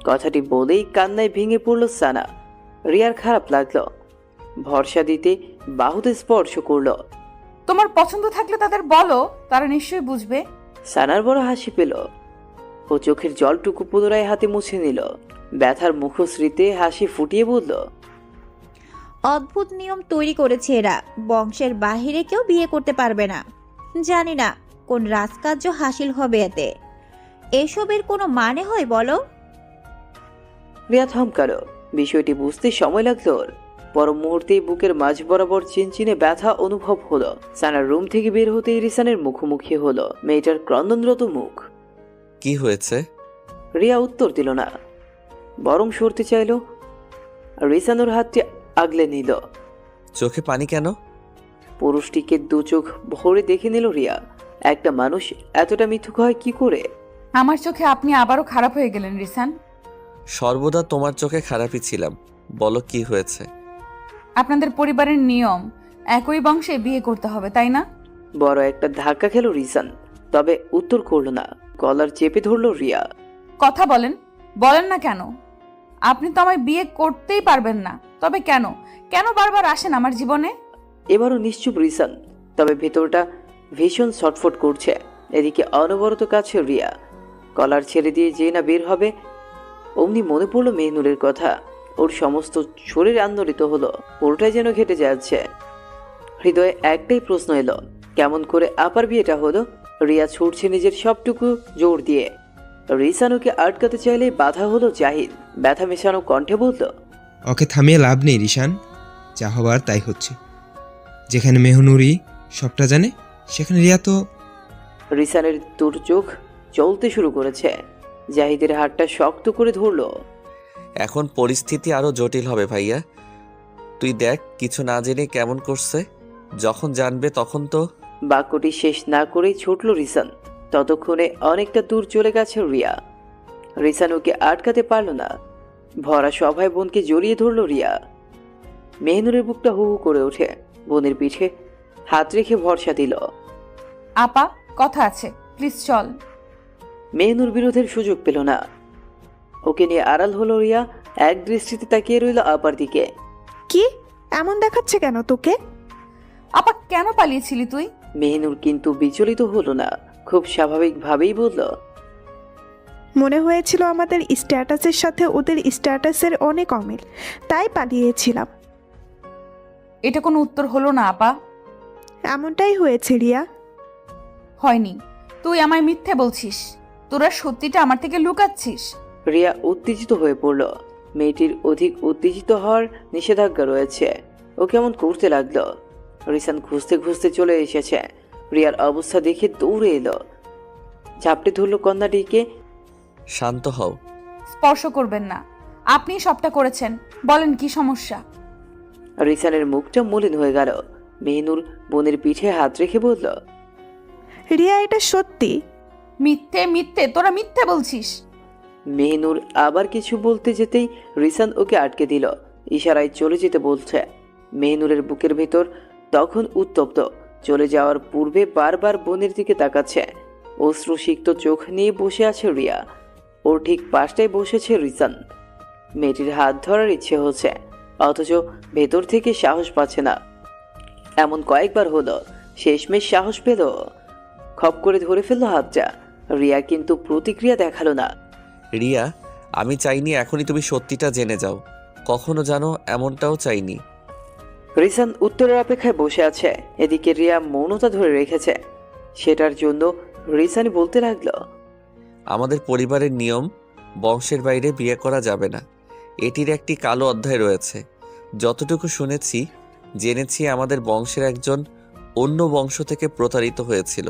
কথাটি বলেই কান্নায় ভেঙে পড়ল সানা। রিয়ার খারাপ লাগলো। ভরসা দিতে বাহুতে স্পর্শ করলো। তোমার পছন্দ থাকলে তাদের বলো, তারা নিশ্চয়ই বুঝবে। সানার বড় হাসি পেল। ও চোখের জলটুকু পুনরায় হাতে মুছে নিল। ব্যথার মুখশ্রীতে হাসি ফুটিয়ে বলল। অদ্ভুত নিয়ম তৈরি করেছে এরা। বংশের বাহিরে কেউ বিয়ে করতে পারবে না। জানি না কোন রাজকার্য হাসিল হবে এতে। এসবের কোনো মানে হয় বলো? রিয়া থমকালো। বিষয়টি বুঝতে সময় লাগলো ওর। পর মুহূর্তেই বুকের মাঝ বরাবর চিনচিনে ব্যথা অনুভব হলো। সানার রুম থেকে বের হতেই রিসানের মুখোমুখি হলো মেয়েটার ক্রন্দনরত মুখ। কি হয়েছে? রিয়া উত্তর দিল না, বরং সরতে চাইল। রিসান ওর হাতটি আগলে নিল। চোখে পানি কেন? পুরুষটিকে দু চোখ ভরে দেখে নিল রিয়া। একটা মানুষ এতটা মিথ্যুক হয় কি করে? আমার চোখে আপনি আবারও খারাপ হয়ে গেলেন রিসান। সর্বদা তোমার চোখে খারাপই ছিলাম। বলো কি হয়েছে? আপনাদের পরিবারের নিয়ম একই বংশে বিয়ে করতে হবে, তাই না? বড় একটা ধাক্কা খেলো রিসান, তবে উত্তর করলো না। কলার চেপে ধরলো রিয়া। কথা বলেন, বলেন না কেন? আপনি তো আমায় বিয়ে করতেই পারবেন না, তবে কেন কেন বারবার আসেন আমার জীবনে? এবারও নিশ্চুপ রিসান, তবে ভেতরটা ভীষণ ছটফট করছে। এদিকে অনবরত কাছে রিয়া। কলার ছেড়ে দিয়ে যে না বের হবে, অমনি মনে পড়লো মেহনুরের কথা। ওর সমস্ত শরীর আন্দোলিত হলো, পুরোটাই যেন ঘেটে যাচ্ছে। হৃদয়ে একটাই প্রশ্ন এলো, কেমন করে আপার বিয়েটা হলো? রিয়া ছুটছে নিজের সবটুকু জোর দিয়ে। রিসানুকে আটকাতে চাইলে বাধা হলো জাহিদ। ব্যথা মেশানো কণ্ঠে বলল, ওকে থামিয়ে লাভ নেই রিশান, যা হবার তাই হচ্ছে। যেখানে মেহনুরি সবটা জানে সেখানে রিয়া তো। রিসানের তোর চোখ চলতে শুরু করেছে। জাহিদের হাতটা শক্ত করে ধরলো। এখন পরিস্থিতি আরো জটিল হবে ভাইয়া। তুই দেখ কিছু না জেনে কেমন করছে, যখন জানবে তখন তো। বাক্যটি শেষ না করেই ছুটল রিসান। ততক্ষণে অনেকটা দূর চলে গেছে রিয়া। রিসান ওকে আটকাতে পারল না। ভরা সভায় বোনকে জড়িয়ে ধরল রিয়া। মেহনুরের বুকটা হু হু করে ওঠে। বোনের পিঠে হাত রেখে ভরসা দিল। আপা, কথা আছে, প্লিজ চল। মেহনুর বিরোধের সুযোগ পেল না। ওকে নিয়ে আড়াল হলো রিয়া। এক দৃষ্টিতে তাকিয়ে রইল আপার দিকে। কি এমন দেখাচ্ছে কেন তোকে? আপা, কেন পালিয়েছিলি তুই? মেহনুর কিন্তু বিচলিত হলো না, খুব স্বাভাবিকভাবেই বলল, মনে হয়েছিল আমাদের স্ট্যাটাসের সাথে ওদের স্ট্যাটাসের অনেক অমিল, তাই পালিয়েছিলাম। এটা কোনো উত্তর হলো না আপা। এমনটাই হয়েছে রিয়া। হয়নি, তুই আমায় মিথ্যে বলছিস। তোরা সত্যিটা আমার থেকে লুকাচ্ছিস। রিয়া উত্তেজিত হয়ে পড়ল। মেয়েটির অধিক উত্তেজিত হওয়ার নিষেধাজ্ঞা রয়েছে। ও কেমন করতে লাগলো। রিসান খুঁজতে খুঁজতে চলে এসেছে। রিয়ার অবস্থা দেখে দৌড়ে এলো, ঝাপটে ধরলো কন্যাটিকে। শান্ত হও। স্পর্শ করবেন না, আপনি সবটা করেছেন। বলেন কি সমস্যা? রিসানের মুখটা মলিন হয়ে গেল। মেহনুর বোনের পিঠে হাত রেখে বলল, রিয়া এটা সত্যি। মিথ্যে মিথ্যে, তোরা মিথ্যে বলছিস। মেহনুর আবার কিছু বলতে যেতেই রিসান ওকে আটকে দিল। ইশারায় চলে যেতে বলছে। মেহনুরের বুকের ভেতর তখন উত্তপ্ত। চলে যাওয়ার পূর্বে বারবার বোনের দিকে তাকাচ্ছে। অশ্রুসিক্ত চোখ নিয়ে বসে আছে রিয়া। ওর ঠিক পাশটায় বসেছে রিসান। মেয়েটির হাত ধরার ইচ্ছে হচ্ছে, অথচ ভেতর থেকে সাহস পাচ্ছে না। এমন কয়েকবার হলো, শেষমেশ সাহস পেল। খপ করে ধরে ফেললো হাতটা। রিয়া কিন্তু প্রতিক্রিয়া দেখালো না। রিয়া, আমি চাইনি এখনই তুমি সত্যিটা জেনে যাও, কখনো জানো এমনটাও চাইনি। রিসান উত্তরের অপেক্ষায় বসে আছে। এদিকে রিয়া মৌনতা ধরে রেখেছে। সেটার জন্য রিসানি বলতে লাগলো, আমাদের পরিবারের নিয়ম, বংশের বাইরে বিয়ে করা যাবে না। এটির একটি কালো অধ্যায় রয়েছে। যতটুকু শুনেছি জেনেছি, আমাদের বংশের একজন অন্য বংশ থেকে প্রতারিত হয়েছিল,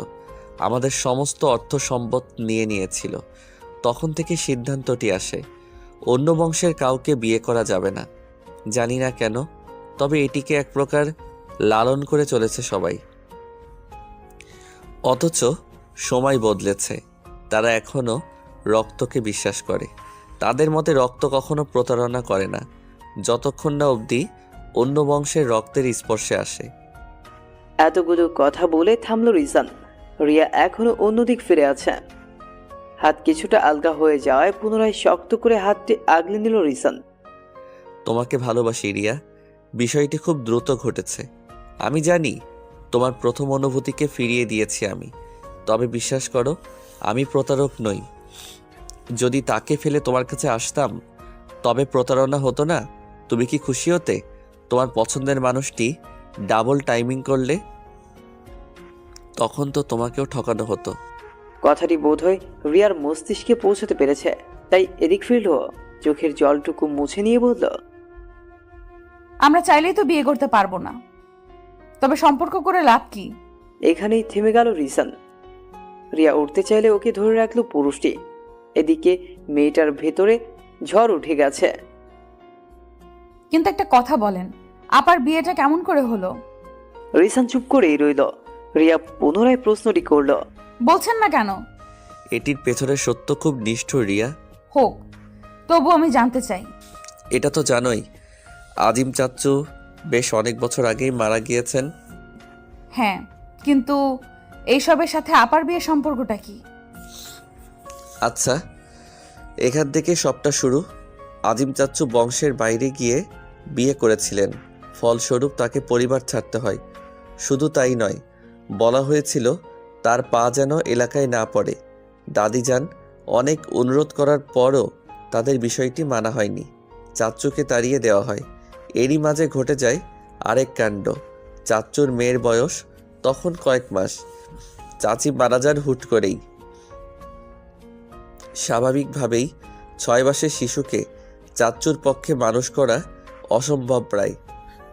আমাদের সমস্ত অর্থ সম্পদ নিয়ে নিয়েছিল। তখন থেকে সিদ্ধান্তটি আসে, অন্য বংশের কাউকে বিয়ে করা যাবে না। জানি না কেন, তবে এটিকে এক প্রকার লালন করে চলেছে সবাই। অথচ সময় বদলেছে, তারা এখনও রক্তকে বিশ্বাস করে। তাদের মতে রক্ত কখনো প্রতারণা করে না, যতক্ষণ না অবধি অন্য বংশের রক্তের স্পর্শে আসে। এতগুলো কথা বলে থামলো রিসান। রিয়া এখনো অন্যদিক ফিরে আছে। হাত কিছুটা আলগা হয়ে যাওয়ায় পুনরায় শক্ত করে হাতটি আগলে নিল রিসান। তোমাকে ভালোবাসি রিয়া, বিষয়টি খুব দ্রুত ঘটেছে। আমি জানি তোমার প্রথম অনুভূতিকে ফিরিয়ে দিয়েছি আমি, তবে বিশ্বাস করো আমি প্রতারক নই। যদি তাকে ফেলে তোমার কাছে আসতাম তবে প্রতারণা হতো না। তুমি কি খুশি হতে তোমার পছন্দের মানুষটি ডাবল টাইমিং করলে? তখন তো তোমাকেও ঠকানো হতো। কথাটি বোধহয় রিয়ার মস্তিষ্কে পৌঁছতে পেরেছে, তাই এদিক ফিরল। চোখের জলটুকু মুছে নিয়ে বলল, আমরা চাইলেই তো বিয়ে করতে পারবো না, তবে সম্পর্ক করে লাভ কি? এখানেই থেমে গেল রিসান। রিয়া উঠতে চাইলে ওকে ধরে রাখলো পুরুষটি। এদিকে মেয়েটার ভেতরে ঝড় উঠে গেছে। কিন্তু একটা কথা বলেন, আপার বিয়েটা কেমন করে হলো? রিসান চুপ করেই রইল। রিয়া পুনরায় প্রশ্নটি করল। বলছেন না কেন? এটির পেছনে সত্য খুব নিষ্ঠুর রিয়া। হোক, তবু আমি জানতে চাই। এটা তো জানোই, আজিম চাচ্চু বেশ অনেক বছর আগেই মারা গিয়েছেন। হ্যাঁ, কিন্তু এইসবের সাথে আপার বিয়ের সম্পর্কটা কি? আচ্ছা, এখান থেকে সবটা শুরু। আজিম চাচ্চু বংশের বাইরে গিয়ে বিয়ে করেছিলেন, ফলস্বরূপ তাকে পরিবার ছাড়তে হয়। শুধু তাই নয়, বলা হয়েছিল তার পা যেন এলাকায় না পড়ে। দাদিজান অনেক অনুরোধ করার পরও তাদের বিষয়টি মানা হয়নি, চাচ্চুকে তাড়িয়ে দেওয়া হয়। এরই মাঝে ঘটে যায় আরেক কাণ্ড। চাচ্চুর মেয়ের বয়স তখন কয়েক মাস, চাচি মারা যান হুট করেই। স্বাভাবিকভাবেই 6 মাসের শিশুকে চাচ্চুর পক্ষে মানুষ করা অসম্ভব প্রায়।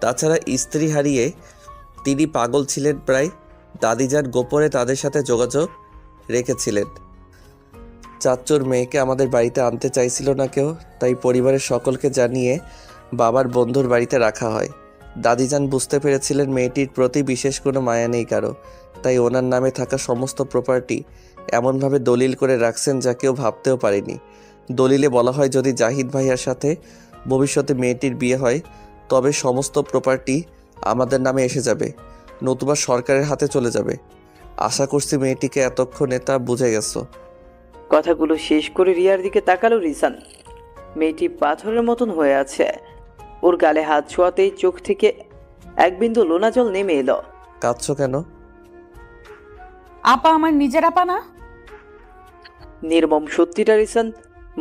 তাছাড়া স্ত্রী হারিয়ে তিনি পাগল ছিলেন প্রায়। দাদিজান গোপনে তাদের সাথে যোগাযোগ রেখেছিলেন। চাচ্চুর মেয়েকে আমাদের বাড়িতে আনতে চাইছিল না কেউ, তাই পরিবারের সকলকে জানিয়ে বাবার বন্ধুর বাড়িতে রাখা হয়। দাদিজান বুঝতে পেরেছিলেন মেয়েটির প্রতি বিশেষ কোনো মায়া নেই কারো, তাই ওনার নামে থাকা সমস্ত প্রপার্টি এমনভাবে দলিল করে রাখছেন যা কেউ ভাবতেও পারেনি। দলিলে বলা হয় যদি জাহিদ ভাইয়ার সাথে ভবিষ্যতে মেয়েটির বিয়ে হয় তবে সমস্ত প্রপার্টি আমাদের নামে এসে যাবে, নতুবা সরকারের হাতে চলে যাবে। আশা করছি মেয়েটিকে এতক্ষণে তা বুঝে গেছো। কথাগুলো শেষ করে রিয়ার দিকে তাকালো রিসান। মেয়েটি পাথরের মতন হয়ে আছে। ওর গালে হাত ছোঁয়াতেই চোখ থেকে এক বিন্দু লোনা জল নেমে এলো। কাঁদছো কেন? আপা আমার নিজের আপা না? নির্মম সত্যিটা রিসান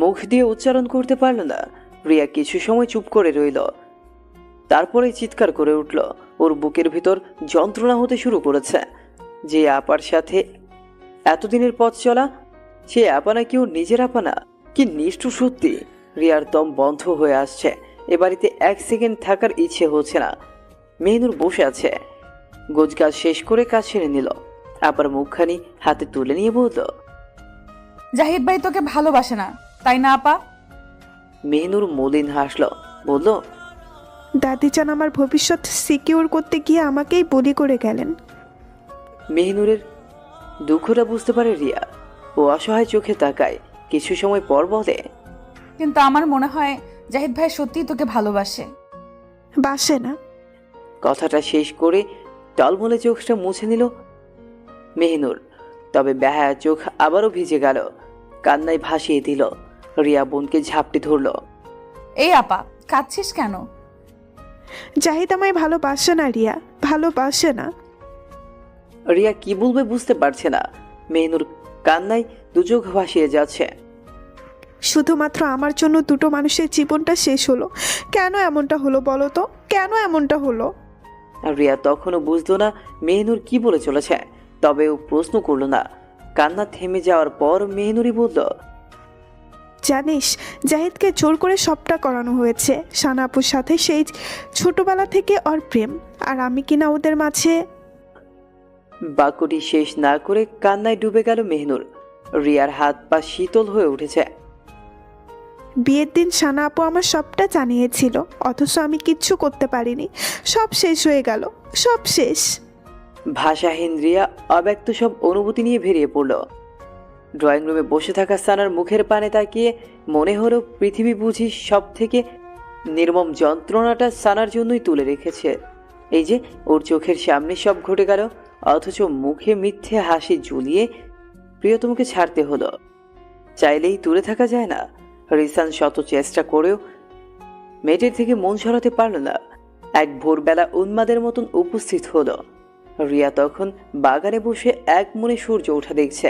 মুখ দিয়ে উচ্চারণ করতে পারল না। রিয়া কিছু সময় চুপ করে রইল, তারপরে চিৎকার করে উঠল। ওর বুকের ভিতর যন্ত্রণা হতে শুরু করেছে। যে আপার সাথে এতদিনের পথ চলা, সে আপা নাকি ওর নিজের আপা না? কি নিষ্ঠুর সত্যি! রিয়ার দম বন্ধ হয়ে আসছে। এ বাড়িতে 1 সেকেন্ড থাকার ইচ্ছে হচ্ছে না। মেহনুর বসে আছে, গোছগাছ শেষ করে কাজ সেরে নিল। আপার মুখখানি হাতে তুলে নিয়ে বলল, জাহিদ ভাই তোকে ভালোবাসে না, তাই না আপা? মেহনুর মলিন হাসল, বলল, দাদিজান আমার ভবিষ্যৎ সিকিউর করতে গিয়ে আমাকেই বলি করে গেলেন। মেহনুরের দুঃখটা বুঝতে পারে রিয়া। ও অসহায় চোখে তাকায়, কিছু সময় পর বলে, কিন্তু আমার মনে হয় জাহিদ ভাই সত্যিই তোকে ভালোবাসে। বাসে না। কথাটা শেষ করে টলমলে চোখটা মুছে নিল মেহনুর। তবে বেহায়া চোখ আবারও ভিজে গেল, কান্নায় ভাসিয়ে দিল। রিয়া বোনকে ঝাপটে ধরল। এই আপা, কাঁদছিস কেন? জাহিদ আমায় ভালোবাসে না রিয়া, ভালোবাসে না। রিয়া কি বলবে বুঝতে পারছে না। মেহনুর কান্নায় দুচোখ ভাসিয়ে যাচ্ছে। শুধুমাত্র আমার জন্য দুটো মানুষের জীবনটা শেষ হলো। কেন এমনটা হলো বলো তো, কেন এমনটা হলো? রিয়া তখনও বুঝতো না মেহনুর কি বলে চলেছে, তবে ও প্রশ্ন করলো না। কান্না থেমে যাওয়ার পর মেহনুরই বলল, জানিস জাহিদকে জোর করে সবটা করানো হয়েছে। সানাপুর সাথে সেই ছোটবেলা থেকে ওর প্রেম, আর আমি কিনা ওদের মাঝে। বাক্যটি শেষ না করে কান্নায় ডুবে গেল মেহনুর। রিয়ার হাত পা শীতল হয়ে উঠেছে। বিয়ের দিন সানা আপু আমার সবটা জানিয়েছিল, অথচ আমি কিচ্ছু করতে পারিনি। সব শেষ হয়ে গেল, সব শেষ। ভাষাহীন রিয়া অব্যক্ত সব অনুভূতি নিয়ে বেরিয়ে পড়ল। ড্রয়িং রুমে বসে থাকা সানার মুখের পানে তাকিয়ে মনে হলো পৃথিবী বুঝি সব থেকে নির্মম যন্ত্রণাটা সানার জন্যই তুলে রেখেছে। এই যে ওর চোখের সামনে সব ঘটে গেল, অথচ মুখে মিথ্যে হাসি ঝুলিয়ে প্রিয়তমকে ছাড়তে হলো। চাইলেই দূরে থাকা যায় না। রিসান শত চেষ্টা করেও মেয়েটির থেকে মন সরাতে পারল না। এক ভোরবেলা উন্মাদের মতন উপস্থিত হলো। রিয়া তখন বাগানে বসে এক মনে সূর্য ওঠা দেখছে।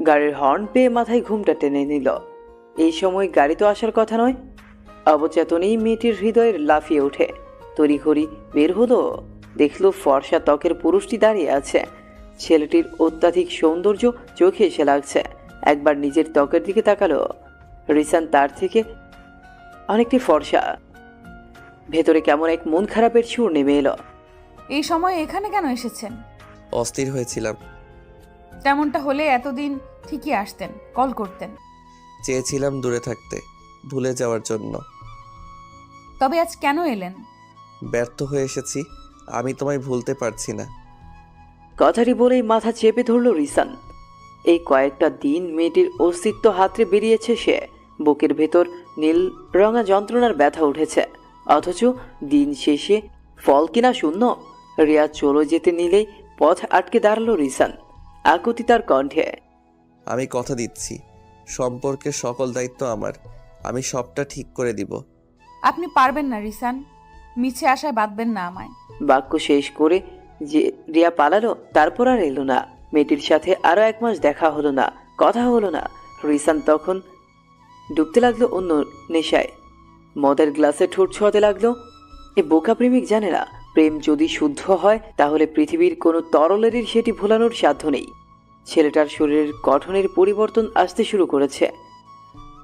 গাড়ির হর্ন পেয়ে মাথায় ঘুমটা টেনে নিল। এই সময় গাড়ি তো আসার কথা নয়। অবচেতনেই মেয়েটির হৃদয়ে লাফিয়ে ওঠে। তড়িঘড়ি বের হলো, দেখলো ফর্সা ত্বকের পুরুষটি দাঁড়িয়ে আছে। ছেলেটির অত্যাধিক সৌন্দর্য চোখে এসে লাগছে। একবার নিজের ত্বকের দিকে তাকালো। রিসান তার থেকে অনেকটি ফর্সা। ভেতরে কেমন এক মন খারাপের সুর নেমে এলো। এই সময় এখানে কেন এসেছেন? অস্থির হয়েছিলাম। তেমনটা হলে এতদিন ঠিকই আসতেন, কল করতেন। চেয়েছিলাম দূরে থাকতে, ভুলে যাওয়ার জন্য। তবে আজ কেন এলেন? ব্যর্থ হয়ে এসেছি, আমি তোমায় ভুলতে পারছি না। কথাটি বলেই মাথা চেপে ধরল রিসান। এই কয়েকটা দিন মেয়েটির অস্তিত্ব হাতড়ে বেরিয়েছে সে। বুকের ভেতর নীল রঙা যন্ত্রণার ব্যথা উঠেছে, অথচ দিন শেষে ফল কিনা শূন্য। রিয়া চলে যেতে নিলেই পথ আটকে দাঁড়ালো রিসান, আকুতি তার কণ্ঠে। আমি কথা দিচ্ছি, সম্পর্কের সকল দায়িত্ব আমার। আমি সবটা ঠিক করে দিব। আপনি পারবেন না রিসান, মিছে আশায় বাঁধবেন না আমায়। বাক্য শেষ করে যে রিয়া পালালো, তারপর আর এলো না। মেয়েটির সাথে আরো 1 মাস দেখা হলো না, কথা হলো না। রিসান তখন ডুবতে লাগলো অন্য নেশায়। মদের গ্লাসে ঠোঁট ছোঁয়াতে লাগলো। এ বোকা প্রেমিক জানে না, প্রেম যদি শুদ্ধ হয় তাহলে পৃথিবীর কোনো তরলেরই সেটি ভোলানোর সাধ্য নেই। ছেলেটার শরীরের গঠনের পরিবর্তন আসতে শুরু করেছে।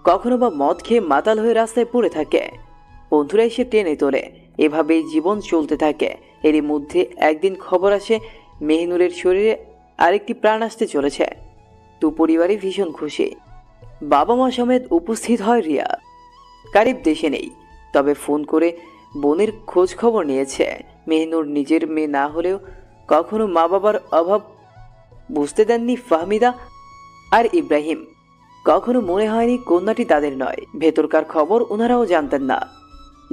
কখনো বা মদ খেয়ে মাতাল হয়ে রাস্তায় পড়ে থাকে, বন্ধুরা এসে টেনে তোলে। এভাবেই জীবন চলতে থাকে। এরই মধ্যে একদিন খবর আসে মেহনুরের শরীরে আরেকটি প্রাণ আসতে চলেছে। দু পরিবারই ভীষণ খুশি। বাবা মা সমেত উপস্থিত হয় রিয়া। কারিব দেশে নেই, তবে ফোন করে বোনের খোঁজ খবর নিয়েছে। মেহনুর নিজের মেয়ে না হলেও কখনো মা বাবার অভাব বুঝতে দেননি ফাহমিদা আর ইব্রাহিম। কখনো মনে হয়নি কন্যাটি তাদের নয়। ভেতরকার খবর ওনারাও জানতেন না।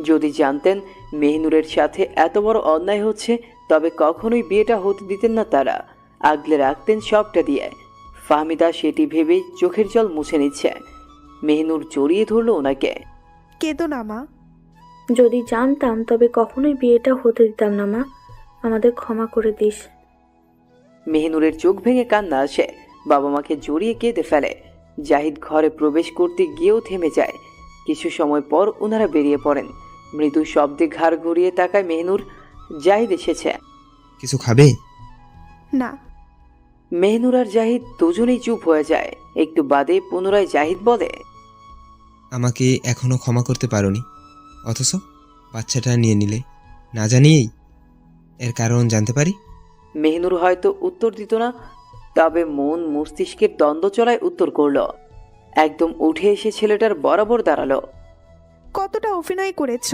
যদি জানতেন মেহনুরের সাথে এত বড় অন্যায় হচ্ছে, তবে কখনোই বিয়েটা হতে দিতেন না তারা। আগলে রাখতেন সবটা দিয়ে। ফাহমিদা সেটি ভেবেই চোখের জল মুছে নিচ্ছে। মেহনুর জড়িয়ে ধরল ওনাকে। কেঁদো না মা। যদি জানতাম তবে কখনোই বিয়েটা হতে দিতাম না মা, আমাদের ক্ষমা করে দিস। মেহনুরের চোখ ভেঙে কান্না আসে। বাবা মাকে জড়িয়ে কেঁদে ফেলে। জাহিদ ঘরে প্রবেশ করতে গিয়েও থেমে যায়। কিছু সময় পর ওনারা বেরিয়ে পড়েন। মৃদু শব্দে ঘাড় ঘুরিয়ে তাকায় মেহনুর। জাহিদ এসেছে। কিছু খাবে? না। মেহনুর আর জাহিদ দুজনেই চুপ হয়ে যায়। একটু বাদে পুনরায় জাহিদ বলে, আমাকে এখনো ক্ষমা করতে পারোনি, অথচ বাচ্চাটা নিয়ে নিলে না জানিয়েই। এর কারণ জানতে পারি? মেহনুর হয়তো উত্তর দিত না, তবে মন মস্তিষ্কের দ্বন্দ্ব চলায় উত্তর করল। একদম উঠে এসে ছেলেটার বরাবর দাঁড়ালো। কতটা অভিনয় করেছ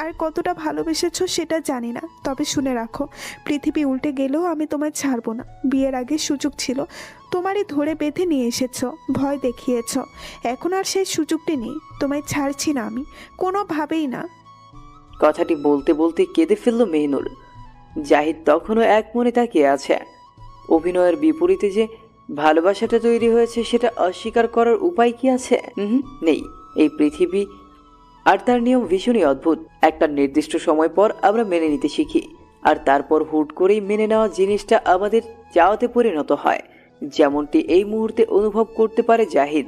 আর কতটা ভালোবেসেছ সেটা জানি না, তবে শুনে রাখো, পৃথিবী উল্টে গেলেও আমি তোমায় ছাড়বো না। বিয়ের আগে সুযোগ ছিল, তোমারই ধরে বেঁধে নিয়ে এসেছ, ভয় দেখিয়েছ। এখন আর সেই সুযোগটি নেই। তোমায় ছাড়ছি না আমি, কোনোভাবেই না। কথাটি বলতে বলতে কেঁদে ফেলল মেহনুর। জাহিদ তখনও এক মনে তাকিয়ে আছে। অভিনয়ের বিপরীতে যে ভালোবাসাটা তৈরি হয়েছে সেটা অস্বীকার করার উপায় কি আছে? নেই। এই পৃথিবী আর তার নিয়ম ভীষণই অদ্ভুত। একটা নির্দিষ্ট সময় পর আমরা মেনে নিতে শিখি, আর তারপর হুট করেই মেনে নেওয়া জিনিসটা আমাদের চাওয়াতে পরিণত হয়, যেমনটি এই মুহূর্তে অনুভব করতে পারে জাহিদ।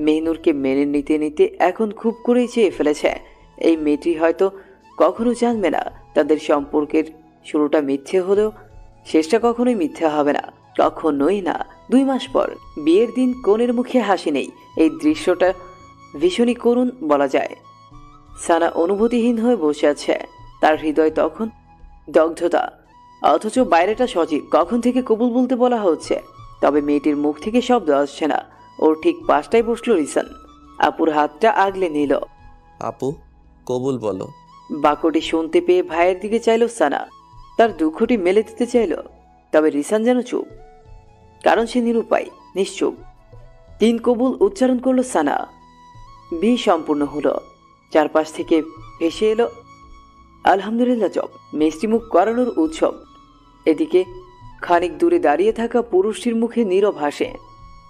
মেহনুরকে মেনে নিতে নিতে এখন খুব করেই চেয়ে ফেলেছে। এই মেয়েটি হয়তো কখনো জানবে না তাদের সম্পর্কের শুরুটা মিথ্যে হলেও শেষটা কখনোই মিথ্যে হবে না, কখনোই না। 2 মাস পর বিয়ের দিন কনের মুখে হাসি নেই। এই দৃশ্যটা ভীষণই করুণ বলা যায়। সানা অনুভূতিহীন হয়ে বসে আছে। তার হৃদয় তখন দগ্ধতা, অথচ বাইরেটা সজীব। কখন থেকে কবুল বলতে বলা হচ্ছে, তবে মেয়েটির মুখ থেকে শব্দ আসছে না। ওর ঠিক পাশটায় বসলো রিসান। আপুর হাতটা আগলে নিল। আপু, কবুল বলো। বাক্যটি শুনতে পেয়ে ভাইয়ের দিকে চাইল সানা। তার দুঃখটি মেলে দিতে চাইল, তবে রিসান যেন চুপ, কারণ সে নিরুপায়, নিশ্চুপ। 3 কবুল উচ্চারণ করলো সানা। বিয়ে সম্পূর্ণ হলো। চারপাশ থেকে ভেসে এলো আলহামদুলিল্লাহ জব, মিষ্টিমুখ করানোর উৎসব। এদিকে খানিক দূরে দাঁড়িয়ে থাকা পুরুষটির মুখে নীরব হাসে।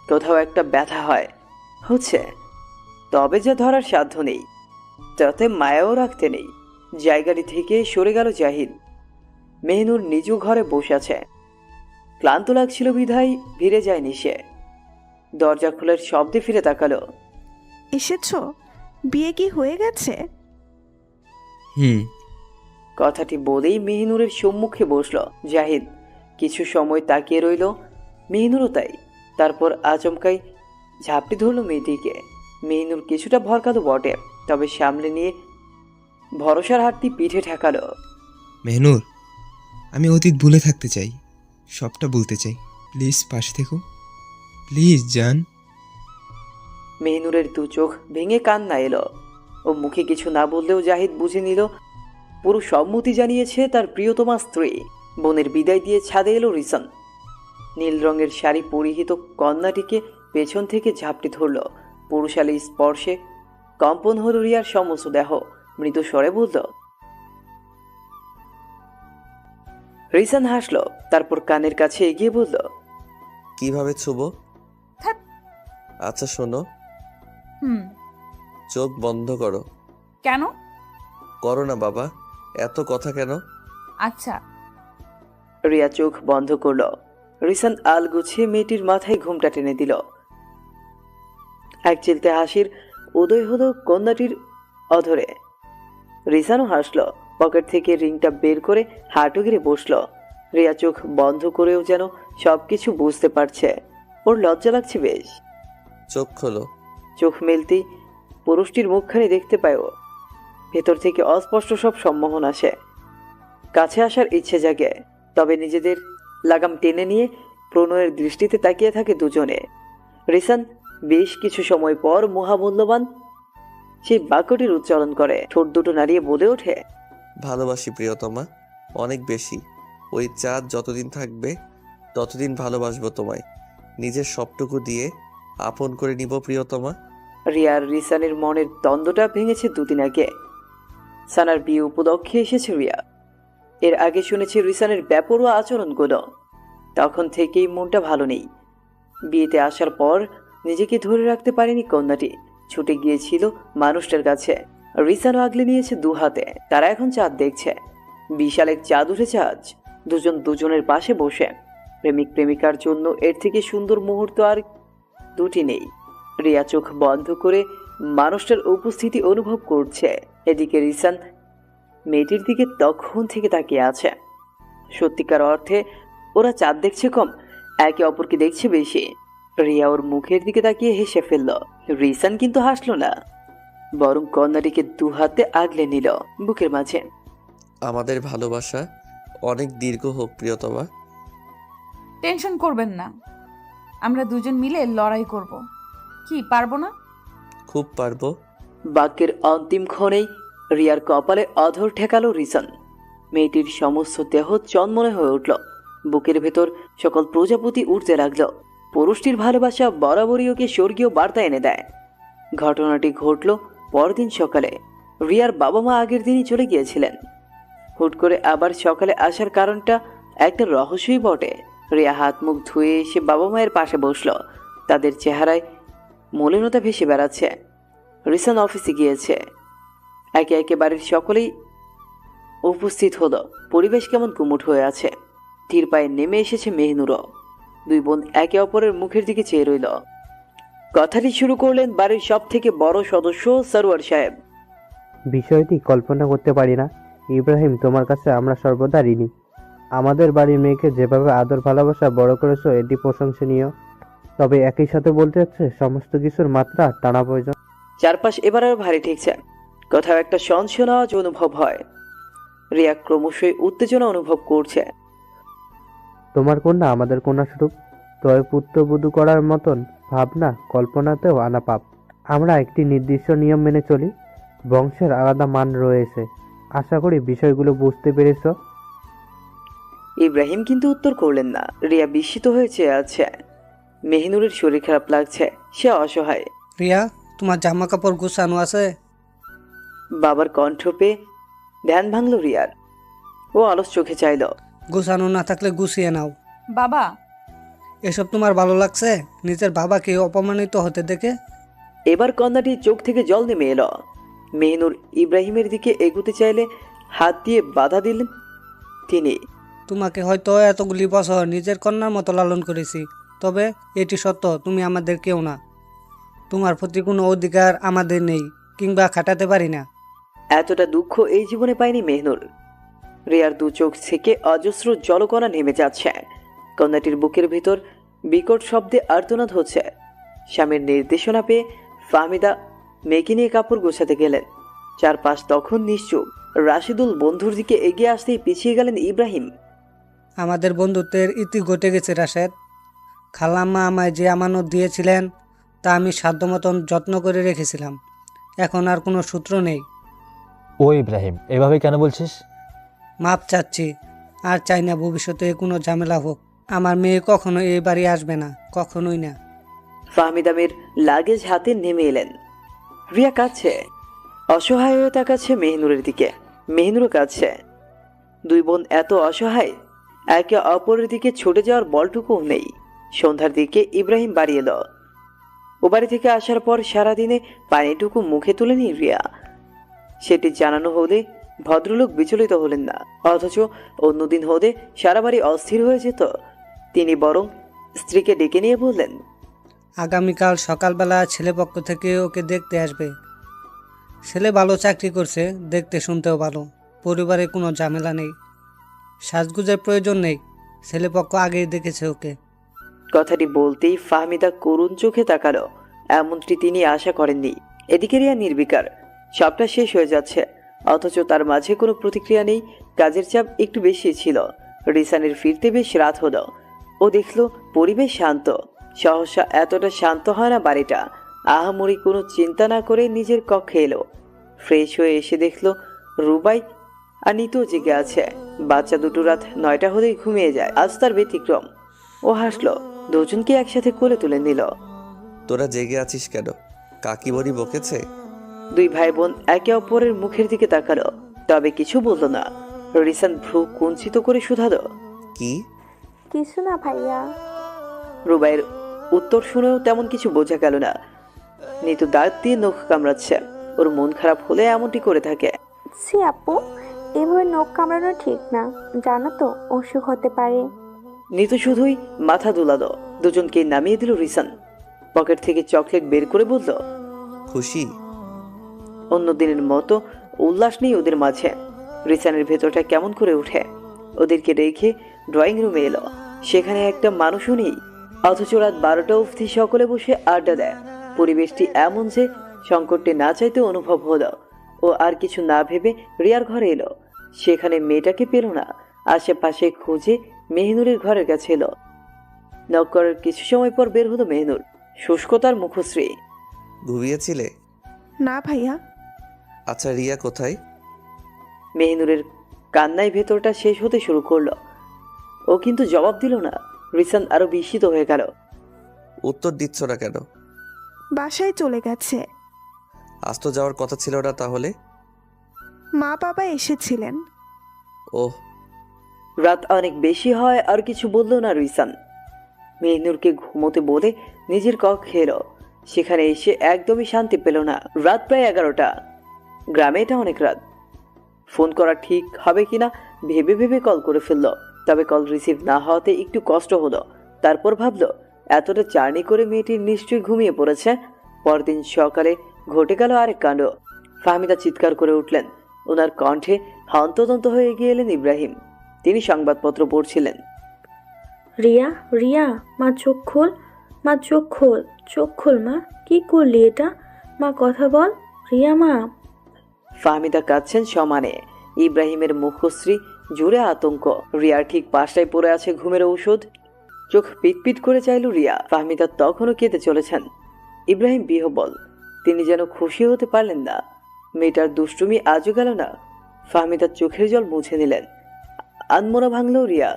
কোথাও একটা ব্যথা হচ্ছে, তবে যা ধরার সাধ্য নেই, তাতে মায়াও রাখতে নেই। জায়গাটি থেকে সরে গেল জাহিদ। মেহনুর নিজু ঘরে বসে আছে। ক্লান্ত লাগছিল বিধায় ভিড়ে যায়নি সে। দরজা খোলার শব্দে ফিরে তাকালো। এসেছ? বিয়ে কি হয়ে গেছে? কথাটি বলেই মেহনুরের সম্মুখে বসলো জাহিদ। কিছু সময় তাকিয়ে রইল। মেহনুরও তাই। তারপর আচমকাই ঝাপটি ধরল মেয়েটিকে। মেহনুর কিছুটা ভরকালো বটে, তবে সামলে নিয়ে ভরসার হাতটি পিঠে ঠেকালো। মেহনুর, আমি অতীত ভুলে থাকতে চাই, সবটা বলতে চাই। প্লিজ পাশে থেকো, প্লিজ জান। মেহনুরের 2 চোখ ভেঙে কান্না এলো। ও মুখে কিছু না বললেও জাহিদ বুঝে নিল পুরো সম্মতি জানিয়েছে তার প্রিয়তমা স্ত্রী। বোনের বিদায় দিয়ে ছাদে এলো রিসান। নীল রঙের শাড়ি পরিহিত কন্যাটিকে পেছন থেকে ঝাপটে ধরল। পুরুষালী স্পর্শে কম্পন হল রিয়ার সমস্ত দেহ। মৃদু স্বরে বলল, রিসান হাসল, তারপর কানের কাছে এগিয়ে বলল, কিভাবে ছুবো? ধ্যাৎ। আচ্ছা শোনো, হুম। চোখ বন্ধ করো। কেন? করো না বাবা, এত কথা কেন? আচ্ছা। রিয়া চোখ বন্ধ করল। রিসান আল গুছিয়ে মেয়েটির মাথায় ঘুমটা টেনে দিল। এক চিলতে হাসির উদয় হলো কন্যাটির অধরে। রিসানও হাসল, পকেট থেকে রিংটা বের করে হাঁটু গিরে বসল। রিয়া চোখ বন্ধ করেও যেন সবকিছু বুঝতে পারছে। ওর লজ্জা লাগছে বেশ। চোখ খোলো। চোখ মেলতেই পুরুষটির মুখখানি দেখতে পায় ও। ভেতর থেকে অস্পষ্ট সব সম্মোহন আসে, কাছে আসার ইচ্ছে জাগে। তবে নিজেদের লাগাম টেনে নিয়ে প্রণয়ের দৃষ্টিতে তাকিয়ে থাকে দুজনে। রিসান বেশ কিছু সময় পর মহামূল্যবান সেই বাক্যটির উচ্চারণ করে, ঠোঁট দুটো নাড়িয়ে বলে ওঠে, ভালোবাসি প্রিয়তমা, অনেক বেশি। ওই চাঁদ যতদিন থাকবে ততদিন ভালোবাসবো তোমায়। নিজের সবটুকু দিয়ে আপন করে নিব প্রিয়তমা। রিয়ার রিসানের মনের দ্বন্দ্বটা ভেঙেছে দুদিন আগে। সানার বিয়ে উপলক্ষে এসেছে রিয়া। এর আগে শুনেছি রিসানের বেপরোয়া আচরণগুলো। তখন থেকেই মনটা ভালো নেই। বিয়েতে আসার পর নিজেকে ধরে রাখতে পারেনি কন্যাটি। ছুটে গিয়েছিল মানুষটার কাছে। রিসানও আগলে নিয়েছে দু হাতে। তারা এখন চাঁদ দেখছে। বিশাল এক চাঁদ উঠেছে আজ। দুজন দুজনের পাশে বসে। প্রেমিক প্রেমিকার জন্য এর থেকে সুন্দর মুহূর্ত আর দুটি নেই। রিয়া চোখ বন্ধ করে মানুষটার উপস্থিতি অনুভব করছে। এদিকে রিসান মেয়েটির দিকে তখন থেকে তাকিয়ে আছে। সত্যিকার অর্থে ওরা চাঁদ দেখছে কম, একে অপরকে দেখছে বেশি। রিয়া ওর মুখের দিকে তাকিয়ে হেসে ফেলল। রিসান কিন্তু হাসলো না, বরং কন্যাটিকে দু হাতে আগলে নিল বুকের মাঝে। আমাদের ভালোবাসা অনেক দীর্ঘ হোক প্রিয়তমা। টেনশন করবেন না, আমরা দুজন মিলে লড়াই করব। কি পারবো না? খুব পারবো। বাক্যের অন্তিম ক্ষণেই রিয়ার কপালে অধর ঠেকালো রিসান। মেয়েটির সমস্ত দেহ চন্মনে হয়ে উঠল। বুকের ভেতর সকল প্রজাপতি উঠতে লাগলো। পুরুষটির ভালোবাসা বরাবরই ওকে স্বর্গীয় বার্তা এনে দেয়। ঘটনাটি ঘটল পরদিন সকালে। রিয়ার বাবা মা আগের দিনই চলে গিয়েছিলেন। হুট করে আবার সকালে আসার কারণটা একটা রহস্যই বটে। রিয়া হাত মুখ ধুয়ে এসে বাবা মায়ের পাশে বসলো। তাদের চেহারায় মলিনতা ভেসে বেড়াচ্ছে। রিসান অফিসে গিয়েছে। একে একে বাড়ির সকলেই উপস্থিত হলো। পরিবেশ কেমন গুমুট হয়ে আছে। ধীর পায়ে নেমে এসেছে মেহনুরও। দুই বোন একে অপরের মুখের দিকে চেয়ে রইল। কথাটি শুরু করলেন বাড়ির সব থেকে বড় সদস্য সরওয়ার সাহেব। বিষয়টি কল্পনা করতে পারি না ইব্রাহিম, তোমার কাছে আমরা সর্বদা ঋণী। আমাদের বাড়ির মেয়েকে যেভাবে আদর ভালোবাসা বড় করেছো এটি প্রশংসনীয়। তবে একই সাথে বলতে হচ্ছে সমস্ত কিছুর মাত্রা টানা প্রয়োজন। চারপাশ এবার আর ভারী ঠেকছে। কোথাও একটা সনসনা অনুভব হয়। রিয়া ক্রমশই উত্তেজনা অনুভব করছে। তোমার কন্যা আমাদের কন্যাস্বরূপ, তবে পুত্রবধূ করার মতন ভাবনা কল্পনাতেও আনা পাপ। আমরা একটি নির্দিষ্ট নিয়ম মেনে চলি, বংশের আলাদা মান রয়েছে। আশা করি বিষয়গুলো বুঝতে পেরেছ। ইব্রাহিম কিন্তু উত্তর করলেন না। রিয়া বিস্মিত হয়ে চেয়ে আছে। মেহনুরের শরীর খারাপ লাগছে, সে অসহায়। রিয়া, তোমার জামা কাপড় গুছানো আছে? বাবার কণ্ঠ পেয়ে ধ্যান ভাঙল রিয়ার। ও অলস চোখে চাইল। গুছানো না থাকলে গুছিয়ে নাও। বাবা, এসব তোমার ভালো লাগছে? নিজের বাবাকে অপমানিত হতে দেখে? এবার কন্যাটি চোখ থেকে জল নেমে এলো। মেহনুর ইব্রাহিমের দিকে এগুতে চাইলে হাত দিয়ে বাধা দিলেন তিনি। তোমাকে হয়তো এতগুলি বছর নিজের কন্যার মতো লালন করেছি, তবে এটি সত্য, তুমি আমাদের কেউ না। তোমার প্রতি কোনো অধিকার আমাদের নেই, কিংবা খাটাতে পারি না। এতটা দুঃখ এই জীবনে পায়নি মেহনুর। রিয়ার দু চোখ থেকে অজস্র জলকণা নেমে যাচ্ছে। কন্যাটির বুকের ভিতর বিকট শব্দে আর্তনাদ হচ্ছে। স্বামীর নির্দেশনা পেয়ে ফাহমিদা মেয়েকে নিয়ে কাপড় গোছাতে গেলেন। চারপাশ তখন নিশ্চুপ। রাশিদুল বন্ধুর দিকে এগিয়ে আসতেই পিছিয়ে গেলেন ইব্রাহিম। আমাদের বন্ধুত্বের ইতি ঘটে গেছে রাশেদ। খালাম্মা আমায় যে আমানত দিয়েছিলেন তা আমি সাধ্যমতন যত্ন করে রেখেছিলাম। এখন আর কোনো সূত্র নেই। ও ইব্রাহিম, এভাবে কেন বলছিস? মাপ চাচ্ছি। আর চাই না ভবিষ্যতে কোনো ঝামেলা হোক। আমার মেয়ে কখনো এই বাড়ি আসবে না, কখনোই না। ফাহমিদা মেয়ের লাগেজ হাতে নেমে এলেন। রিয়া কাঁদছে, অসহায় হয়ে তাকাচ্ছে মেহনুরের দিকে। মেহনুরও কাঁদছে। দুই বোন এত অসহায়, একে অপরের দিকে ছুটে যাওয়ার বলটুকুও নেই। সন্ধ্যার দিকে ইব্রাহিম বাড়ি এলো। ও বাড়ি থেকে আসার পর সারাদিনে পানিটুকু মুখে তুলেনি রিয়া। সেটি জানানো হলে ভদ্রলোক বিচলিত হলেন না, অথচ অন্যদিন হলে সারা বাড়ি অস্থির হয়ে যেত। তিনি বরং স্ত্রীকে ডেকে নিয়ে বললেন, আগামীকাল সকালবেলা ছেলেপক্ষ থেকে ওকে দেখতে আসবে। ছেলে ভালো চাকরি করছে, দেখতে শুনতেও ভালো, পরিবারে কোনো ঝামেলা নেই, সাজগুজের প্রয়োজন নেই। ছেলেপক্ষ আগেই দেখেছে ওকে। কথাটি বলতেই ফাহমিদা করুণ চোখে তাকালো। এমনটি তিনি আশা করেননি। এদিকে রিয়া নির্বিকার, সবটা শেষ হয়ে যাচ্ছে, অথচ তার মাঝে কোনো প্রতিক্রিয়া নেই। কাজের চাপ একটু বেশি ছিল। রিসানের ফিরতে বেশ রাত হলো। ও দেখলো পরিবেশ শান্ত। সহসা এতটা শান্ত হয় না বাড়িটা। আহামরি কোনো চিন্তা না করে নিজের কক্ষে এলো। ফ্রেশ হয়ে এসে দেখলো রুবাই আর নিতু জেগে আছে। বাচ্চা দুটো রাত 9টা হলেই ঘুমিয়ে যায়, আজ তার ব্যতিক্রম। ও হাসলো, দুজনকে একসাথে কোলে তুলে নিল। তোরা জেগে আছিস কেন? কাকি বড়ি বকেছে? দুই ভাই বোন একে অপরের মুখের দিকে তাকালো, তবে কিছু বলল না। রিসান ভ্রু কুঞ্চিত করে শুধালো, কি? কিছু না ভাইয়া। রুবাইয়ের উত্তর শুনেও তেমন কিছু বোঝা গেল না। নিতু দাঁত দিয়ে নখ কামড়াচ্ছে। ওর মন খারাপ হলে এমনটি করে থাকে। ছি আপু, এভাবে নখ কামড়ানো ঠিক না, জানো তো অসুখ হতে পারে। নিতু শুধুই মাথা দুলালো। দুজনকে নামিয়ে দিল রিসান। পকেট থেকে চকলেট বের করে বলল, খুশি? অন্য দিনের মতো উল্লাস নেই ওদের মাঝে। রিসানের ভেতরটা কেমন করে উঠে। ওদেরকে রেখে ড্রয়িং রুমে এলো। সেখানে একটা মানুষও নেই, অথচ রাত 12টা অবধি সকলে বসে আড্ডা দেয়। পরিবেশটি এমন যে সংকটে না চাইতে অনুভব হলো। ও আর কিছু না ভেবে রিয়ার ঘরে এলো। সেখানে মেয়েটাকে পেল না। আশেপাশে খুঁজে মেহনুরের ঘরের কাছে এলো। নক করার কিছু সময় পর বের হলো মেহনুর, শুষ্কতার মুখশ্রী। ঘুমিয়েছিলে? না ভাইয়া। আচ্ছা, রিয়া কোথায়? মেহনুরের কান্নায় ভেতরটা শেষ হতে শুরু করলো। ও কিন্তু জবাব দিল না। রিসান আরো বিস্মিত হয়ে গেল। উত্তর দিচ্ছ না কেন? বাসায় চলে গেছে। আজ তো যাওয়ার কথা ছিল না তাহলে? মা বাবা এসেছিলেন। ওহ। রাত অনেক বেশি হয় আর কিছু বলল না রিসান। মেহনুরকে ঘুমোতে বলে নিজের কক্ষে এলো। সেখানে এসে একদমই শান্তি পেল না। রাত প্রায় 11টা। গ্রামে এটা অনেক রাত। ফোন করা ঠিক হবে কিনা ভেবে ভেবে কল করে ফেললো। তবে কল রিসিভ না হওয়াতে একটু কষ্ট হলো। তারপর ভাবলো, এতটা জার্নি করে মেয়েটি নিশ্চয়ই ঘুমিয়ে পড়েছে। পরদিন সকালে ঘটে গেল আরেক কাণ্ড। ফাহমিদা চিৎকার করে উঠলেন। ওনার কণ্ঠে হন্তদন্ত হয়ে এগিয়ে এলেন ইব্রাহিম। তিনি সংবাদপত্র পড়ছিলেন। রিয়া, রিয়া, মা চোখ খোল, মা চোখ খোল, চোখ খোল মা, কি করলি এটা? মা কথা বল, রিয়া মা। ফাহমিদা কাঁদছেন সমানে। ইব্রাহিমের মুখশ্রী জুড়ে আতঙ্ক। রিয়ার ঠিক পাশটায় পড়ে আছে ঘুমের ঔষধ। চোখ পিটপিট করে চাইল রিয়া। ফাহমিদা তখনও কেঁদে চলেছেন। ইব্রাহিম বিহ্বল। তিনি যেন খুশি হতে পারলেন না। মেয়েটার দুষ্টুমি আজও গেল না। ফাহমিদার চোখের জল মুছে নিলেন। আনমোনা ভাঙল রিয়া।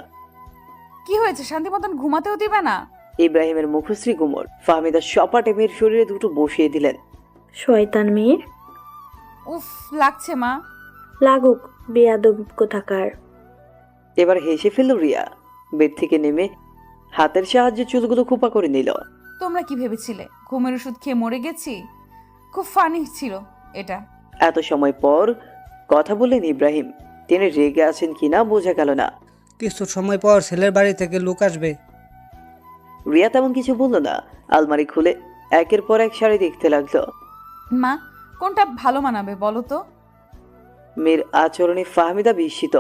কি হয়েছে? শান্তি মতন ঘুমাতেও দিবে না? ইব্রাহিমের মুখশ্রী গুমর। ফাহমিদা সপাটে মেয়ের শরীরে দুটো বসিয়ে দিলেন। শয়তান মেয়ে। উফ, লাগছে মা। লাগুক, বেয়াদব কোথাকার। এবার হেসে ফেলল রিয়া। বেড থেকে নেমে হাতের সাহায্যে চুলগুলো খোপা করে নিল। তোমরা কি ভেবেছিলে ঘুমের ওষুধ খেয়ে মরে গেছি? খুব ফানি ছিল এটা। এত সময় পর কথা বললেন ইব্রাহিম। তিনি রেগে আছেন কিনা বোঝা গেল না। কিছু সময় পর ছেলের বাড়ি থেকে লোক আসবে। রিয়া তেমন কিছু বলল না। আলমারি খুলে একের পর এক শাড়ি দেখতে লাগলো। মা, কোনটা ভালো মানাবে বলো তো? মেয়ের আচরণে ফাহমিদা বিস্মিত।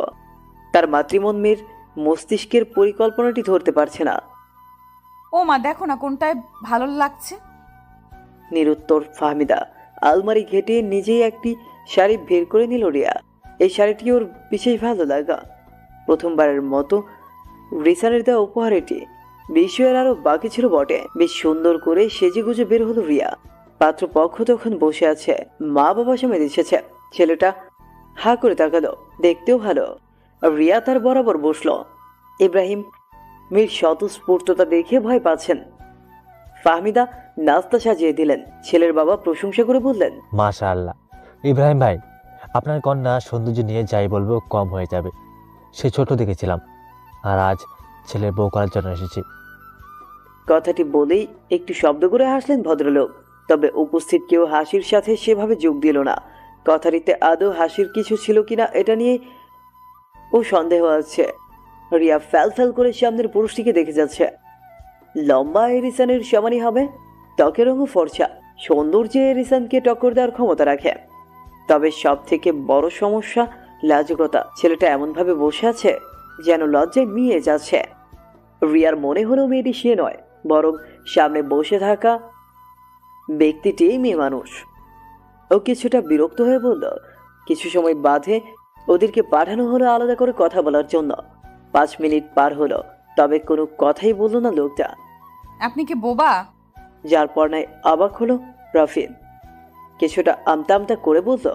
তার মাতৃমন মেয়ের মস্তিষ্কের পরিকল্পনাটি ধরতে পারছে না। ও মা, দেখো না কোনটায় ভালো লাগছে। নিরুত্তর ফাহমিদা। আলমারি ঘেটে নিজেই একটি শাড়ি বের করে নিল রিয়া। এই শাড়িটি ওর বিশেষ ভালো লাগা। প্রথমবারের মতো রিসানের দেওয়া উপহার এটি। বিষয়ের আরো বাকি ছিল বটে। বেশ সুন্দর করে সেজে গুজে বের হলো রিয়া। পাত্রপক্ষ তখন বসে আছে। মা বাবা সমেত এসেছে। ছেলেটা হা করে তাকালো। দেখতেও ভালো। রিয়া তার বরাবর বসলো। ইব্রাহিম মেয়ের স্বতঃস্ফূর্ততা দেখে ভয় পাচ্ছেন। ফাহমিদা নাস্তা সাজিয়ে দিলেন। ছেলের বাবা প্রশংসা করে বললেন, মাশাআল্লাহ ইব্রাহিম ভাই, আপনার কন্যা সৌন্দর্য নিয়ে যাই বলবো কম হয়ে যাবে। সে ছোট দেখেছিলাম, আর আজ ছেলের বউ করার জন্য এসেছি। কথাটি বলেই একটু শব্দ করে হাসলেন ভদ্রলোক। তবে উপস্থিত কেউ হাসির সাথে সেভাবে যোগ দিল না। কথাটিতে আদৌ হাসির কিছু ছিল কিনা এটা নিয়ে ও সন্দেহ আছে। রিয়া ফ্যাল ফ্যাল করে সামনের পুরুষটিকে দেখে যাচ্ছে। লম্বা এরিসানের সমানই হবে, ত্বকের রঙও ফর্সা, সৌন্দর্যে এরিসানকে টক্কর দেওয়ার ক্ষমতা রাখে। তবে সব থেকে বড় সমস্যা লাজুকতা। ছেলেটা এমনভাবে বসে আছে যেন লজ্জায় মিয়ে যাচ্ছে। রিয়ার মনে হলো মেয়েটি সে নয়, বরং সামনে বসে থাকা ব্যক্তিটিই মেয়ে মানুষ। ও কিছুটা বিরক্ত হয়ে বলল, কিছু সময় বাদে ওদেরকে পাঠানো হলো আলাদা করে কথা বলার জন্য। 5 মিনিট পার হলো, তবে কোনো কথাই বলল না লোকটা। আপনি কি বোবা? যার পর নাই অবাক হলো রাফিদ। কিছুটা আমতা আমতা করে বলল,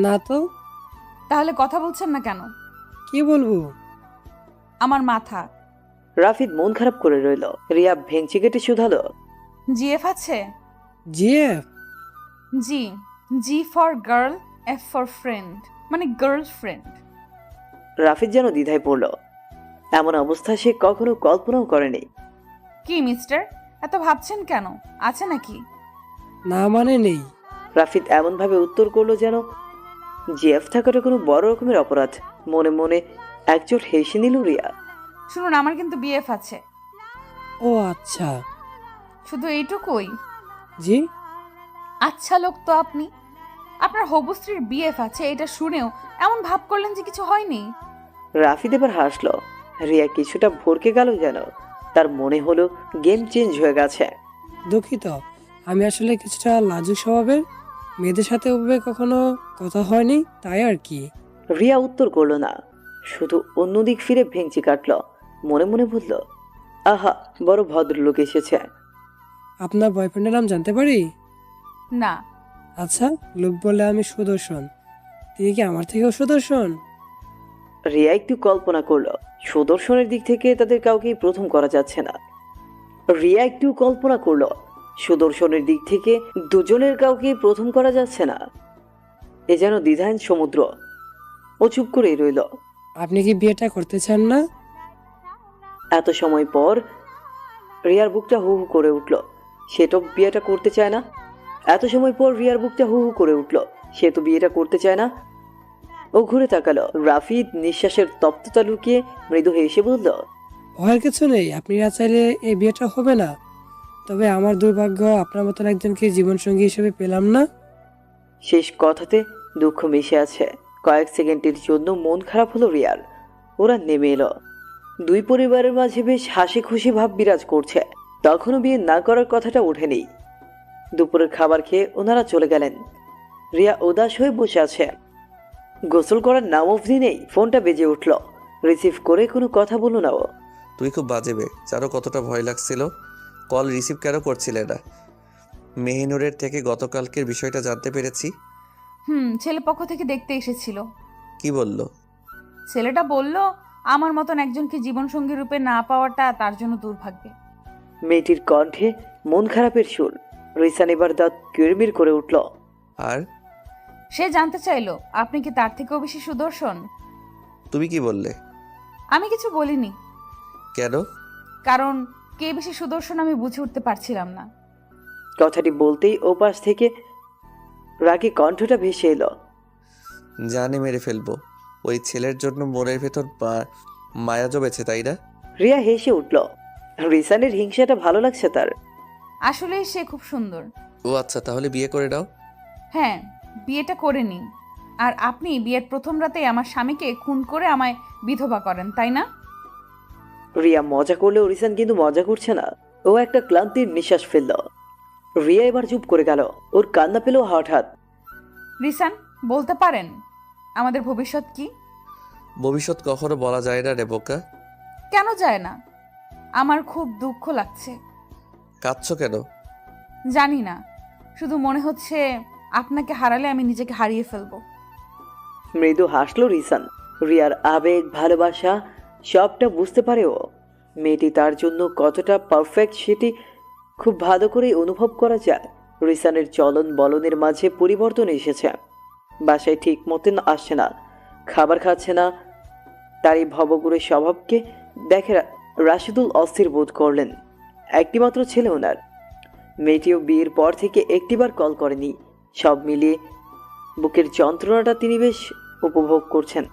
না তো। তাহলে কথা বলছেন না কেন? কি বলবো? আমার মাথা। রাফিদ মন খারাপ করে রইল। রিয়া ভেঙচি কেটে শুধালো, জিএফ আছে? GF? G, G for girl, F for friend, মানে গার্লফ্রেন্ড। রাফিদ যেন দ্বিধায় পড়ল। এমন অবস্থা সে কখনো কল্পনাও করেনি। কি মিস্টার, এত ভাবছেন কেন? আছে নাকি? না মানে নেই। রাফিদ এমনভাবে উত্তর করলো যেন জিএফ থাকাটা কোনো বড় রকমের অপরাধ। মনে মনে একজোট হেসে নিল রিয়া। শুনুন, আমার কিন্তু বিএফ আছে। ও আচ্ছা। শুধু এইটুকুই? জি। আচ্ছা লোক তো আপনি। আপনার হবু স্ত্রীর বিএফ আছে এটা শুনেও এমন ভাব করলেন যে কিছু হয়নি। রাফিদ এবার হাসলো। রিয়া কিছুটা ভরকে গেল যেন। তার মনে হলো গেম চেঞ্জ হয়ে গেছে। দুঃখিত, আমি আসলে কিছুটা লাজুক স্বভাবের। মেয়েদের সাথে ওভাবে কখনো কথা হয়নি, তাই আর কি। রিয়া উত্তর করলো না, শুধু অন্যদিক ফিরে ভেঙচি কাটলো। মনে মনে বলল, আহা, বড় ভদ্রলোক এসেছে। আপনার বয়ফ্রেন্ডের নাম জানতে পারি? না। আচ্ছা, লোক বলে আমি সুদর্শন। তিনি কি আমার থেকেও সুদর্শন? রিয়া একটু কল্পনা করলো। সুদর্শনের দিক থেকে তাদের কাউকেই প্রথম করা যাচ্ছে না। রিয়া একটু কল্পনা করলো, সুদর্শনের দিক থেকে দুজনের কাউকে প্রথম করা যাচ্ছে না। এ যেন দ্বিধাহীন সমুদ্র। ও চুপ করেই রইল। আপনি কি বিয়েটা করতে চান না? এত সময় পর রিয়ার বুকটা হু হু করে উঠল। সে তো বিয়েটা করতে চায় না। এত সময় পর রিয়ার বুকটা হু হু করে উঠল। সে তো বিয়েটা করতে চায় না। ও ঘুরে তাকালো। রাফিদ নিঃশ্বাসের তপ্ততা লুকিয়ে মৃদু হেসে বলল, ভয়ের কিছু নেই। আপনি না চাইলে এই বিয়েটা হবে না। তবে আমার দুর্ভাগ্য, আপনার মতন একজনকে জীবনসঙ্গী হিসেবে পেলাম না। শেষ কথাতে দুঃখ মিশে আছে। কয়েক সেকেন্ডের জন্য মন খারাপ হলো রিয়ার। ওরা নেমে এলো। দুই পরিবারের মাঝে বেশ হাসি খুশি ভাব বিরাজ করছে। তখনও বিয়ে না করার কথাটা ওঠেনি। দুপুরের খাবার খেয়ে ওনারা চলে গেলেন। রিয়া উদাস হয়ে বসে আছে। গোসল করার নাম অবধি নেই। ফোনটা বেজে উঠল। রিসিভ করে কোনো কথা বলল না ও। তুই খুব বাজে বে। জানো কতটা ভয় লাগছিল? কল রিসিভ কেন করছিলে না? মেহিনুরের থেকে গতকালকের বিষয়টা জানতে পেরেছি। ছেলে পক্ষ থেকে দেখতে এসেছিল। কি বললো? ছেলেটা বলল আমার মতন একজনকে জীবনসঙ্গী রূপে না পাওয়াটা তার জন্য দুর্ভাগ্যে। মেয়েটির কণ্ঠে মন খারাপের সুর। রিসান এবার দাঁত কিরমির করে উঠল। আর সে জানতে চাইলো আপনি কি তার থেকেও বেশি সুদর্শন। তুমি কি বললে? আমি কিছু বলিনি। কেন? কারণ কে বেশি সুদর্শন আমি বুঝে উঠতে পারছিলাম না। কথাটি বলতেই ওপাশ থেকে রাগে কণ্ঠটা ভেসে এলো, জানে মেরে ফেলবো। ওই ছেলের জন্য মনের ভেতর মায়া জমেছে, তাই না? রিয়া হেসে উঠল। রিসানের হিংসাটা ভালো লাগছে তার। আসলে সে খুব সুন্দর। ও আচ্ছা, তাহলে বিয়ে করে নাও। হ্যাঁ, বিয়েটা করে নিন। আর আপনি বিয়ের প্রথম রাতেই আমার স্বামীকে খুন করে আমায় বিধবা করেন, তাই না? রিয়া মজা করলেও রিসান কিন্তু মজা করছে না। ও একটা ক্লান্তির নিঃশ্বাস ফেলল। রিয়া এবার চুপ করে গেল। ওর কান্না পেল হঠাৎ। রিসান, বলতে পারেন আমাদের ভবিষ্যৎ কি? ভবিষ্যৎ কখনো বলা যায় না রে বোকা। কেন যায় না? আমার খুব দুঃখ লাগছে। কাঁদছো কেন? জানি না, শুধু মনে হচ্ছে আপনাকে হারালে আমি নিজেকে হারিয়ে ফেলবো। মৃদু হাসলো রিসান। রিয়ার আবেগ, ভালোবাসা সবটা বুঝতে পারে ও। মেয়েটি তার জন্য কতটা পারফেক্ট সেটি খুব ভালো করেই অনুভব করা যায়। রিসানের চলন বলনের মাঝে পরিবর্তন এসেছে। বাসায় ঠিক মতন আসছে না, খাবার খাচ্ছে না। তার এই ভবগুড়ে স্বভাবকে দেখে রাশিদুল অস্থির বোধ করলেন। একটিমাত্র ছেলে ওনার। মেয়েটিও বিয়ের পর থেকে একটিবার কল করেনি। সব মিলিয়ে বুকের যন্ত্রণাটা তিনি বেশ উপভোগ করছেন।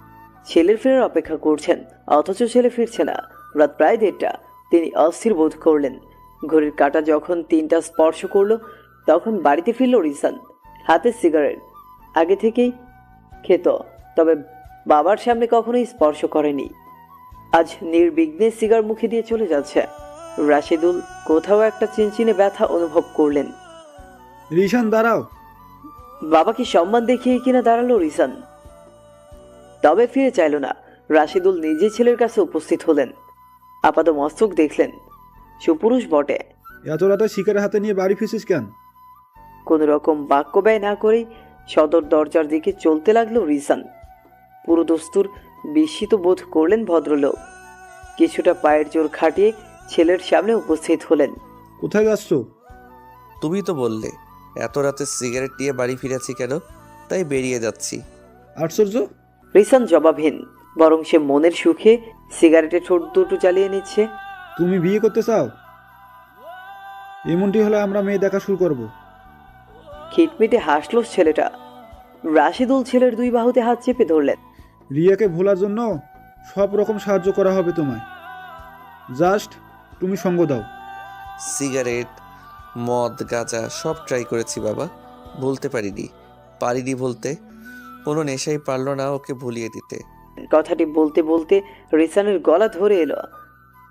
ছেলের ফেরার অপেক্ষা করছেন, অথচ ছেলে ফিরছে না। রাত প্রায় 1:30। তিনি অস্থির বোধ করলেন। ঘড়ির কাঁটা যখন 3টা স্পর্শ করলো তখন বাড়িতে ফিরল রিসান। হাতে সিগারেট আগে থেকেই খেত, তবে বাবার সামনে কখনোই স্পর্শ করেনি। আজ নির্বিঘ্নে সিগার মুখে দিয়ে চলে যাচ্ছে। রাশিদুল কোথাও একটা চিনচিনে ব্যথা অনুভব করলেন। রিসান দাঁড়াও। বাবাকে সম্মান দেখিয়ে কিনা দাঁড়ালো রিসান, তবে ফিরে চাইল না। রাশিদুল নিজে ছেলের কাছে উপস্থিত হলেন। আপাত মস্তক দেখলেন, সুপুরুষ বটে। এত রাতে শিকারের হাতে নিয়ে বাড়ি ফিরছিস কেন? কোন রকম বাক্য ব্যয় না করেই সদর দরজার দিকে চলতে লাগলো রিসান। পুরো দস্তুর বিস্মিত বোধ করলেন ভদ্রলোক। কিছুটা পায়ের জোর খাটিয়ে ছেলের সামনে উপস্থিত হলেন। কোথায় যাচ্ছ? তুমি তো বললে এত রাতে সিগারেট নিয়ে বাড়ি ফিরেছি কেন, তাই বেরিয়ে যাচ্ছি। আশ্চর্য। রিসান জবাবহীন, বরং সে মনের সুখে সিগারেটের ঠোঁট দুটো জ্বালিয়ে নিচ্ছে। তুমি বিয়ে করতে চাও? এমনটি হলে আমরা মেয়ে দেখা শুরু করব। খিটমিটে হাসলো ছেলেটা। রাশিদুল ছেলের 2 বাহুতে হাত চেপে ধরলেন। রিয়াকে ভোলার জন্য সব রকম সাহায্য করা হবে তোমায়, জাস্ট তুমি সঙ্গ দাও। সিগারেট, মদ, গাঁজা সব ট্রাই করেছি বাবা, ভুলতে পারিনি বলতে। কোনো নেশাই পারল না ওকে ভুলিয়ে দিতে। কথাটি বলতে বলতে রিসানের গলা ধরে এলো।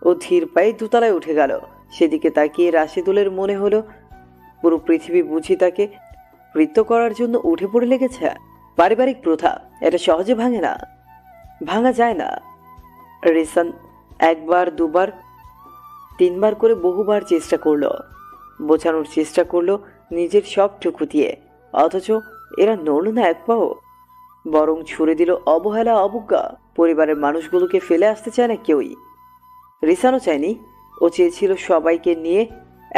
ও ধীর পায়ে দোতলায় উঠে গেল। সেদিকে তাকিয়ে রাশিদুলের মনে হলো পুরো পৃথিবী বুঝি তাকে নৃত্য করার জন্য উঠে পড়ে লেগেছে। পারিবারিক প্রথা, এটা সহজে ভাঙে না, ভাঙা যায় না। রিসান 1বার 2বার 3বার করে বহুবার চেষ্টা করলো, বোঝানোর চেষ্টা করলো নিজের সবটুকু দিয়ে, অথচ এরা নড়ল না এক পাও, বরং ছুড়ে দিল অবহেলা, অবজ্ঞা। পরিবারের মানুষগুলোকে ফেলে আসতে চায় না কেউই। রিসানও চায়নি। ও চেয়েছিল সবাইকে নিয়ে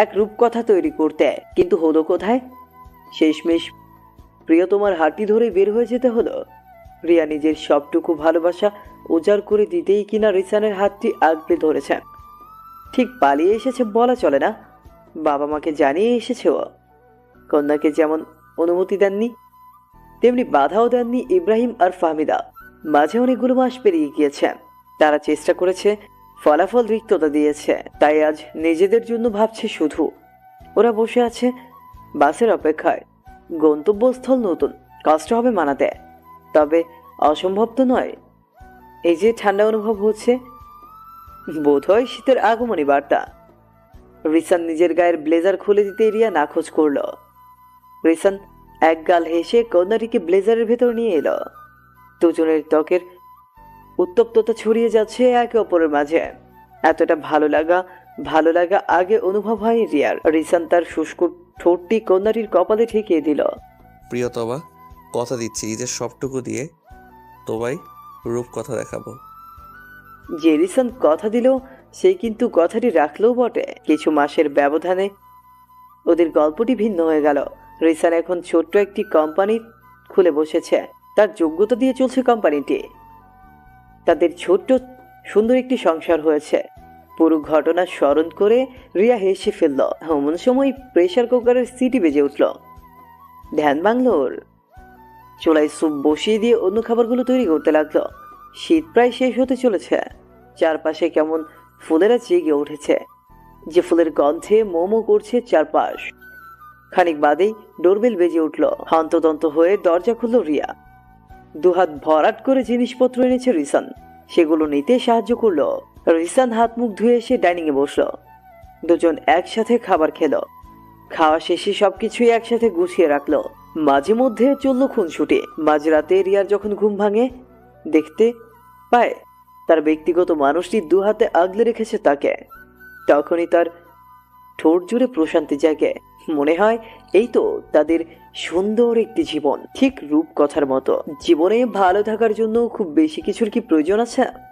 এক রূপকথা তৈরি করতে, কিন্তু হলো কোথায়? শেষমেশ প্রিয়তমার হাঁটি ধরে বের হয়ে যেতে হলো। রিয়া নিজের সবটুকু ভালোবাসা উজাড় করে দিতেই কিনা রিসানের হাতটি আগলে ধরেছে। ঠিক পালিয়ে এসেছে বলা চলে না, বাবা মাকে জানিয়ে এসেছে ও। কন্যাকে যেমন অনুমতি দেননি, তেমনি বাধাও দেননি ইব্রাহিম আর ফাহমিদা। মাঝে অনেকগুলো মাস পেরিয়ে গিয়েছে। তারা চেষ্টা করেছে, ফলাফল রিক্ততা দিয়েছে। তাই আজ নিজেদের জন্য ভাবছে শুধু। ওরা বসে আছে বাসের অপেক্ষায়। গন্তব্যস্থল নতুন, কষ্ট হবে মানাতে, তবে অসম্ভব তো নয়। এই যে ঠান্ডা অনুভব হচ্ছে, বোধহয় শীতের আগমনী বার্তা। রিসান নিজের গায়ের ব্লেজার খুলে দিতে রিয়া নাখোঁজ করল। রিসান এক গাল হেসে কন্যাটিকে ব্লেজারের ভেতর নিয়ে এলো। দুজনের ত্বকের উত্তপ্ততা ছড়িয়ে যাচ্ছে একে অপরের মাঝে। এতটা ভালো লাগা আগে অনুভব হয়নি রিয়ার। রিসান তার শুষ্ক ঠোঁটটি কন্যাটির কপালে ঠেকিয়ে দিল। প্রিয়তমা, কথা দিচ্ছি ঈদের সবটুকু দিয়ে তোমায় রূপকথা দেখাবো। যে রিসান কথা দিল সে কিন্তু কথাটি রাখলেও বটে। কিছু মাসের ব্যবধানে ওদের গল্পটি ভিন্ন হয়ে গেল। রিসান এখন ছোট্ট একটি কোম্পানি খুলে বসেছে। তার যোগ্যতা দিয়ে চলছে কোম্পানিটি। তাদের ছোট্ট সুন্দর একটি সংসার হয়েছে। পুরো ঘটনা স্মরণ করে রিয়া হেসে ফেলল। এমন সময় প্রেসার কুকারের সিটি বেজে উঠল। ধ্যান ভাঙল ওর। চুলায় স্যুপ বসিয়ে দিয়ে অন্য খাবারগুলো তৈরি করতে লাগলো। শীত প্রায় শেষ হতে চলেছে। চারপাশে কেমন ফুলেরা জেগে উঠেছে, যে ফুলের গন্ধে মোমো করছে চারপাশ। খানিক বাদেই ডোরবেল বেজে উঠল। হন্তদন্ত হয়ে দরজা খুলল রিয়া। দুহাত ভরাট করে জিনিসপত্র এনেছে রিসান, সেগুলো নিতে সাহায্য করলো। রিসান হাত মুখ ধুয়ে এসে ডাইনিং এ বসলো। দুজন একসাথে খাবার খেলো। খাওয়া শেষে সবকিছুই একসাথে গুছিয়ে রাখলো। মাঝে মধ্যে চলল খুনসুটি। মাঝরাতে রিয়ার যখন ঘুম ভাঙে, দেখতে পায় তার ব্যক্তিগত মানুষটি 2 হাতে আগলে রেখেছে তাকে। তখনই তার ঠোঁট জুড়ে প্রশান্তি জাগে। মনে হয় এই তো তাদের সুন্দর একটি জীবন, ঠিক রূপকথার মতো। জীবনে ভালো থাকার জন্য খুব বেশি কিছুর কি প্রয়োজন আছে?